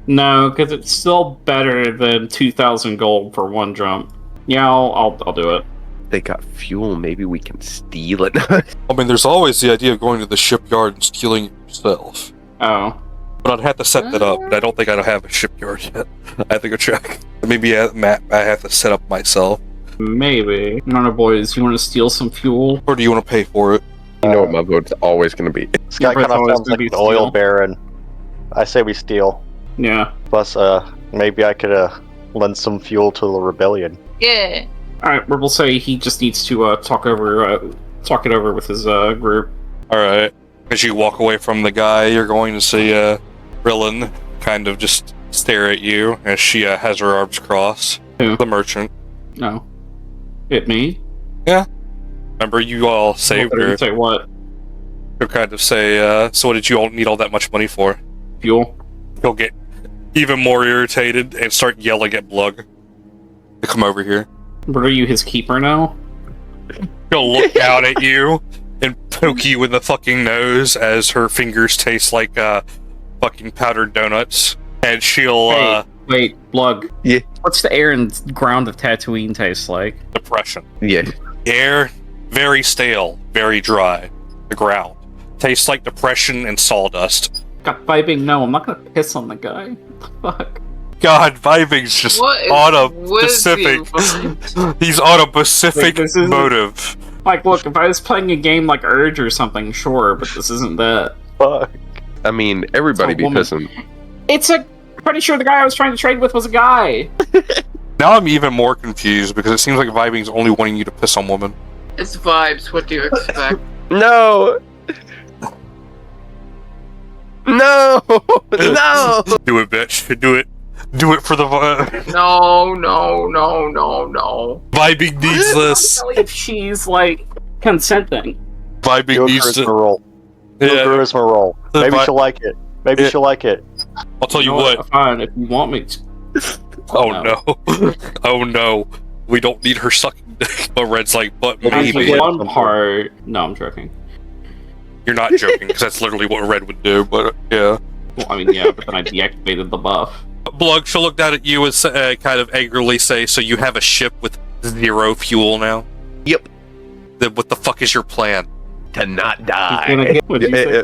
[SPEAKER 4] No, because it's still better than 2,000 gold for 1 jump. Yeah, I'll do it.
[SPEAKER 5] They got fuel. Maybe we can steal it.
[SPEAKER 2] I mean, there's always the idea of going to the shipyard and stealing it yourself.
[SPEAKER 4] Oh.
[SPEAKER 2] But I'd have to set that up, and I don't think I don't have a shipyard yet. I have to go check. Maybe I have to set up myself.
[SPEAKER 4] Maybe. I don't know, boys. You want to steal some fuel?
[SPEAKER 2] Or do you want to pay for it?
[SPEAKER 5] You know what my vote's always going to be.
[SPEAKER 8] This guy
[SPEAKER 4] Your
[SPEAKER 8] kind
[SPEAKER 4] breath
[SPEAKER 8] of
[SPEAKER 4] always
[SPEAKER 8] sounds
[SPEAKER 4] gonna
[SPEAKER 8] like
[SPEAKER 4] be
[SPEAKER 8] an oil
[SPEAKER 4] steel.
[SPEAKER 8] baron. I say we steal.
[SPEAKER 4] Yeah.
[SPEAKER 8] Plus, maybe I could lend some fuel to the rebellion.
[SPEAKER 6] Yeah.
[SPEAKER 4] Alright, we'll say he just needs to talk it over with his group.
[SPEAKER 2] Alright. As you walk away from the guy, you're going to see Rillin kind of just stare at you as she has her arms crossed.
[SPEAKER 4] Who?
[SPEAKER 2] The merchant.
[SPEAKER 4] No. Hit me?
[SPEAKER 2] Remember, you all saved
[SPEAKER 4] What did
[SPEAKER 2] her.
[SPEAKER 4] he say what?
[SPEAKER 2] He'll kind of say, so what did you all need all that much money for?
[SPEAKER 4] Fuel?
[SPEAKER 2] He'll get even more irritated and start yelling at Blug to come over here.
[SPEAKER 4] But are you his keeper now?
[SPEAKER 2] He'll look out at you and poke you in the fucking nose as her fingers taste like fucking powdered donuts, and she'll
[SPEAKER 4] Hey, wait, Blug.
[SPEAKER 5] Yeah.
[SPEAKER 4] What's the air and ground of Tatooine taste like?
[SPEAKER 2] depression.
[SPEAKER 5] Yeah.
[SPEAKER 2] The air, very stale, very dry. The ground tastes like depression and sawdust.
[SPEAKER 4] Got vibing? No, I'm not gonna piss on the guy. What the fuck?
[SPEAKER 2] God, Vibing's just
[SPEAKER 6] What is
[SPEAKER 2] on a
[SPEAKER 6] with
[SPEAKER 2] specific.
[SPEAKER 6] you?
[SPEAKER 2] He's on a specific
[SPEAKER 4] Wait, this isn't-
[SPEAKER 2] motive.
[SPEAKER 4] Like, look, if I was playing a game like Urge or something, sure, but this isn't that.
[SPEAKER 8] Fuck.
[SPEAKER 5] I mean, everybody
[SPEAKER 4] It's a
[SPEAKER 5] be
[SPEAKER 4] woman.
[SPEAKER 5] pissing.
[SPEAKER 4] It's a... Pretty sure the guy I was trying to trade with was a guy.
[SPEAKER 2] Now I'm even more confused because it seems like Vibing's only wanting you to piss on women.
[SPEAKER 6] It's vibes. What do you expect?
[SPEAKER 5] No! No! No!
[SPEAKER 2] Do it, bitch. Do it. Do it for the
[SPEAKER 6] No, no, no, no, no.
[SPEAKER 2] Vibing needs this.
[SPEAKER 4] Especially if she's, like, consenting.
[SPEAKER 2] Vibing
[SPEAKER 8] Do a
[SPEAKER 2] needs
[SPEAKER 8] charisma
[SPEAKER 2] to.
[SPEAKER 8] roll. Do a
[SPEAKER 2] Yeah,
[SPEAKER 8] charisma roll.
[SPEAKER 2] The
[SPEAKER 8] Maybe
[SPEAKER 2] vi-
[SPEAKER 8] she'll like it. Maybe
[SPEAKER 2] Yeah.
[SPEAKER 8] she'll like it.
[SPEAKER 2] I'll tell you
[SPEAKER 4] know
[SPEAKER 2] what.
[SPEAKER 4] Fine, if you want me to.
[SPEAKER 2] Oh no. Oh no. We don't need her sucking dick. But Red's like, but maybe.
[SPEAKER 4] The one part... No, I'm joking.
[SPEAKER 2] You're not joking, because that's literally what Red would do, but yeah.
[SPEAKER 4] Well, I mean, yeah, but then I deactivated the buff.
[SPEAKER 2] Blug, she'll look down at you and kind of angrily say, so you have a ship with 0 fuel now?
[SPEAKER 5] Yep.
[SPEAKER 2] Then what the fuck is your plan?
[SPEAKER 5] To not
[SPEAKER 4] He's
[SPEAKER 5] die.
[SPEAKER 4] gonna get... What'd you say?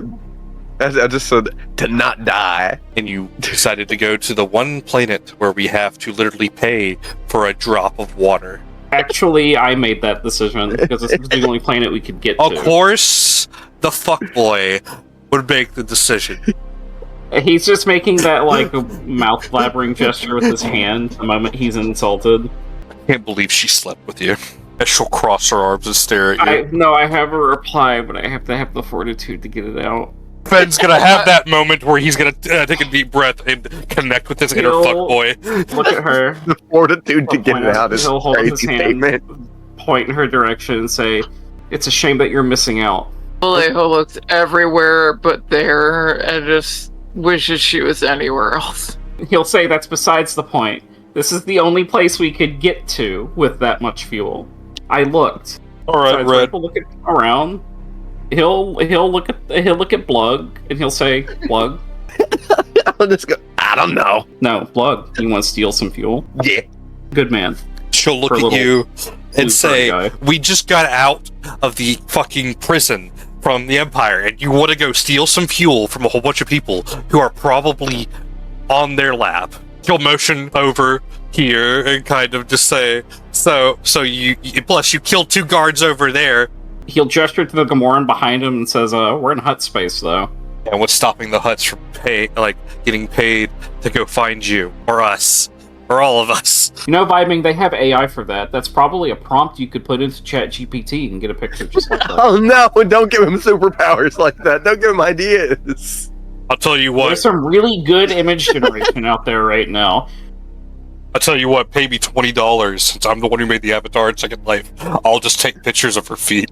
[SPEAKER 5] I just said to not die.
[SPEAKER 2] And you decided to go to the one planet where we have to literally pay for a drop of water.
[SPEAKER 4] Actually, I made that decision, because this is the only planet we could get
[SPEAKER 2] Of
[SPEAKER 4] to.
[SPEAKER 2] course, the fuckboy would make the decision.
[SPEAKER 4] He's just making that, like, mouth blabbering gesture with his hand the moment he's insulted.
[SPEAKER 2] Can't believe she slept with you. And she'll cross her arms and stare at you.
[SPEAKER 4] No, I have a reply, but I have to have the fortitude to get it out.
[SPEAKER 2] Ben's gonna have that moment where he's gonna take a deep breath and connect with his inner
[SPEAKER 4] He'll-
[SPEAKER 2] fuckboy.
[SPEAKER 4] Look at her,
[SPEAKER 5] The fortitude to get it out is
[SPEAKER 4] He'll hold up his
[SPEAKER 5] crazy
[SPEAKER 4] hand.
[SPEAKER 5] statement.
[SPEAKER 4] point in her direction, and say, "It's a shame that you're missing out."
[SPEAKER 6] Alejo looks everywhere but there and just wishes she was anywhere else.
[SPEAKER 4] He'll say, "That's besides the point. This is the only place we could get to with that much fuel. I looked."
[SPEAKER 2] Alright,
[SPEAKER 4] So
[SPEAKER 2] Red.
[SPEAKER 4] we'll look around. He'll look at Blug, and he'll say, "Blug."
[SPEAKER 5] I'll just go, I don't know.
[SPEAKER 4] No, Blug. You want to steal some fuel?
[SPEAKER 5] Yeah.
[SPEAKER 4] Good man.
[SPEAKER 2] She'll look
[SPEAKER 4] For a
[SPEAKER 2] at
[SPEAKER 4] little
[SPEAKER 2] you and
[SPEAKER 4] blue
[SPEAKER 2] say,
[SPEAKER 4] guy.
[SPEAKER 2] we just got out of the fucking prison from the Empire, and you want to go steal some fuel from a whole bunch of people who are probably on their lap. He'll motion over here and kind of just say, so you plus you killed 2 guards over there.
[SPEAKER 4] He'll gesture to the Gamoran behind him and says, "We're in hut space, though."
[SPEAKER 2] And what's stopping the Huts from getting paid to go find you or us or all of us?
[SPEAKER 4] You know, Vibing, they have AI for that. That's probably a prompt you could put into ChatGPT and get a picture just like that.
[SPEAKER 5] Oh no, don't give him superpowers like that. Don't give him ideas.
[SPEAKER 2] I'll tell you what.
[SPEAKER 4] There's some really good image generation out there right now.
[SPEAKER 2] I'll tell you what, pay me $20 since I'm the one who made the avatar in Second Life. I'll just take pictures of her feet.